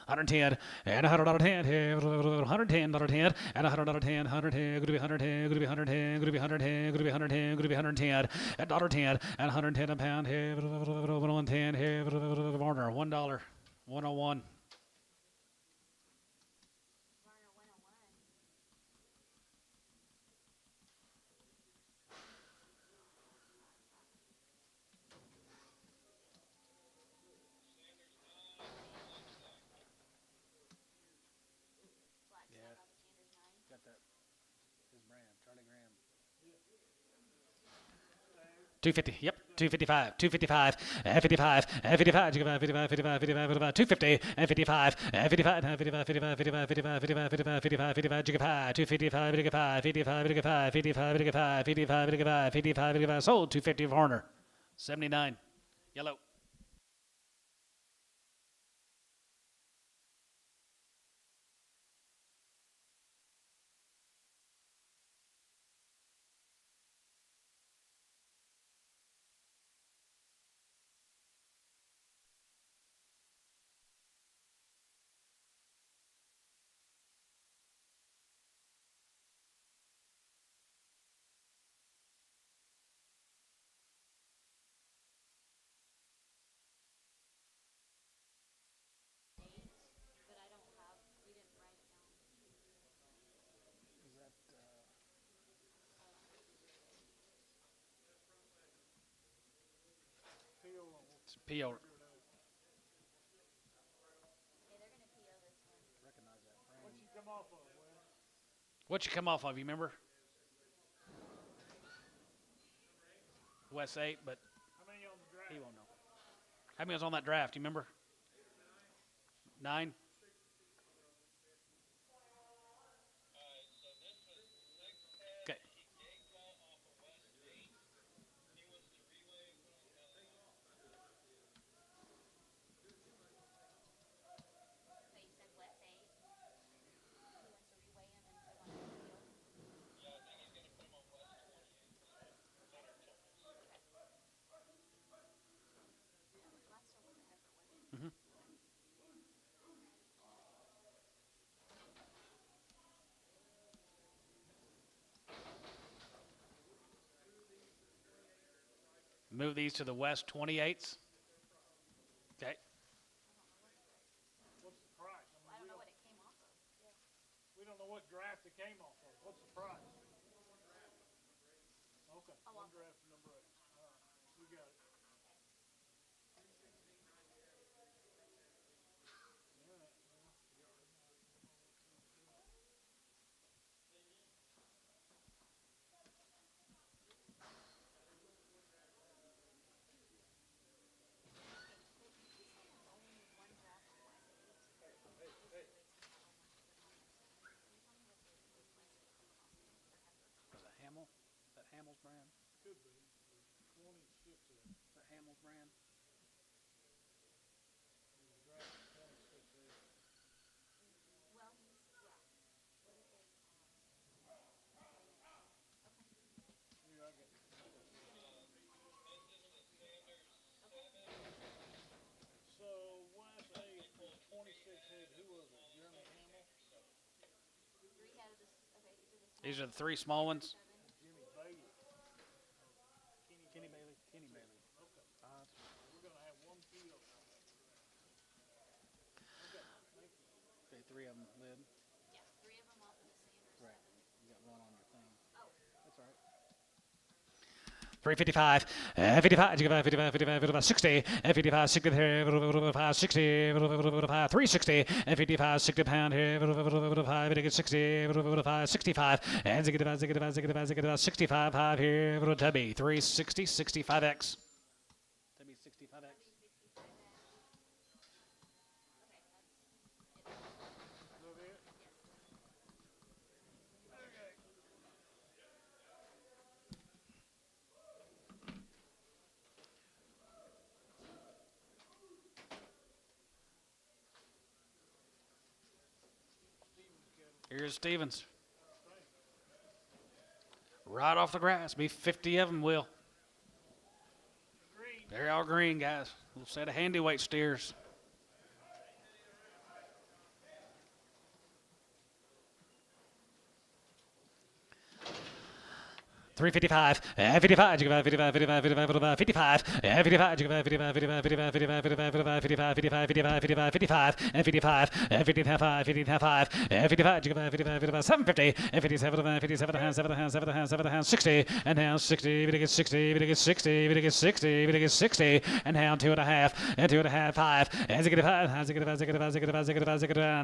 110 and $100 10, $110 10 and $100 10, 110, going to be 110, going to be 110, going to be 110, going to be 110, going to be 110 at $1.10 and 110 a pound here, 110 here, Warner, $1, 101. Varner 101. Black Yeah. Sanders 9. Got that. His brand, Charlie Graham. 250, yep, 255, 255, and 55, and 55, 55, 55, 55, 55, 250, and 55, and 55, and 55, 55, 55, 55, 55, 55, 55, 55, 255, 55, 55, 55, 55, 55, 55, 55, 55, 55, sold, 250 Varner, 79, yellow. But I don't have, we didn't write it down. Peel on. It's PO. Okay, they're going to PO this one. What you come off of, Wes? What you come off of, you remember? West 8, but How many on the draft? he won't know. How many was on that draft? You remember? 9? Okay. So you said West 8. He wants to reweigh him and put him on the field. Gladstone was a heifer, wasn't he? Move these to the West 28s. Okay. What's the price? I don't know what it came off of. We don't know what draft it came off of. What's the price? Okay, Oh, one well. draft for number 8. All right, we got it. All right, Only one draft of West 8. Was that Hamel? Is that Hamel's brand? could be. 26 of them. Is that Hamel's brand? Draft 26 of them. Well, he's, yeah. What did they, Here, I got it. So, West 8 was 26 head. Who was it? Jeremy Hamill? 3 head of this, okay, These are the 3 small ones. Jimmy Bailey. Kenny Bailey. Kenny Bailey. Okay. We're going to have one field. Okay, thank you. Okay, 3 of them lid. Yeah, 3 of them off of the Sanders Right. 7. You got one on your thing. Oh, That's all right. 355, 55, 55, 55, 55, 60, 55, 60, 55, 60, 360, 55, 60 pound here, 5, 60, 5, 65, and 65, 65, 5 here, Tubby, 360, 65X. Tubby, 65X. Is that it? Okay. Here's Stevens. Right off the grass. Be 50 of them, Will. Green. They're all green, guys. Little set of handy weight steers. 355, 55, 55, 55, 55, 55, 55, 55, 55, 55, 55, 55, 55, 55, 55, 55, 55, and 55, 55, 55, 55, 55, 55, 750, and 57, 57, hands, 7 hands, 7 hands, 7 hands, 60, and now 60, we get 60, we get 60, we get 60, we get 60, and now 2.5, and 2.5, 5, and 5, and 5,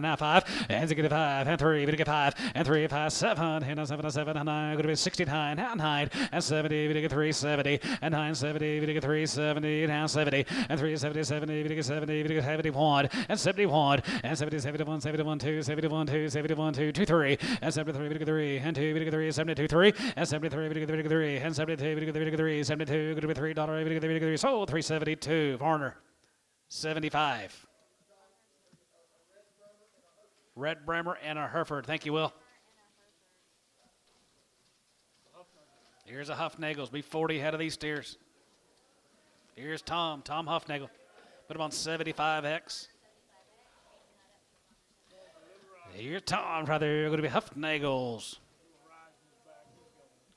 now 5, and 5, and 3, we get 5, and 3, 5, 7, and 7, 7, and 9, going to be 69, and 9, and 70, we get 370, and 970, we get 370, now 70, and 370, 70, we get 70, we get 71, and 71, and 70, 71, 71, 2, 71, 2, 71, 2, 2, 3, and 73, we get 3, and 2, we get 3, 72, 3, and 73, we get 3, and 72, we get 3, 72, going to be $3, we get 3, sold 372, Varner, 75. Red Bremer and a Hereford. Thank you, Will. Here's a Huffnagels. Be 40 head of these steers. Here's Tom Huffnagel. Put him on 75X. Here's Tom right there. Going to be Huffnagels.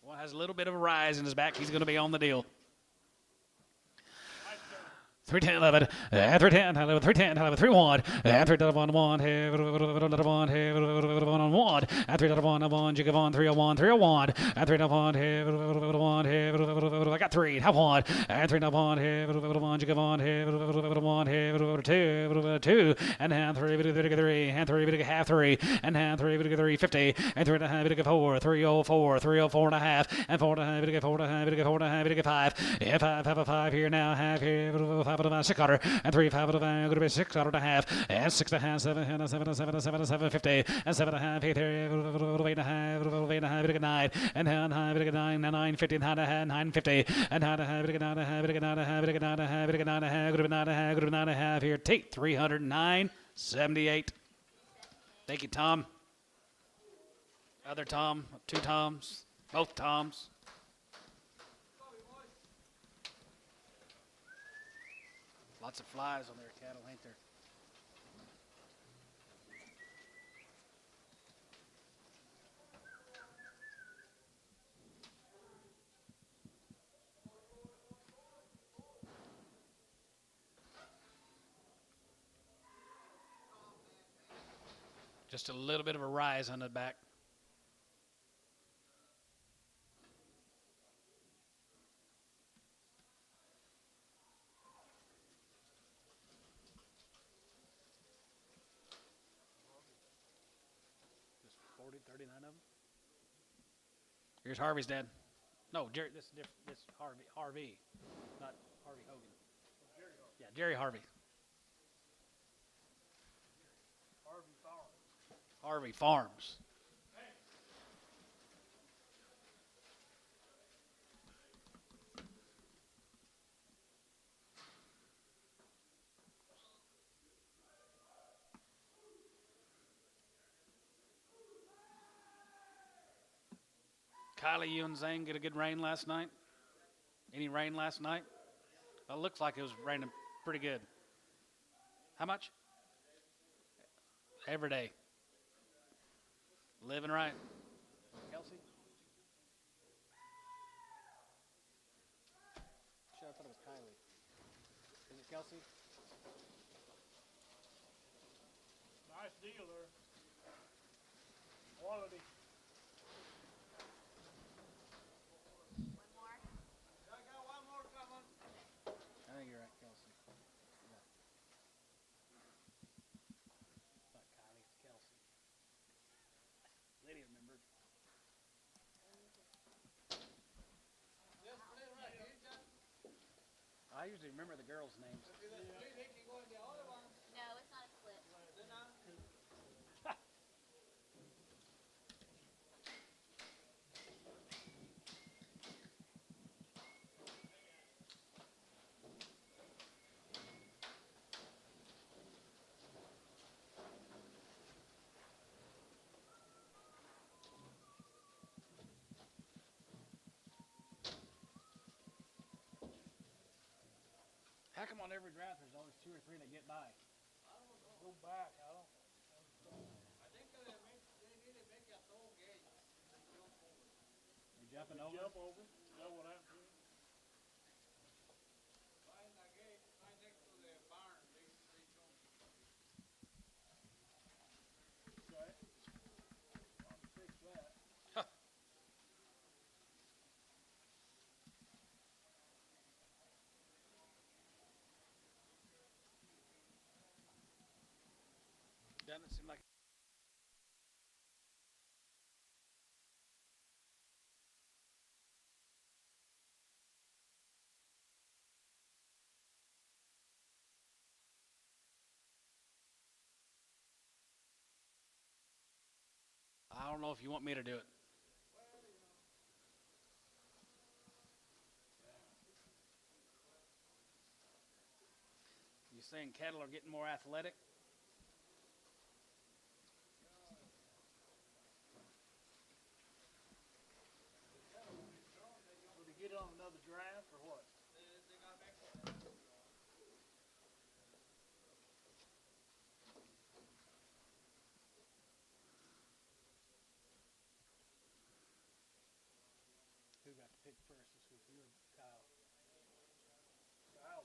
One has a little bit of a rise in his back. He's going to be on the deal. 310 11 and 310 11 310 11 3 1 and 3 1 1 1 1 and 3 1 1 jig of 1 3 1 3 1 and 3 1 I got 3 have 1 and 3 1 jig of 1 2 2 and hand 3 3 and 3 half 3 and hand 3 3 50 and 3 1/2 4 304 304 and a half and 4 1/2 4 1/2 4 1/2 5 and 5 have a 5 here now half here 5 6 quarter and 3 5 going to be 6 quarter and a half and 6 and a half 7 and 7 7 7 7 50 and 7 and a half 8 8 and a half 8 and a half 9 and 9 9 50 and 9 50 and 9 and a half 9 and a half 9 and a half 9 and a half 9 and a half 9 and a half here Tate 309.78. Thank you, Tom. Other Tom, 2 Toms, both Toms. Lots of flies on their cattle, ain't there? Just a little bit of a rise on the back. Just 40, 39 of them. Here's Harvey's dad. No, Jerry. This is different. This is Harvey, not Harvey Hogan. Yeah, Jerry Harvey. Harvey Farms. Kylie, you and Zane get a good rain last night? Any rain last night? Well, it looks like it was raining pretty good. How much? Every day. Living right. Kelsey? Shit, I thought it was Kylie. Is it Kelsey? Nice deal there. Quality. One more. I got one more coming. I think you're right, Kelsey. Yeah. Not Kylie, it's Kelsey. Lydia remembered. I usually remember the girls' names. No, it's not a split. How come on every draft there's always 2 or 3 that get by? Go back. I don't. You're jumping over? Jump over. Is that what happened to him? Okay. I'll fix that. Doesn't it seem like I don't know if you want me to do it. You saying cattle are getting more athletic? Will they get on another draft or what? Who got to pick first this week? You or Kyle? Kyle.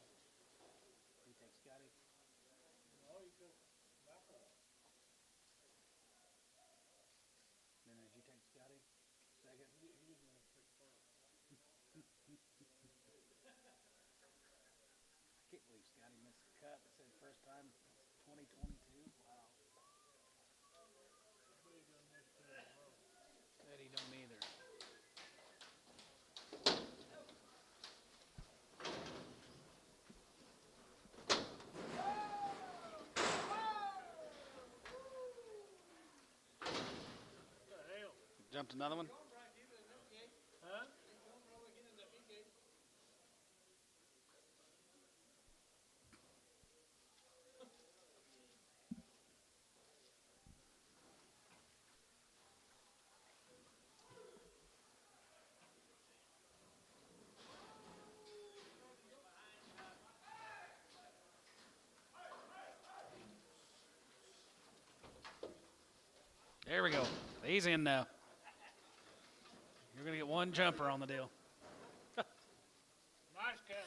out he missed the cut. It said first time 2022. Wow. Bet he don't either. What the hell? Jumped another one. Huh? There we go. He's in now. You're going to get one jumper on the deal. Nice count.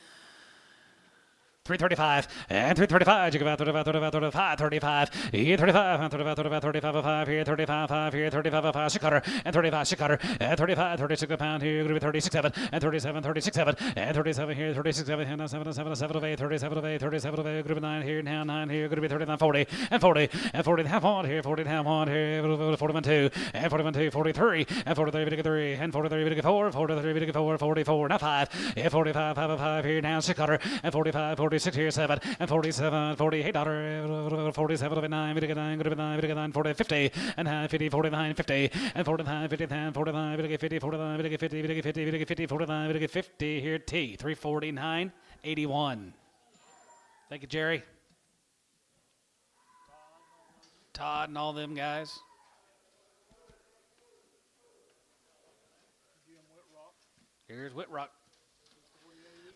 335 and 335. You go about 35, 35, 35, 35, 5 here, 35, 5 here, 35, 5, cutter, and 35, cutter, and 35, 36 a pound here, going to be 36, 7, and 37, 36, 7, and 37 here, 36, 7, and 7, 7, 7 of 8, 37 of 8, 37 of 8, going to be 9 here, now 9 here, going to be 39, 40, and 40, and 40 and a half on here, 40 and a half on here, 41, 2, and 41, 2, 43, and 43, 3, and 43, 4, 43, 4, 44, now 5, and 45, 5 of 5 here, now 6 cutter, and 45, 46 here, 7, and 47, 48, $, 47 of 9, 9, 40, 50, and 50, 49, 50, and 49, 50, 49, 50, 49, 50, 50, 50, 50, 49, 50, here, T, 349, 81. Thank you, Jerry. Todd and all them guys. Jim Whitrock. Here's Whitrock.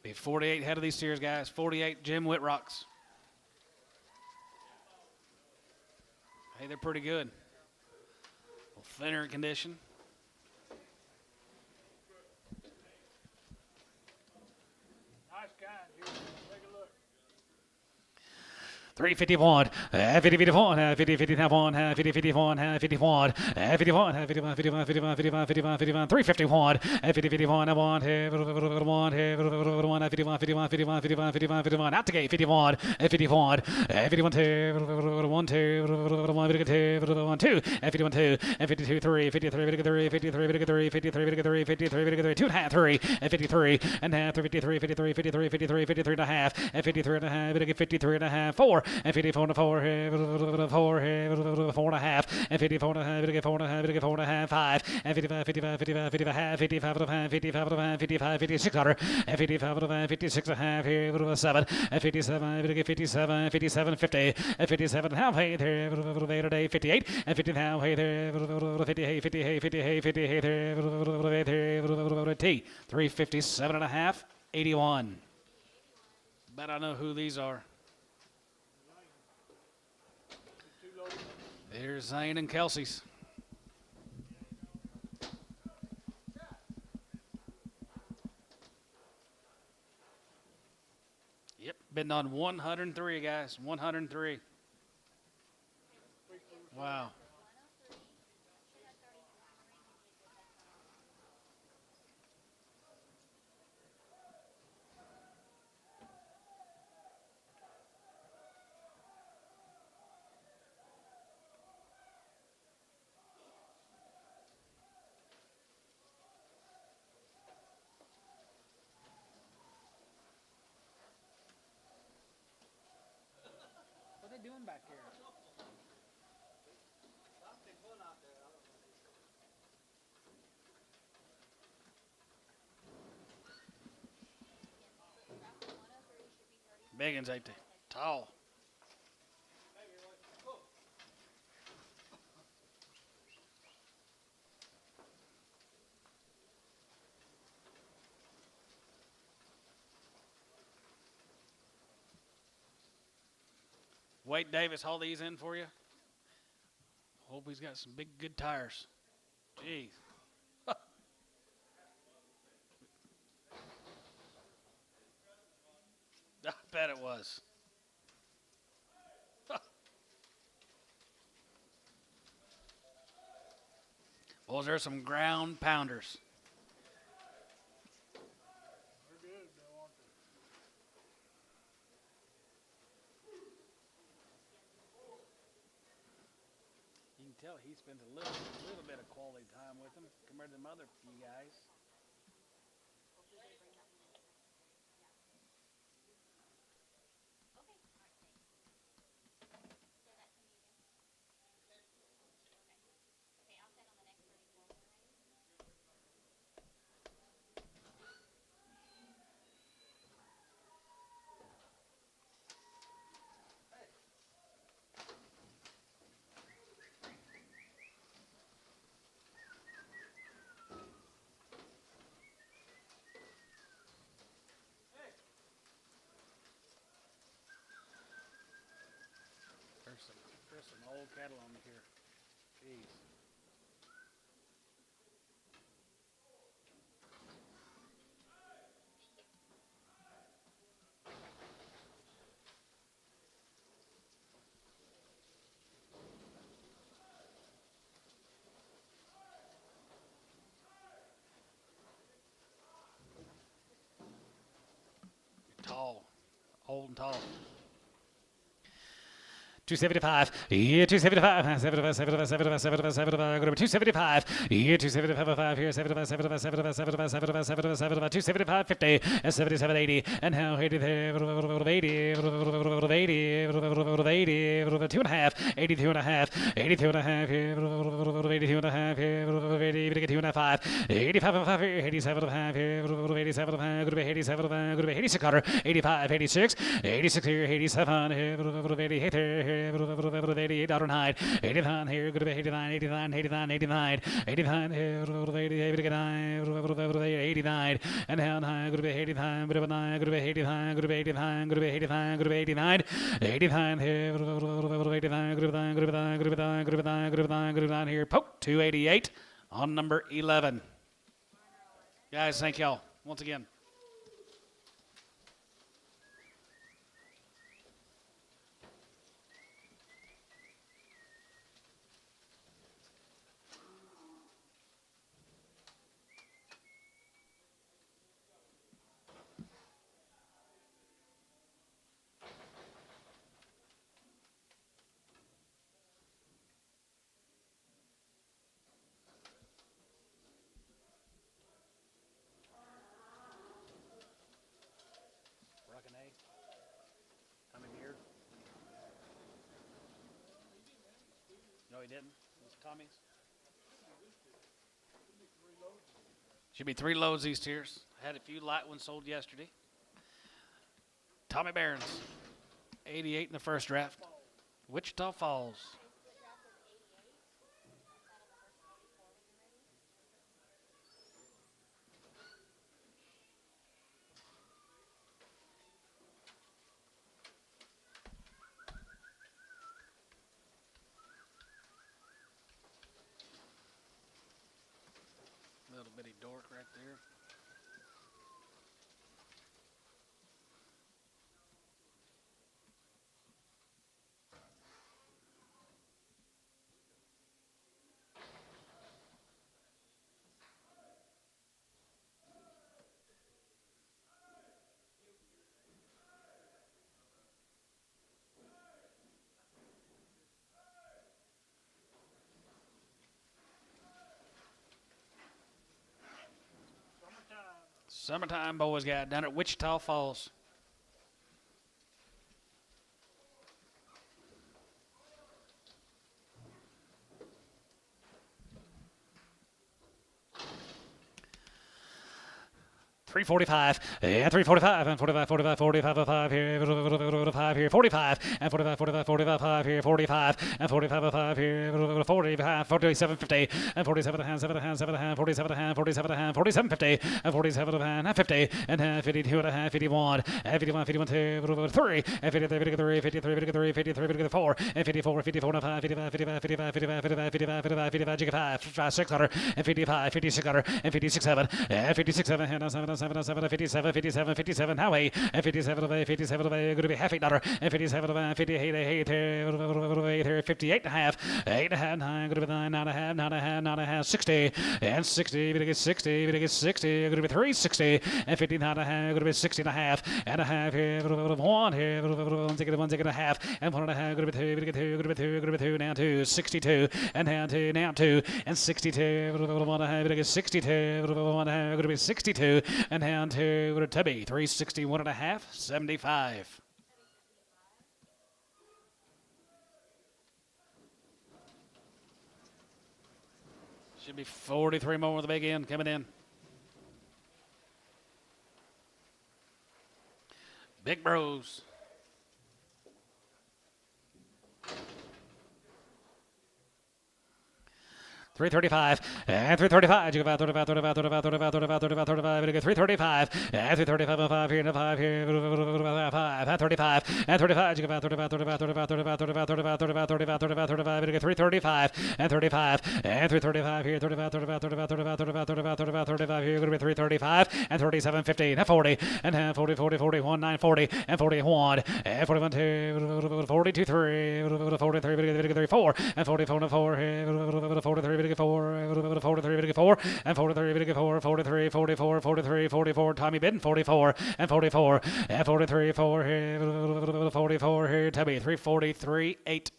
Be 48 head of these steers, guys. 48 Jim Whitrocks. Hey, they're pretty good. A little thinner in condition. Nice count, Jim. Take a look. 351, 50, 51, 50, 51, 50, 51, 51, 51, 51, 51, 51, 51, 51, 51, 351, 50, 51, I want, 51, 51, 51, 51, 51, 51, 51, 51, out the gate, 51, 51, 51, 2, 1, 2, 1, 2, 2, 51, 2, 52, 3, 53, 53, 53, 53, 53, 53, 2 and a half, 3, and 53, and a half, 53, 53, 53, 53, 53 and a half, and 53 and a half, 53 and a half, 4, and 54 and a 4, 4 and a half, and 54 and a half, 4 and a half, 4 and a half, 5, and 55, 55, 55, 55, 55 and a half, 55 and a half, 55, 56 under, and 55 and a half, 56 and a half, here, 7, and 57, 57, 57, 50, and 57 and a half, hey, there, 58, and 50 now, hey, there, 58, 58, 58, 58, there, T, 357 and a half, 81. Bet I know who these are. There's Zane and Kelsey's. Yep, been on 103, guys. 103. Wow. What are they doing back here? Biggins ain't they? Tall. Wade Davis haul these in for you. Hope he's got some big, good tires. Jeez. I bet it was. Well, there's some ground pounders. They're good, though, aren't tell he spends a little bit of quality time with them compared to them other few guys. Okay, all right, thanks. Say that to me again. Okay, I'll set on the next 34 when we're ready. There's some old cattle on here. Jeez. Tall, old and tall. 275, yeah, 275, 75, 75, 75, 75, 75, go to 275, yeah, 275 here, 75, 75, 75, 75, 75, 75, 75, 275, 50, and 77, 80, and now 80, 80, 80, 2 and a half, 82 and a half, 82 and a half here, 82 and a half here, 80, 2 and a half, 85 and a half here, 87 and a half here, 87 and a half, go to 87 and a half, go to 86 cutter, 85, 86, 86 here, 87 here, 88 here, 88 out on hide, 89 here, good to be 89, 89, 89, 89, 89 here, 89, 89, and down high, good to be 89, good to be 89, good to be 89, good to be 89, good to be 89, good to be 89, 89 here, 89, good to be 89, good to be 89, good to be 89, good to be 89, good to be 89, good to be 89 here, poke, 288 on number 11. Guys, thank y'all once again. No, he didn't. It was Tommy's. Should be 3 loads these tiers. Had a few light ones sold yesterday. Tommy Barron's, 88 in the first draft. Wichita Falls. Little bitty dork right there. Summertime boys got down at Wichita Falls. $345 and $345 and 45, 45, 45, 5 here, 5 here, 45 and 45, 45, 45, 5 here, 45 and 45, 5 here, 45, 47, 50 and 47 and 7 and 7 and 47 and 47 and 47, 50 and 47 and 50 and 52 and a half, 51 and 51, 51, 2, 3 and 53, 53, 53, 53, 53, 54 and 54, 54 and 5, 55, 55, 55, 55, 55, 55, 55, 55, 600 and 55, 5600 and 56, 7 and 56, 7 and 7 and 7 57, 57, 57, Howie, 57 away, 57 away, going to be half $8, and 57 away, 58, 58 and a half, 8 and a half, 9, going to be 9, 9 and a half, 9 and a half, 9 and a half, 60, and 60, going to get 60, going to get 60, going to be 360, and 59 and a half, going to be 60 and a half here, 1 here, 1 ticket and a half, and 1 and a half, going to be 2, going to get 2, going to be 2, going to be 2, now 2, 62, and now 2, and 62, 1 and a half, going to get 62, 1 and a half, going to be 62, and now 2, going to Tubby, 361 and a half, 75. Should be 43 more with the big end coming in. Big Bros. 335 and 335. You go about 35, 35, 35, 35, 35, 35, 35. You go 335 and 335 and 5 here and 5 here. 5 and 35 and 35. You go about 35, 35, 35, 35, 35, 35, 35, 35, 35, 35. You go 335 and 35 and 335 here. 35, 35, 35, 35, 35, 35, 35, 35 here. You're going to be 335 and 37, 15 and 40 and 40, 40, 41, 9, 40 and 41 and 41, 2, 42, 3, 43, 4 and 44 and 4 here. 43. 43, 4, and 43, 4, 43, 44, 43, 44, Tommy Bidden, 44, and 44, and 43, 4 here, 44 here, Tubby, 343, 8.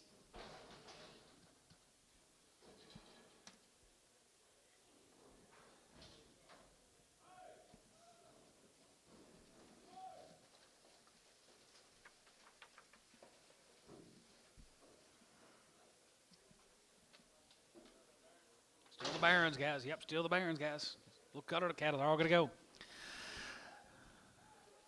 Still the Barons, guys. Yep, still the Barons, guys. Little cutter to cattle. They're all going to go.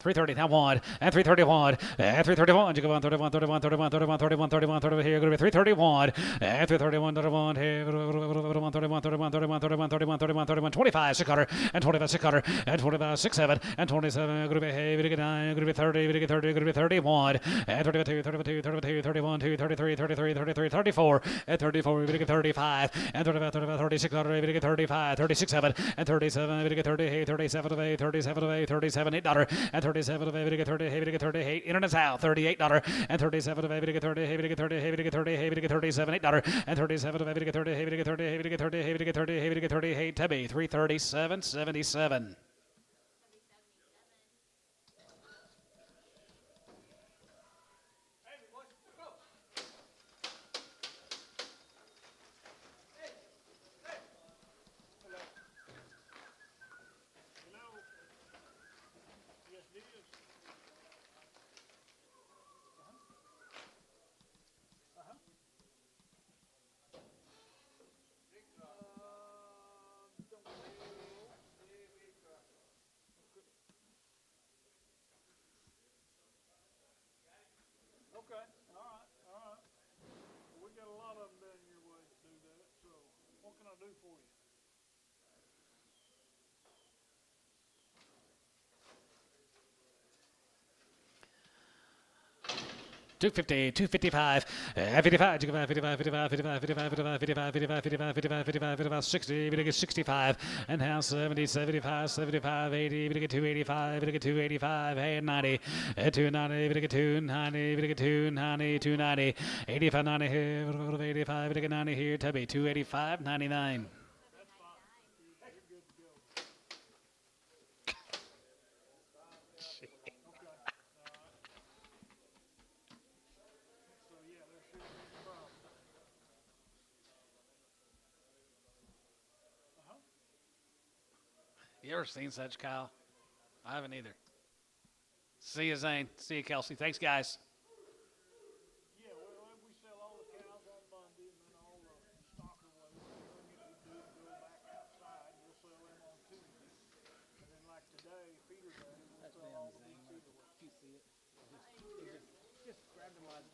330, now 1, and 331, and 331. You go on 31, 31, 31, 31, 31, 31, 31 here. Going to be 331, and 331, 31 here. 31, 31, 31, 31, 31, 31, 31, 31, 25, 600, and 25, 600, and 25, 67, and 27. Going to be hey, going to get 9, going to be 30, going to get 30, going to be 31, and 32, 32, 32, 31, 2, 33, 33, 33, 34, and 34. Going to get 35, and 35, 35, 36, going to get 35, 36, 7, and 37. Going to get 30, 37 of 8, 37 of 8, 37, $8, and 37 of heavy to get 30, heavy to get 38, in and out, $38, and 37 of heavy to get 30, heavy to get 30, heavy to get 30, heavy to get 37, $8, and 37 of heavy to get 30, heavy to get 30, heavy to get 30, heavy to get 30, heavy to get 30, hey, Tubby, 337, 77. Okay, all right. We got a lot of them down your way to do that, so what can I do for you? 250, 255, 55, 55, 55, 55, 55, 55, 55, 55, 55, 55, 55, 60, we get 65, and now 70, 75, 75, 80, we get 285, we get 285, and 90, 290, we get 290, we get 290, 290, 85, 90 here, 85, we get 90 here, Tubby, 285, 99. You ever seen such, Kyle? I haven't either. See you, Zane. See you, Kelsey. Thanks, guys. Yeah, well, we sell all the cows on Monday, and then all the stock or whatever we do go back outside. We'll sell them on Tuesday, and then like today, feeder day, we'll sell all the meat feeder way. You see it. Just grabbed him by the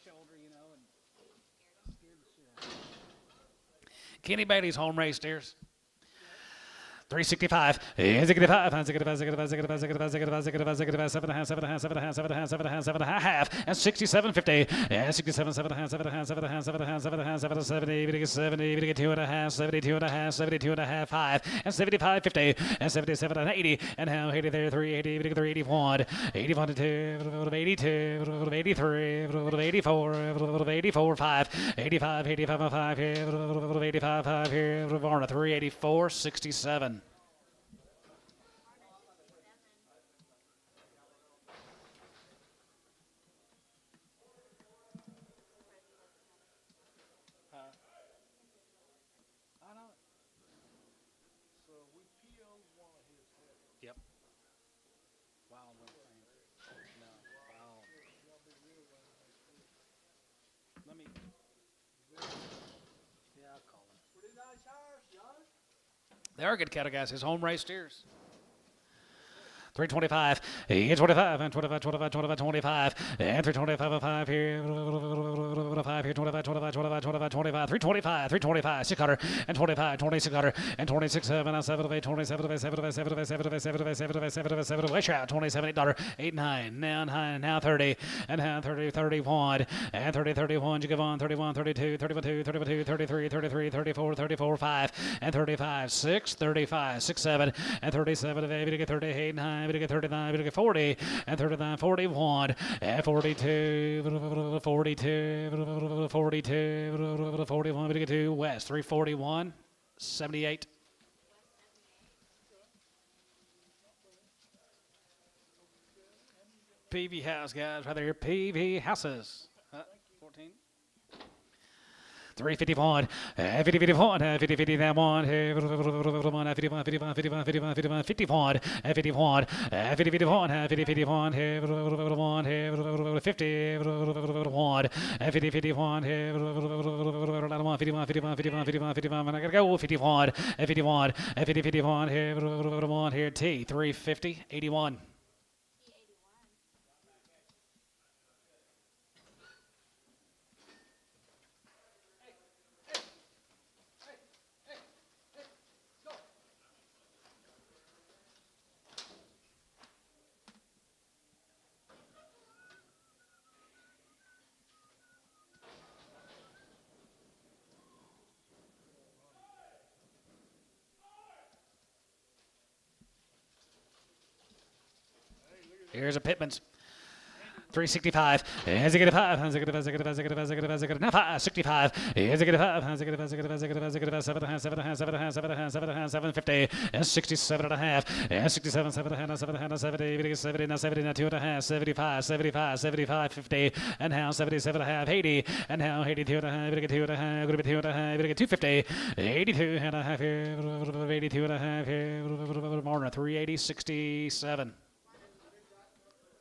shoulder, you know, and scared the shit out of him. Kenny Bailey's home race steers. 365. Is it get 5? Is it get 5? Is it get 5? Is it get 5? Is it get 5? Is it get 5? Is it get 5? Is it get 5? 7.5, 7.5, 7.5, 7.5, 7.5, 7.5, and 67.50. And 67, 7.5, 7.5, 7.5, 7.5, 7.5, 7, 70. We get 70. We get 2.5, 72.5, 72.5, 5, and 75.50, and 77 and 80, and now 80 there, 380. We get 381, 81 to 2, 82, 83, 84, 84, 5, 85, 85, 5 here, 85, 5 here, 384, 67. I know. So we PO'd one of his heifers. Yep. Wild one. No. Wild. Y'all be real well next week. Let me. Yeah, I'll call him. Pretty nice hires, John. They are good cattle guys. His home race steers. 325, 25, and 25, 25, 25, 25, and 325, 5 here, 5 here, 25, 25, 25, 25, 25, 325, 325, 600, and 25, 2600, and 26, 7, and 7 of 8, 27 of 8, 7 of 8, 7 of 8, 7 of 8, 7 of 8, 7 of 8, 7 of 8, 7 of 8, shroud, 27, $8, 8, 9, now 9, now 30, and now 30, 31, and 30, 31, you give on, 31, 32, 31, 2, 31, 2, 33, 33, 34, 34, 5, and 35, 6, 35, 6, 7, and 37 of 8, we get 38, 9, we get 39, we get 40, and 39, 41, and 42, 42, 42, 41, we get 2, West, 341, 78. PV House, guys, right there, PV Houses. 14. 351, 50, 51, 50, 50, that one, 51, 51, 51, 51, 51, 51, 51, 51, 50, 51, 50, 51, 51, 50, 51, 50, 51, 51, 51, 51, 51, I gotta go, 51, 51, 50, 51, 51, here, T, 350, 81. Here's a Pittman's. 365. Has it get a 5? Has it get a 5? Has it get a 5? Has it get a 5? Has it get a 5? Has it get a 5? 65. Has it get a 5? Has it get a 5? Has it get a 5? Has it get a 5? Has it get a 5? 7 and a half, 7 and a half, 7 and a half, 7 and a half, 7 and a half, 750. And 67 and a half. And 67, 7 and a half, 7 and a half, 70, 70, now 70, now 2 and a half, 75, 75, 75, 50. And now 77 and a half, 80. And now 82 and a half, 2 and a half, 2 and a half, 250. 82 and a half here, 82 and a half here, Marner, 380, 67.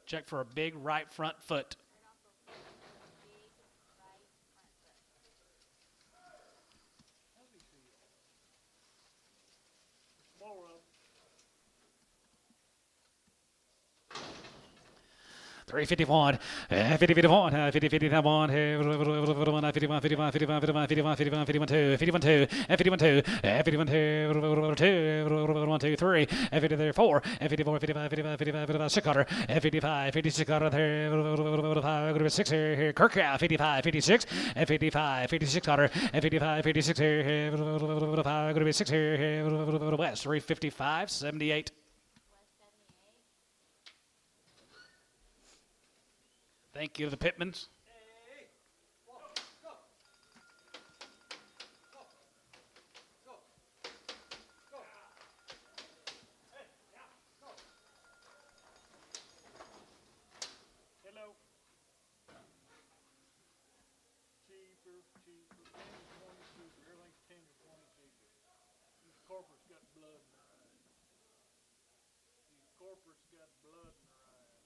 Check for a big right front foot. More of 351, 50, 51, 50, 50, that one, 51, 51, 51, 51, 51, 51, 51, 2, 51, 2, 51, 2, 51, 2, 1, 2, 3, 50 there, 4, 54, 55, 55, 55, 55, 600, 55, 56 out of there, 6 here, Kirkhouse, 55, 56, 55, 56 hundred, 55, 56 here, 6 here, West, 355, 78. Thank you to the Pittmans. hello. Cheaper, cheaper. 10 to 20 cheaper. Everything's 10 to 20 cheaper. These corporates got blood in their eyes. These corporates got blood in their eyes.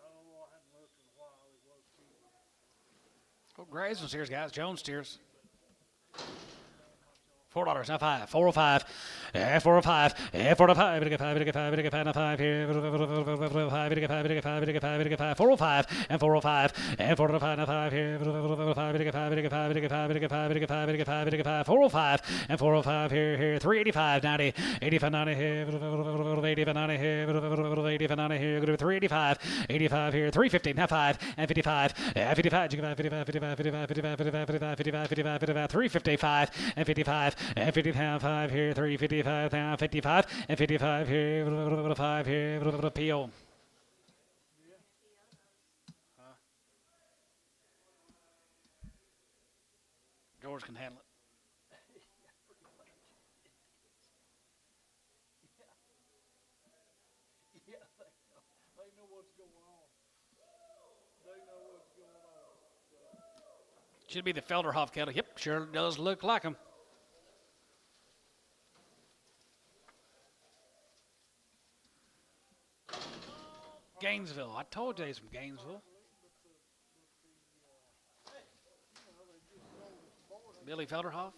Oh, I hadn't looked in a while. It was cheaper. Well, Grayson steers, guys. Jones steers. How much off $4 now 5 405 405 405 now 5 here 5 405 and 405 and 405 now 5 here 405 and 405 here 385 90 85 90 here 85 90 here 85 90 here 385 85 here 350 now 5 and 55 55 55 55 355 and 55 and 55 here 355 now 55 and 55 here 5 here PO. George can handle it. Yeah, they know what's going on. They know what's going on. Should be the Felderhoff cattle. Yep, sure does look like them. Gainesville. I told you he's from Gainesville. Billy Felderhoff.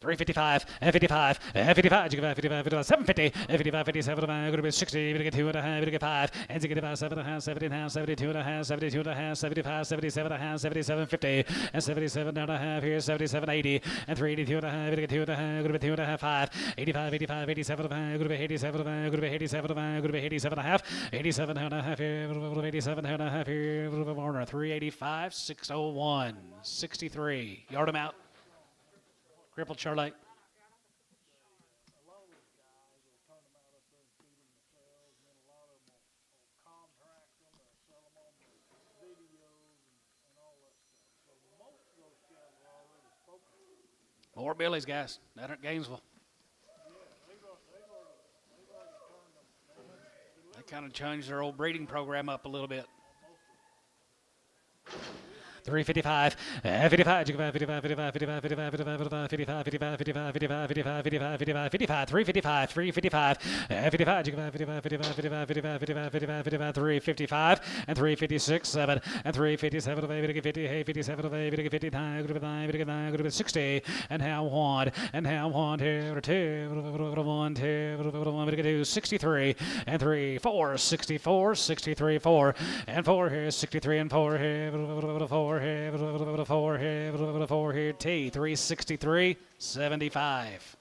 355 and 55 and 55 750 and 55 57 going to be 60 going to get 2 and a half going to get 5 and 65 7 and a half 70 and a half 72 and a half 72 and a half 75 77 and a half 77 50 and 77 and a half here 77 80 and 382 and a half going to get 2 and a half going to be 2 and a half 5 85 85 87 and a half going to be 87 and a half going to be 87 and a half going to be 87 and a half 87 and a half here 87 and a half here Warner 385 601 63 yard him out. Crippled Charlotte. A lot of those guys will turn them out up there and feed them themselves, and then a lot of them will contract them or sell them on the videos and all that stuff. So most of those guys are already spoken. More Billy's guys. That at Gainesville. Yeah, they've already turned them. They kind of changed their old breeding program up a little bit. 355, 55, 55, 55, 55, 55, 55, 55, 55, 55, 55, 55, 55, 55, 55, 355, 355, 55, 55, 55, 55, 55, 55, 55, 55, 355, and 356, 7, and 357, 50, 57, 59, 59, 60, and how one, here, 2, 1, 2, 63, and 3, 4, 64, 63, 4, and 4 here, 63, and 4 here, 4 here, T, 363, 75.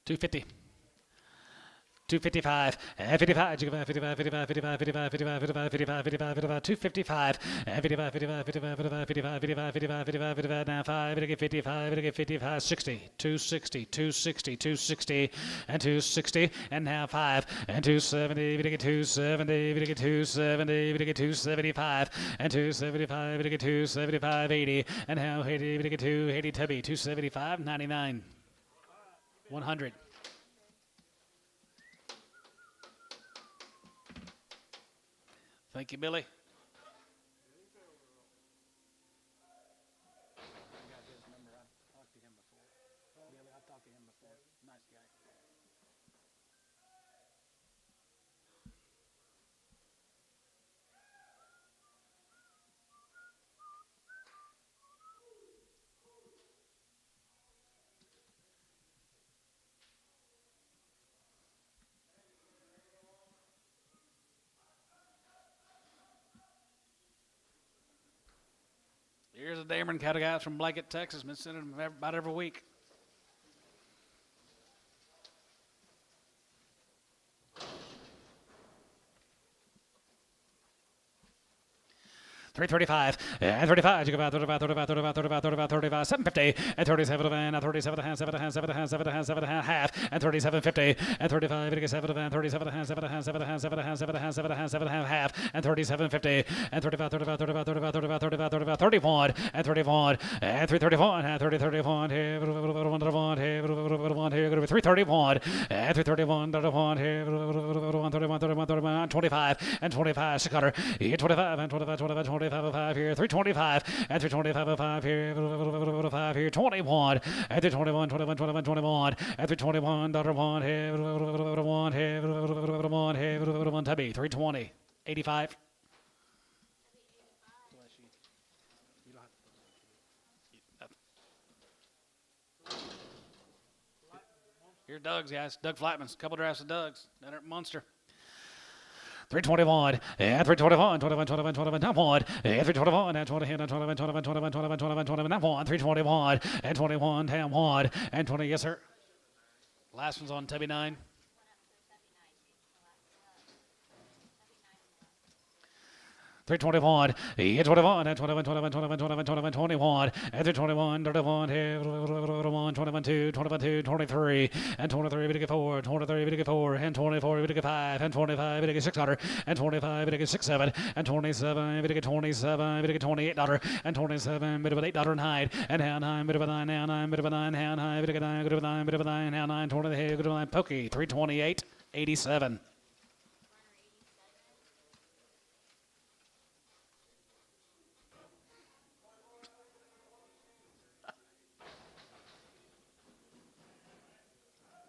$250. 255, 55, 55, 55, 55, 55, 55, 55, 55, 55, 255, 55, 55, 55, 55, 55, 55, 55, 55, now 5, 55, 55, 60, 260, 260, 260, and 260, and now 5, and 270, 270, 270, 275, and 275, 275, 80, and now 80, 280, Tubby, 275, 99, 100. Thank you, Billy. I got his number. I talked to him before. Billy, I've talked to him before. Nice guy. Here's a Dameron cattle guy from Blanket, Texas. Been sending them about every week. 335 and 35. You go about 35, 35, 35, 35, 35, 35, 750 and 37 and 37 and 7 and 7 and 7 and 7 and half and 3750 and 35 and 7 and 37 and 7 and 7 and 7 and 7 and 7 and 7 and half and 3750 and 35, 35, 35, 35, 35, 35, 35, 31 and 31 and 331 and 30, 31 here, 1 here, 331 and 331, 31 here, 31, 31, 31, 25 and 25, 600, 25 and 25, 25, 25, 5 here, 325 and 325, 5 here, 5 here, 21 and 321, 21, 21, 21 and 321, $1 here, 1 here, 1 here, 1 tubby, 320, 85. Bless you. You don't have to. Here's Doug's, guys. Doug Flatman's. Couple drafts of Doug's. Down at Munster. 321 and 321, 21, 21, 21, top one, and 321 and 20 and 21, 21, 21, 21, 21, 21, top one, 321 and 21, tam one, and 20, yes, sir. Last one's on Tubby 9. 321, 21, and 21, 21, 21, 21, 21, 21, and 321, 31, 1, 21, 2, 21, 2, 23, and 23, we get 4, 23, we get 4, and 24, we get 5, and 25, we get 600, and 25, we get 6, 7, and 27, we get 27, we get $28, and 27, we get $8.09, and now 9, we get 9, now 9, we get 9, now 9, we get 9, we get 9, we get 9, now 9, 20, we get 9, Pokey, 328, 87.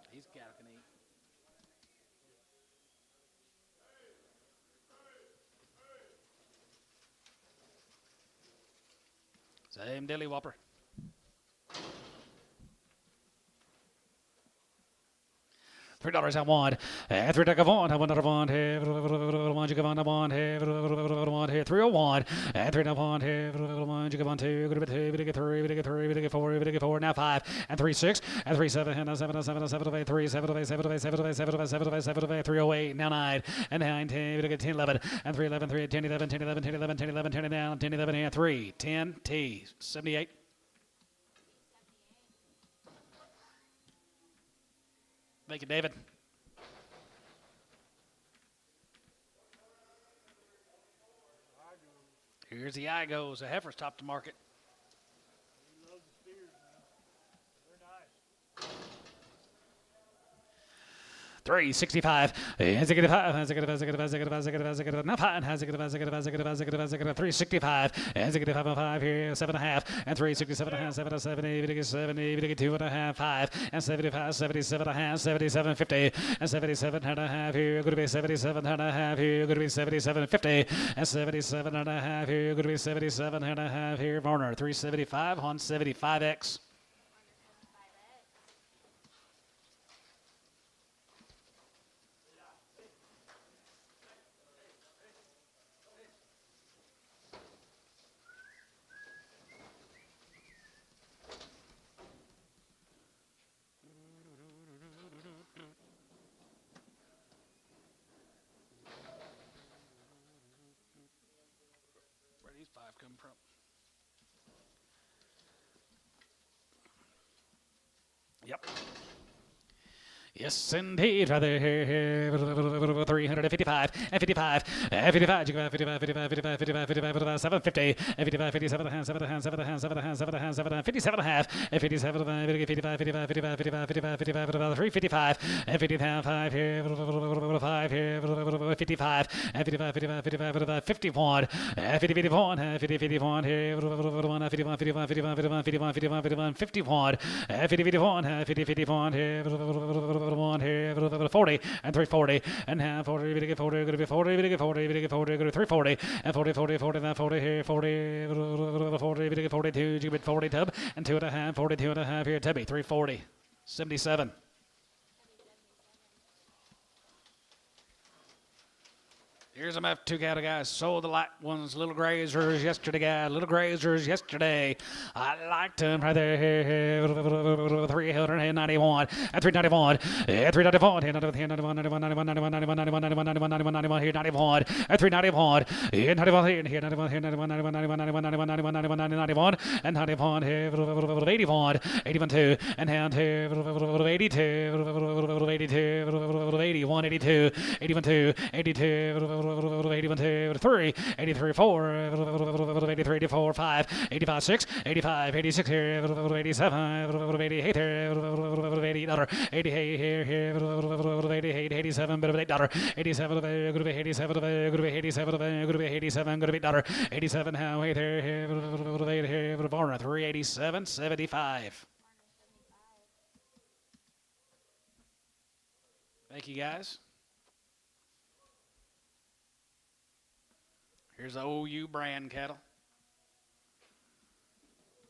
He's got can eat. Same dilly whopper. $3 I want. $3 I want. I want another one here. One you give on. I want here. One here. 301. And 3 I want here. One you give on 2. Good bit 2. We get 3. We get 3. We get 4. We get 4. Now 5 and 3 6 and 3 7 and 7 7 7 8 3 7 8 7 8 7 8 7 8 7 8 7 8 308. Now 9 and 9 10. We get 10 11 and 3 11 3 10 11 10 11 10 11 10 11 10 down 10 11 and 3 10 T 78. Thank you, David. Here's the Igos. The heifers top to market. We love the steers, man. They're nice. 365. And 365. And 5 here. 7.5. And 367.5. 770. 70. 2.5. 5. And 75. 77.5. 77.50. And 77.5 here. Going to be 77.5 here. Going to be 77.50. And 77.5 here. Going to be 77.5 here. Varner. 375 on 75X. Where these 5 come from? Yep. Yes, indeed. Rather here, 355 and 55 and 55. You go 55, 55, 55, 55, 55, 55, 750 and 55, 57 and 7 and 7 and 7 and 7 and 7 and 57 and a half and 57 and 55, 55, 55, 55, 55, 55, 355 and 55 here, 5 here, 55 and 55, 55, 55, 55, 51 and 50, 51 and 50, 51 here, 51, 51, 51, 51, 51, 51, 51, 51 and 50, 51 and 50, 51 here, 1 here, 40 and 340 and half 40, we get 40, going to be 40, we get 40, we get 40, go to 340 and 40, 40, 40, now 40 here, 40, 40, we get 42, you get 40 tub and 2.5, 42 and a half here, Tubby, 340, 77. Here's them F2 cattle, guys. Sold the light ones, little grazers yesterday, guys. Little grazers yesterday. I liked them right there. 300 and 91, and 391, and 391, and 91, 91, 91, 91, 91, 91, 91, 91, 91, here 91, and 391, and 91, here 91, here 91, 91, 91, 91, 91, 91, 91, 91, and 91, here 81, 81, 2, and hand here 82, 82, 81, 82, 81, 2, 82, 81, 2, 3, 83, 4, 83, 84, 5, 85, 6, 85, 86 here, 87, 88 here, 88 dollar, 88 here, 88, 87, bit of $8, 87, good to 87, good to 87, good to 87, good to $8, 87, how, 8 here, 8 here, 387, 75. Thank you, guys. Here's the OU brand cattle.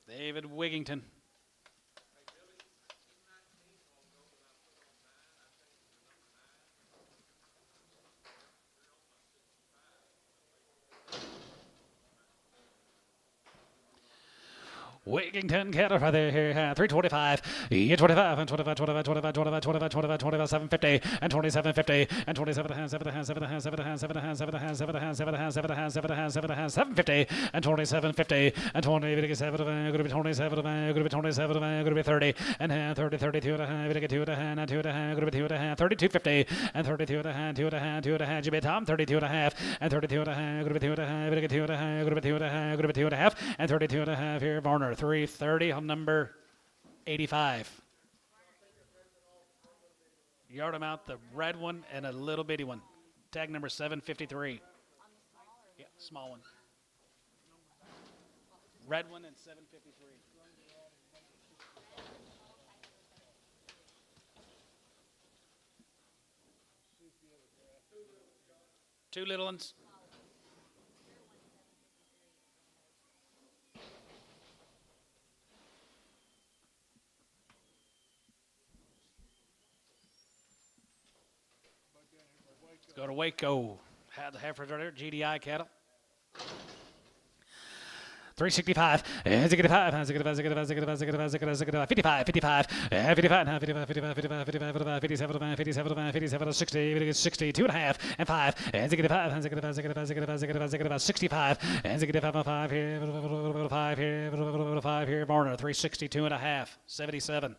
David Wigington. Wigington cattle right there, 325, 25, and 25, 25, 25, 25, 25, 25, 25, 750, and 2750, and 27 hands, 7 hands, 7 hands, 7 hands, 7 hands, 7 hands, 7 hands, 7 hands, 7 hands, 7 hands, 7 hands, 750, and 2750, and 27, going to be 27, going to be 27, going to be 30, and 30, 32 and a half, going to get 2 and a half, and 2 and a half, going to be 2 and a half, 3250, and 32 and a half, 2 and a half, 2 and a half, Jimmy Tom, 32 and a half, and 32 and a half, going to be 2 and a half, going to get 2 and a half, going to be 2 and a half, going to be 2 and a half, and 32 and a half here, Varner, 330 on number 85. Yard them out, the red one and a little bitty one. Tag number 753. Yeah, small one. Red one and 753. Two little ones. Go to Waco. Had the heifers right there, GDI cattle. 365, 55, 55, 55, 55, 57, 57, 60, 60, 2 and a half, and 5, and 65, 65, and 5 here, 5 here, 5 here, Varner, 362 and a half, 77.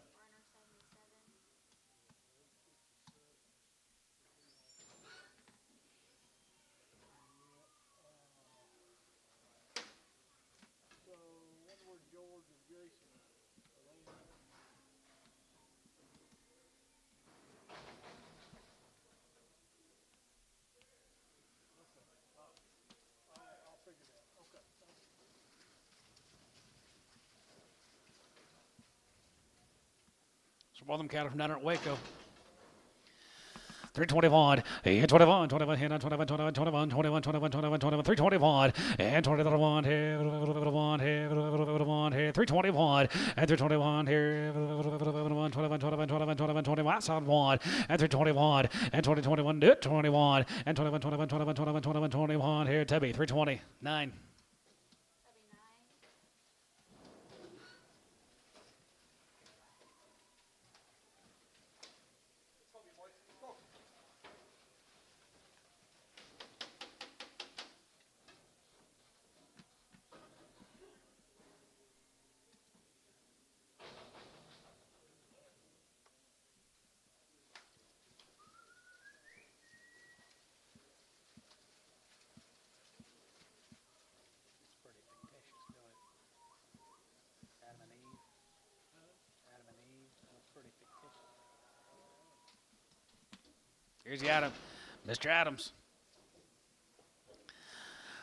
So one of them cattle from down there at Waco. 321, 21, 21, 21, 21, 21, 21, 21, 21, 21, 321, and 21 here, 1 here, 1 here, 321, and 321 here, 21, 21, 21, 21, 21, 21, outside 1, and 321, and 2021, 21, and 21, 21, 21, 21, 21, 21 here, Tubby, 320, 9. Here's the Adam, Mr. Adams.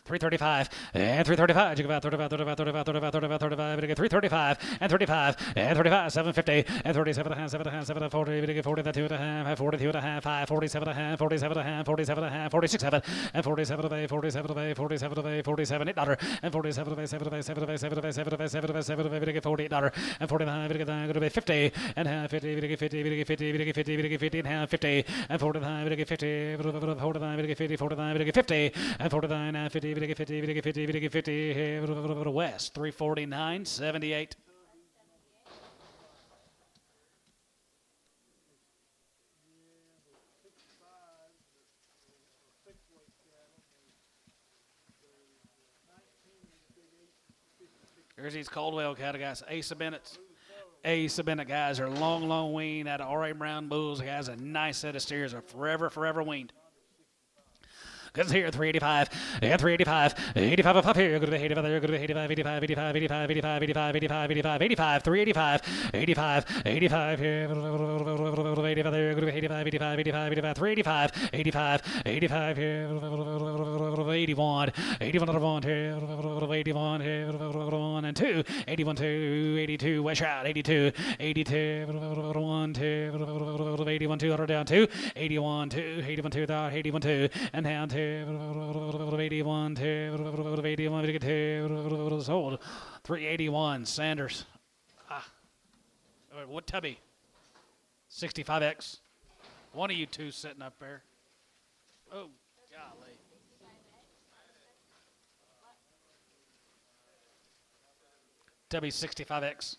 335, and 335, you go about 35, 35, 35, 35, 35, 35, 335, and 35, and 35, 750, and 37 and a half, 7 and a half, 7 and 40, 40, 2 and a half, 42 and a half, 5, 47 and a half, 47 and a half, 47 and a half, 46, 7, and 47 away, 47 away, 47 away, 47, $8, and 47 away, 7 away, 7 away, 7 away, 7 away, 7 away, 7 away, $48, and 49, going to be 50, and half 50, 50, 50, 50, 50, and half 50, and 49, 50, 49, 50, 49, 50, and 49, 50, 50, 50, 50, West, 349, 78. Here's these Caldwell cattle guys. Ace of Bennett's. Ace of Bennett guys are long weaned out of R.A. Brown bulls. The guys a nice set of steers are forever weaned. Good here, 385, and 385, 85 up here, go to the 85, there, go to the 85, 85, 85, 85, 85, 85, 85, 85, 85, 385, 85, 85 here, 85 there, go to the 85, 85, 85, 85, 385, 85, 85 here, 81, 81 on one here, 81 here, 1 and 2, 81 2, 82, West Shroud, 82, 82, 1 2, 81 2, order down 2, 81 2, 81 2, 81 2, and down 2. 81 2, 81 2, sold 381 Sanders. What Tubby? 65X. One of you two sitting up there. Oh, golly. Tubby 65X.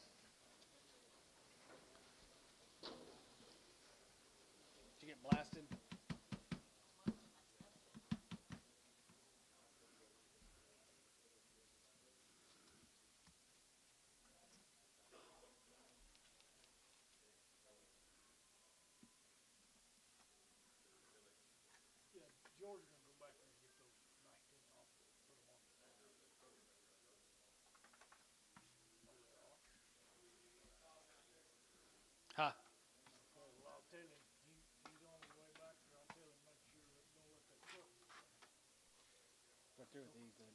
Did you get blasted? George is gonna go back there and get those 19 off. Put them on. Huh? Well, I'll tell him he's on his way back there. I'll tell him make sure that don't let that truck. We're through with these then.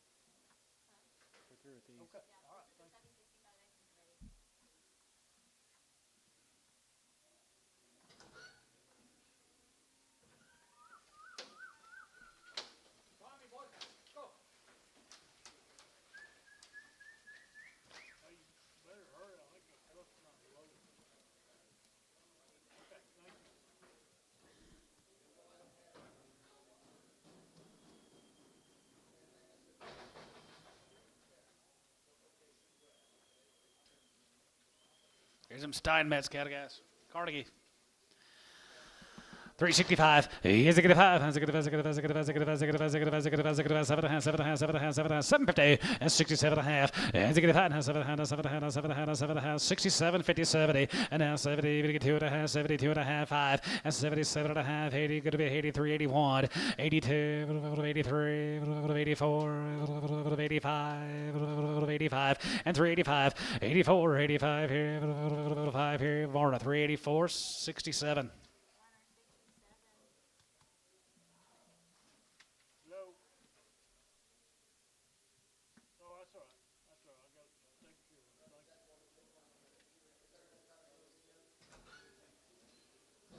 We're through with these. Okay. All right. Thank you. Hey, you better hurry. I think that truck's not loaded. Okay. Thank you. Here's some Steinmetz cattle guys. Carnegie. 365. Here's a good 5. Has a good 750 and 67 and a half. Has a good 5. Has 67, 50, 70, and now 70. We get 2 and a half, 72 and a half, 5, and 77 and a half. 80, good to be 83, 81, 82, 83, 84, 85, 85, and 385, 84, 85 here, 5 here. Varna 384, 67. Hello. Oh, that's all right. That's all right. I got it taken care of. Thank you.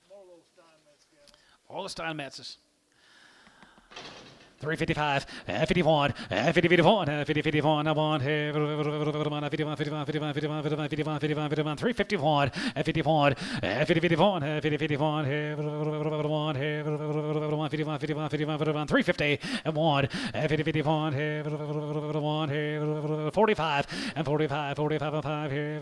More of those Steinmetz cattle. All the Steinmetzes. 355, 51, 50, 51, 50, 51, I want 51, 51, 51, 51, 51, 51, 51, 51, 351, 51, 50, 51, 50, 51, 51, 51, 51, 51, 350, and 1, 50, 51, 1, 45, and 45, 45, and 5 here,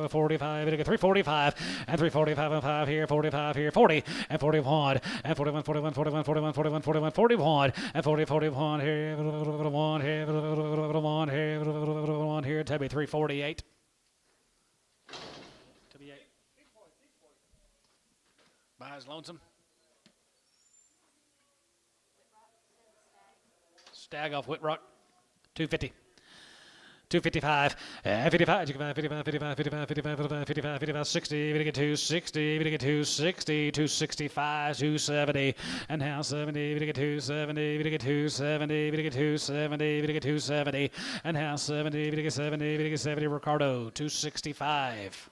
45, 345, and 345, and 5 here, 45 here, 40, and 41, and 41, 41, 41, 41, 41, 41, 41, and 40, 41 here, 1 here, 1 here, 1 here, Tubby 348. Tubby 8. Buys lonesome. Stag off Whitrock, 250. 255, 55, 55, 55, 55, 55, 55, 55, 60, we get 260, we get 260, 265, 270, and now 70, we get 270, we get 270, we get 270, we get 270, and now 70, we get 70, we get 70, Ricardo, 265.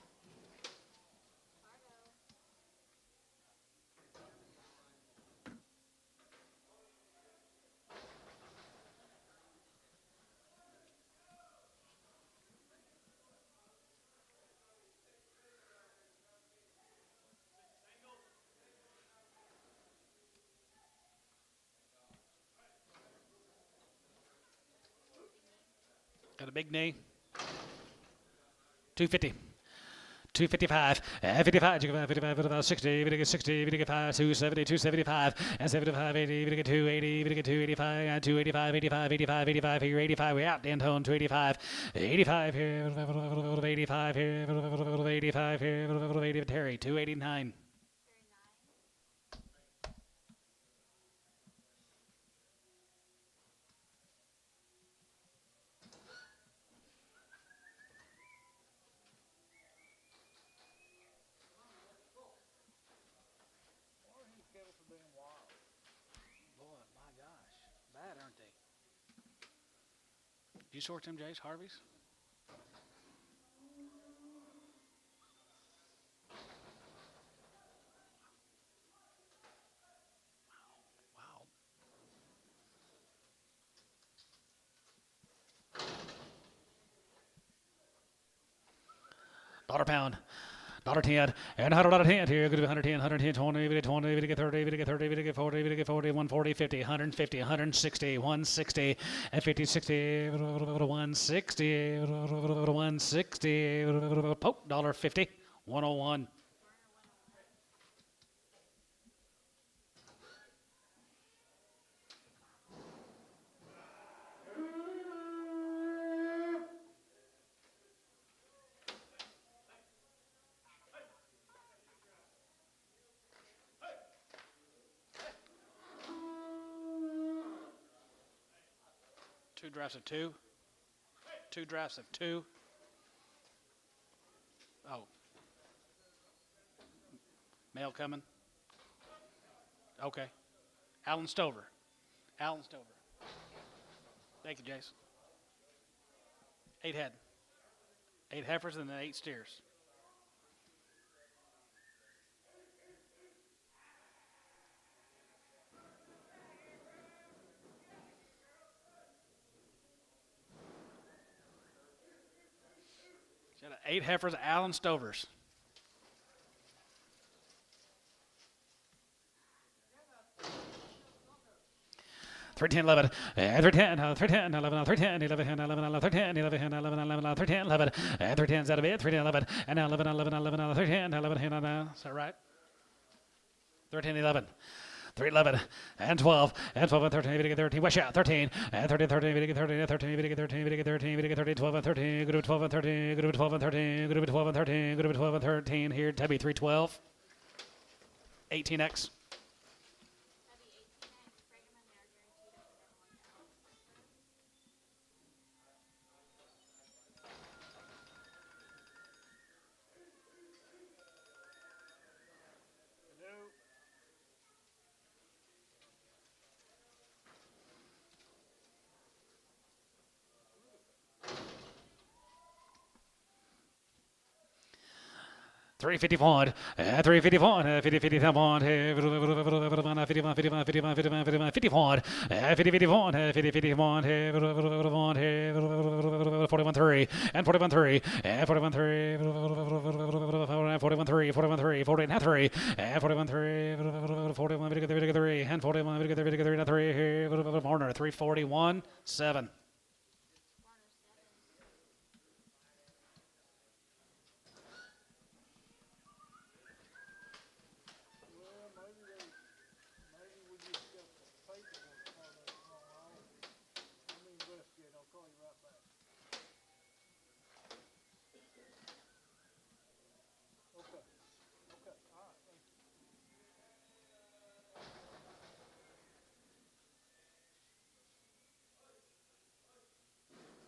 Got a big knee. 250. 255, 55, 55, 60, 60, 5, 270, 275, and 75, 80, 280, 285, 285, 85, 85, 85, here, 85, we're out, Dantone, 285, 85 here, 85 here, 85 here, 80, Terry, 289. Why are these cattle so damn wild? Boy, my gosh, bad, aren't they? You sort them, Jace, Harvey's? Wow. Dollar pound. $10 and $110 here. Good to be 110, 110, 20, 20, 30, 30, 40, 40, 140, 50, 150, 160, 160, and 50, 60, 160, 160, poke, $1.50, 101. Two drafts of two. Two drafts of two. Oh. Mail coming. Okay. Alan Stover. Alan Stover. Thank you, Jace. 8 head. 8 heifers and then 8 steers. Got 8 heifers, Alan Stovers. Three 10 11 3 10 3 10 11 3 10 11 11 3 10 11 11 11 3 10 11 3 10's out of it 3 10 11 and 11 11 11 3 10 11 is that right? 13 11 3 11 and 12 and 12 and 13 13 West out 13 and 13 13 13 13 13 13 13 12 and 13 go to 12 and 13 go to 12 and 13 go to 12 and 13 go to 12 and 13 here Tubby 312 18x. Three 50 font, 350 font, 50 50 font, 50 font, 50 font, 50 font, 41 3 and 41 3 and 41 3 41 3 41 3 49 3 and 41 3 41 3 and 41 3 here Warner 341 7.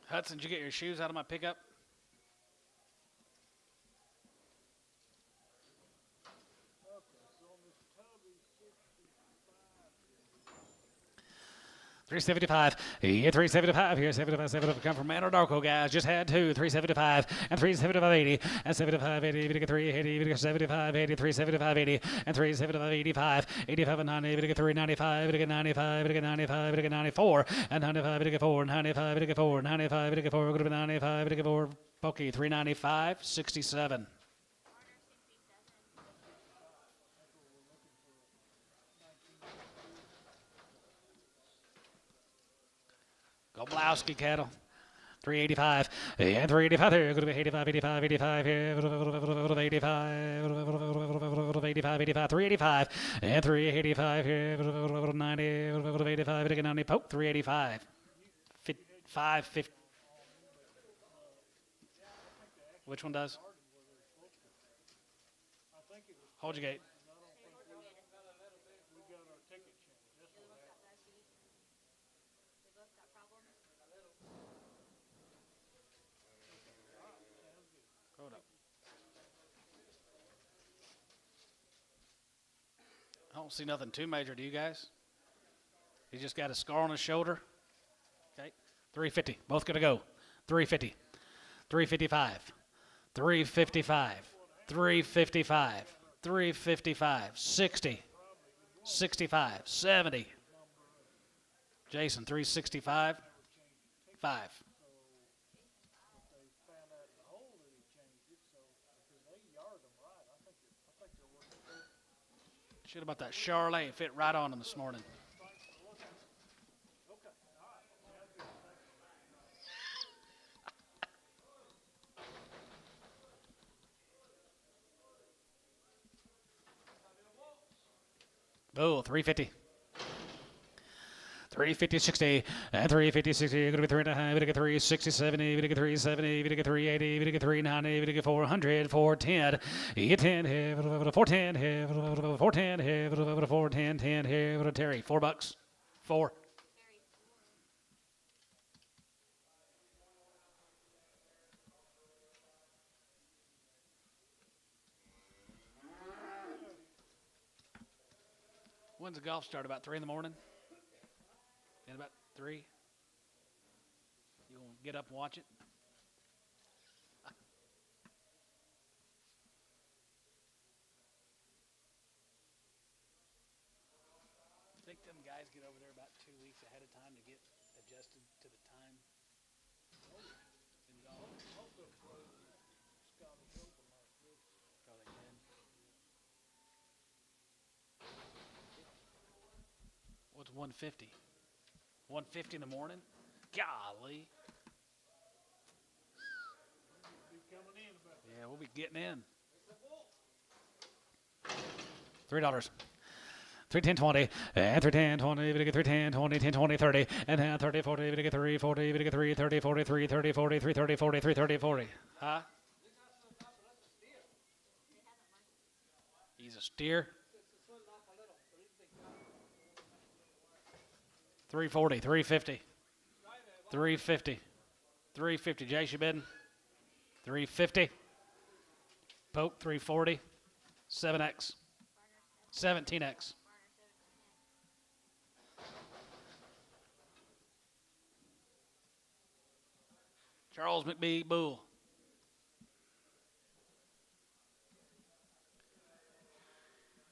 Hudson, did you get your shoes out of my pickup? $375. Yeah, $375 here. 75 come from Anadarko, guys. Just had 2. $375 and $375.80 and $75.80. $380. $75.80. $375.80 and $375.85. $85 and $90. $395. $95. $95. $94 and $95. $4 $95. $4 $95. $4 go to $95. $4 Pokey. $395. $67. Go Blowski cattle. 385 and 385 there. Going to be 85, 85, 85 here. 85, 85, 85, 385 and 385 here. 90, 85, 90, poke 385. 550. Which one does? I think it was, Hold your gate. I don't think we got our ticket changed. That's what happened. They both got problems. Hold up. I don't see nothing too major, do you guys? He just got a scar on his shoulder. Okay. 350. Both going to go. 350. 355. 355. 355. 355. 60. 65. 70. Jason, 365. 5. They found out the hole that he changed it, so because they yarded them right, I think they're working good. Shit about that Charlotte fit right on him this morning. Oh, 350. 350, 60, and 350, 60. Going to be 3.5. Going to get 360, 70. Going to get 370. Going to get 380. Going to get 390. Going to get 400. 410. You get 10 here. 410 here. 410 here. 410. 10 here. Terry, $4. 4. When's the golf start? About 3 in the morning? In about 3? You gonna get up and watch it? I think them guys get over there about 2 weeks ahead of time to get adjusted to the time. In golf. Oh, they can. What's 150? 150 in the morning? Golly. Yeah, we'll be getting in. $3. 310.20 and 310.20, even get 310.20, 10.20, 30, and now 30, 40, even get 3, 40, even get 3, 30, 40, 3, 30, 40, 3, 30, 40, 3, 30, 40. Huh? He's a steer. 340, 350, 350, 350. Jace, you bidding? 350. Poke, 340. 7X. 17X. Charles McBee Bull.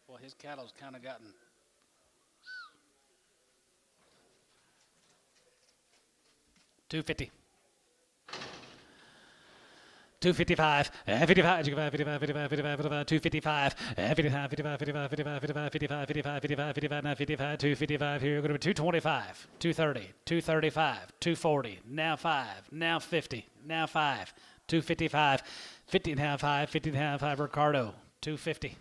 Well, his cattle's kind of gotten. $250. 255, 55, 55, 55, 55, 55, 255, 55, 55, 55, 55, 55, 55, 55, 55, 55, 55, 255 here. Going to be 225, 230, 235, 240, now 5, now 50, now 5, 255, 50 and a half 5, 50 and a half 5, Ricardo, 250.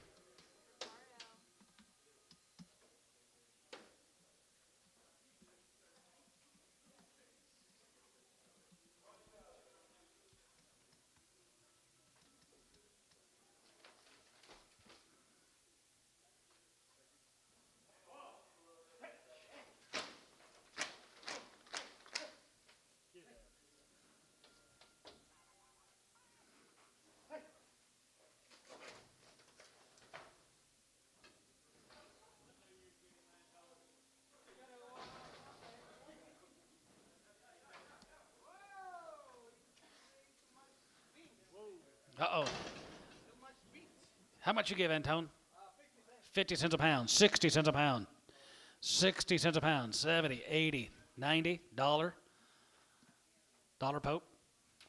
Uh-oh. How much you give, Antone? 50 cents a pound, 60 cents a pound, 60 cents a pound, 70, 80, 90, dollar Pope,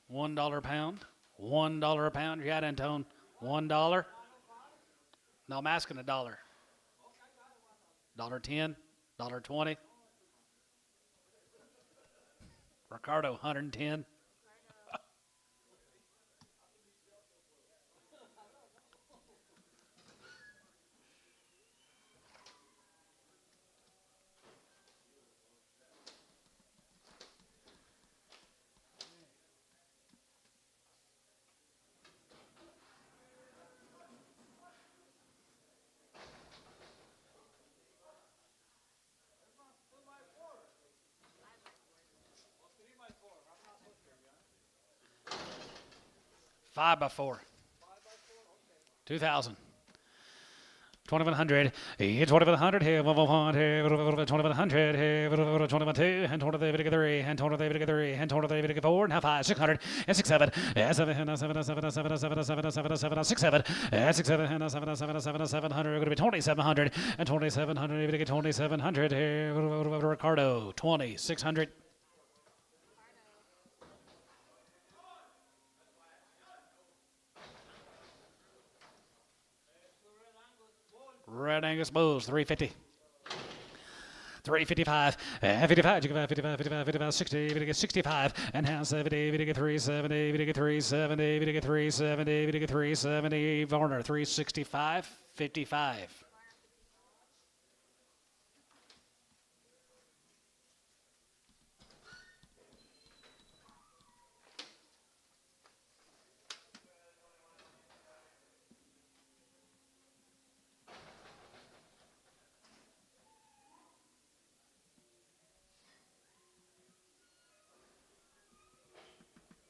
$1 a pound, $1 a pound. You got Antone, $1. No, I'm asking $1. $1.10, $1.20. Ricardo, 110, 5x4. 2,000. 2,100. 2,100 here. 2,100 here. 2,100 here. 2,102 and 2,3 and 2,3 and 2,4 and half 5. 600 and 6 7 and 7 and 7 and 7 and 7 and 7 and 7 and 7 and 7 and 6 7 and 6 7 and 7 and 7 and 7 and 700. Going to be 2,700 and 2,700. Able to get 2,700 here. Ricardo 2,600. Red Angus Bulls, 350. 355, 55, 55, 55, 55, 60, we get 65, and now 70, we get 370, we get 370, we get 370, we get 370, Varner, 365, 55.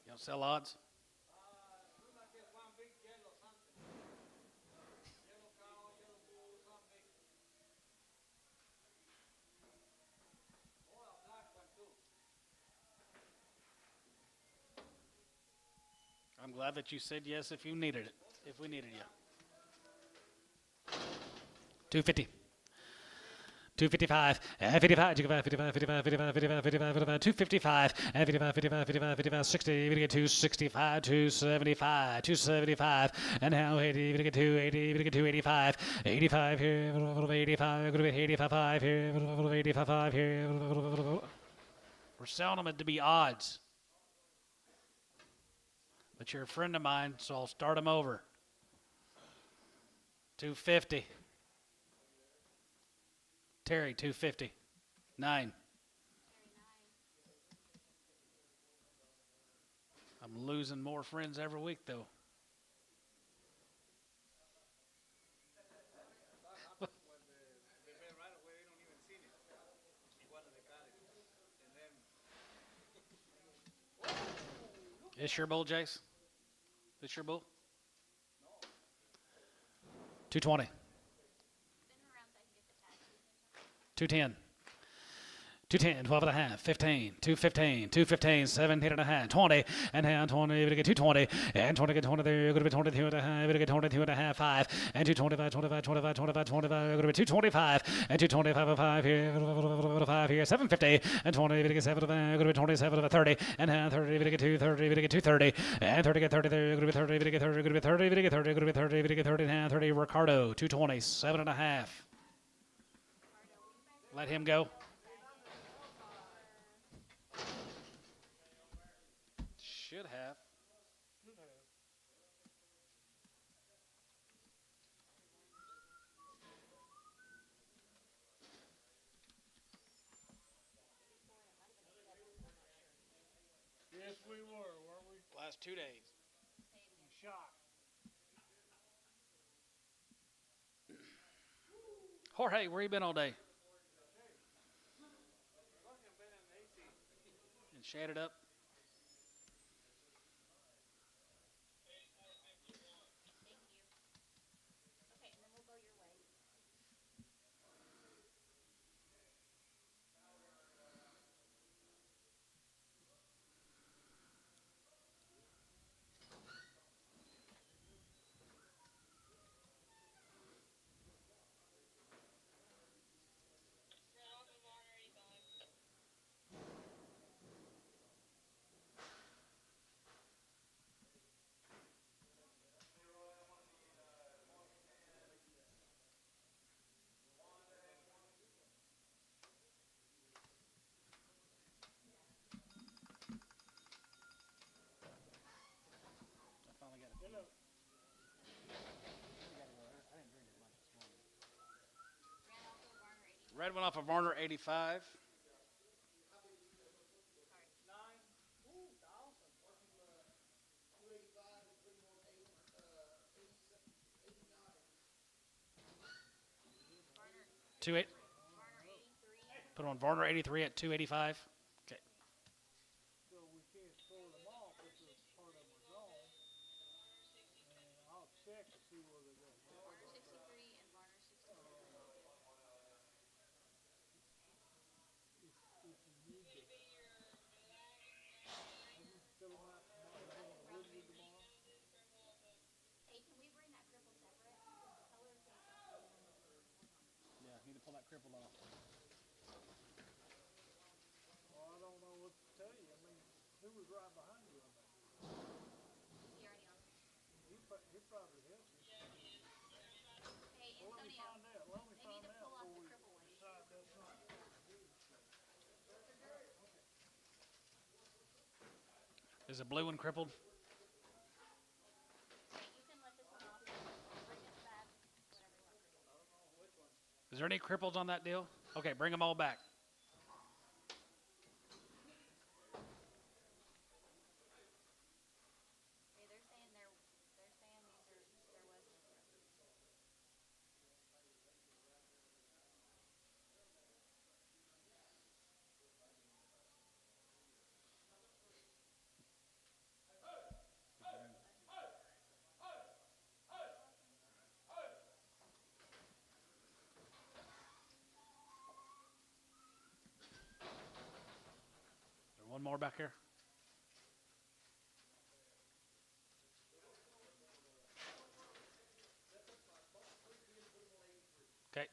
You don't sell odds? I'm glad that you said yes if you needed it, if we needed you. 250. 255, 55, 55, 55, 55, 55, 55, 55, 255, 55, 55, 55, 55, 60, we get 265, 275, 275, and now 80, we get 280, we get 285, 85 here, 85, 85 here, 85 here. We're selling them to be odds. But you're a friend of mine, so I'll start them over. 250. Terry, 250. 9. I'm losing more friends every week, though. This your bull, Jace? This your bull? 220. 210. 210, 12 and a half, 15, 215, 215, 17 and a half, 20, and now 20, we're going to get 220, and 20, get 20 there, you're going to be 22 and a half, we're going to get 22 and a half, 5, and 225, 25, 25, 25, 25, we're going to be 225, and 225, 5 here, 5 here, 750, and 20, we're going to get 7, we're going to be 27, 30, and now 30, we're going to get 230, we're going to get 230, and 30, get 30 there, you're going to be 30, we're going to get 30, we're going to be 30, we're going to get 30, we're going to be 30, we're going to get 30, and 30, Ricardo, 220, 7 and a half. Let him go. Should have. Yes, we were, weren't we? Last 2 days. Shot. Jorge, where you been all day? And shaded up. Okay, and then we'll go your way. Red one off of Varner, 85. Two eight. Put on Varner 83 at 285. Okay. So we can't throw them off if the part of them are gone. crippled off. Well, I don't know what to tell you. I mean, who was right behind you on that? He already on. He probably helped you. Hey, Well, let me Antonio, find out. Let me they find need to out pull off before the we cripple weight. decide that's something. Is the blue one crippled? Okay, you can let this one off. Bring us back whatever you want crippled. Is there any cripples on that deal? Okay, bring them all back. Okay, they're saying these are there was no cripple. Is there one more back here? Okay.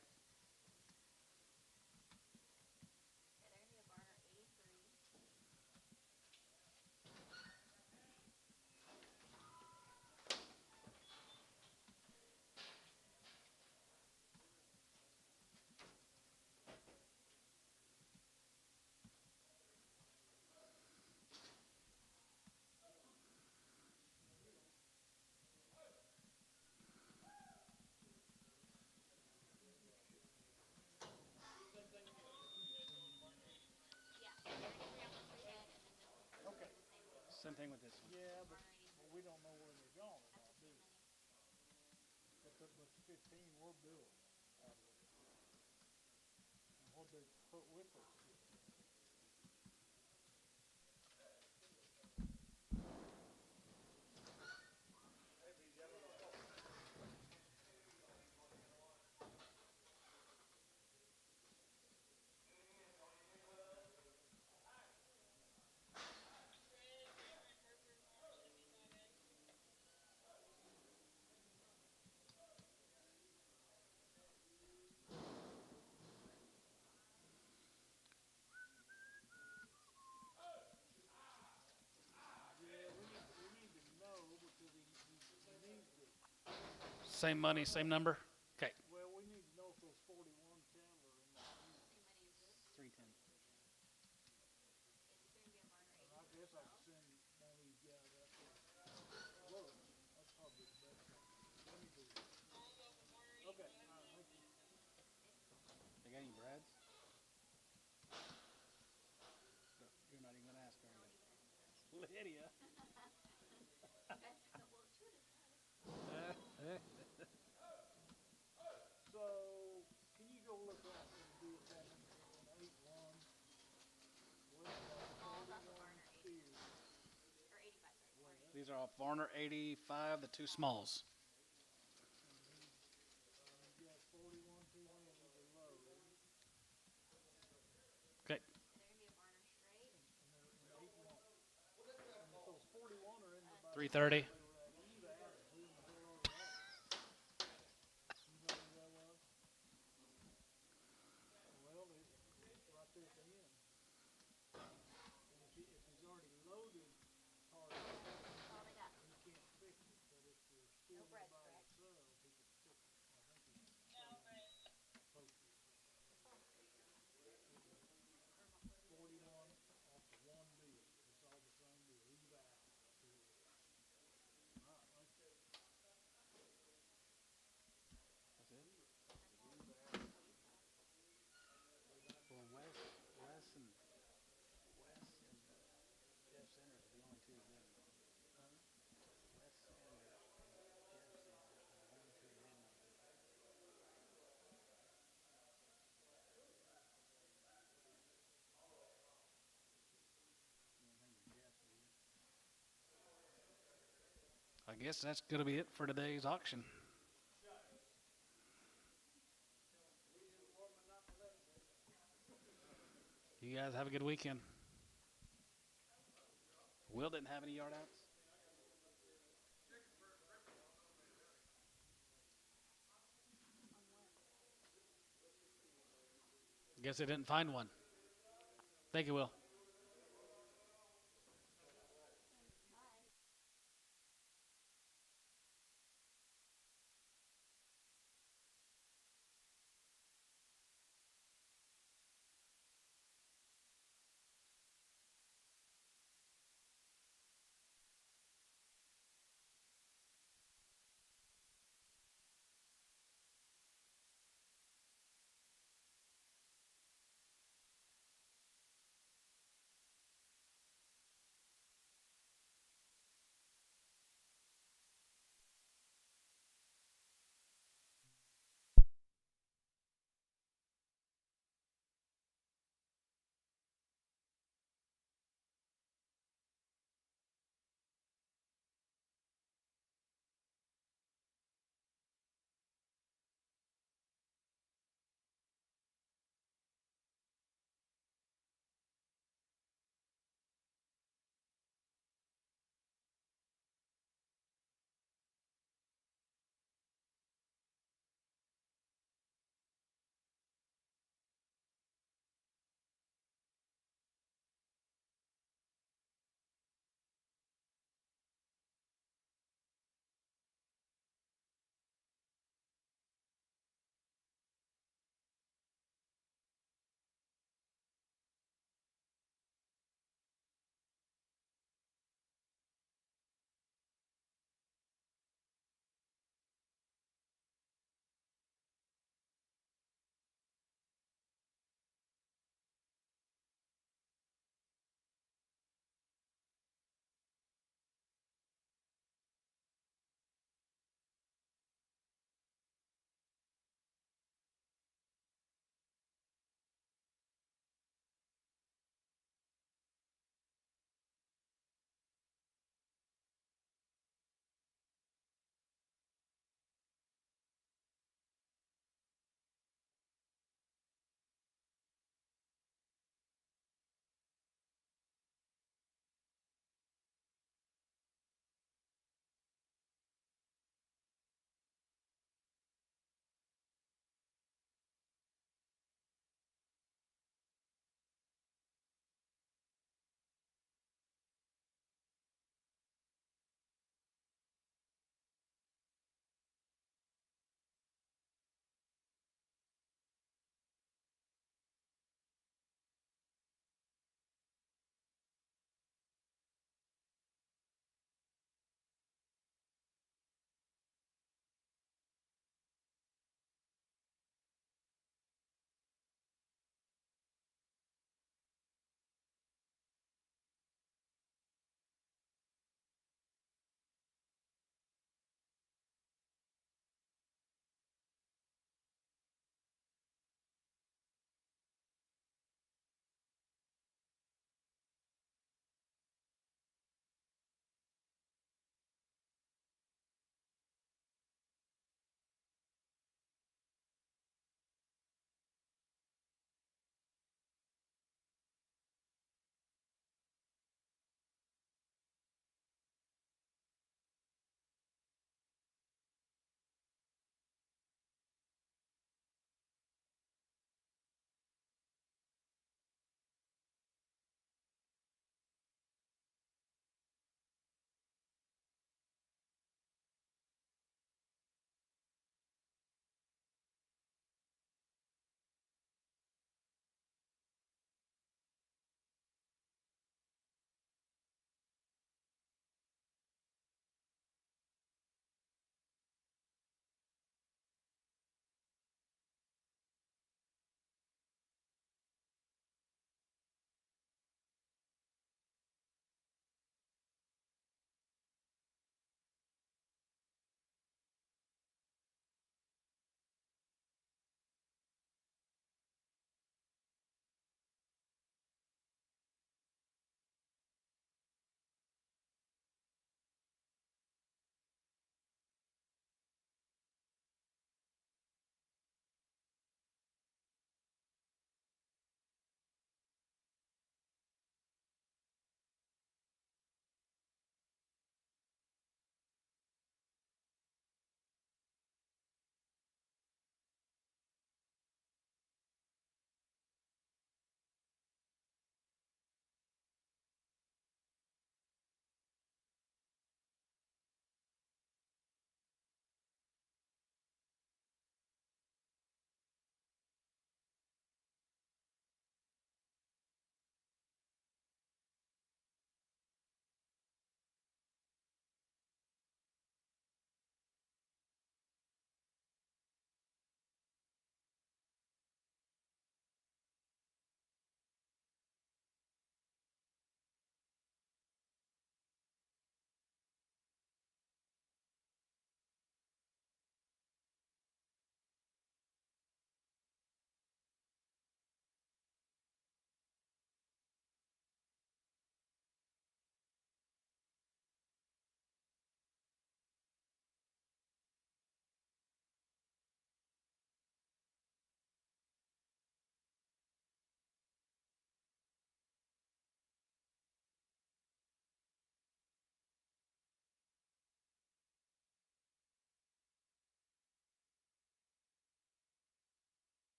Okay, they're gonna be a Barner 83. Yeah, they're gonna agree on the 3 head, and then this one's gonna Okay. be the same deal. Same thing with this one. Yeah, but Barner 83. we don't know where they're going or That's not, too do we? many. But the 15 we're doing out of it. And what they put with those 15. Yeah, we need to know because he needs to. Same money, same number? Okay. Well, we need to know if those 41 cattle are in that unit. Same money as this. 310. Is this gonna be a Barner And 83 I guess as I could well? send one of these guys out there. Look, that's probably the best thing. Let me do that. Okay, all right, thank you. They got any Brads? You're not even gonna ask her. Don't even answer that. Lydia. Well, two at a time. So, can you go look out and do it down in 8-1? All about the Barner 80. Steers. Or 85, sorry. Barner 85. These are all Varner 85, the two smalls. And you got 41 200 are low. Okay. And they're gonna be a Barner straight. And they're in 8-1. And if those 41 are in the by 330. they were at eval, who in the hell are they? You know who that was? Well, it's right there at the end. And if he's already loaded hard, That's all they got. he can't fix it. But if they're still No breads, by correct? themselves, he can fix it. I think he's supposed to. It's all straight. 41 off the one deal. It's all the same deal. Eval. All right, thank you. That's it? That's all. That's what you saw. Well, Wes and Jeff Sanders are the only two that didn't. Wes Sanders and Jeff Sanders are the only two that didn't. You don't think you're Jeff, do you? I guess that's going to be it for today's auction. You guys have a good weekend. Will didn't have any yard outs. On what? Guess they didn't find one. Thank you, Will.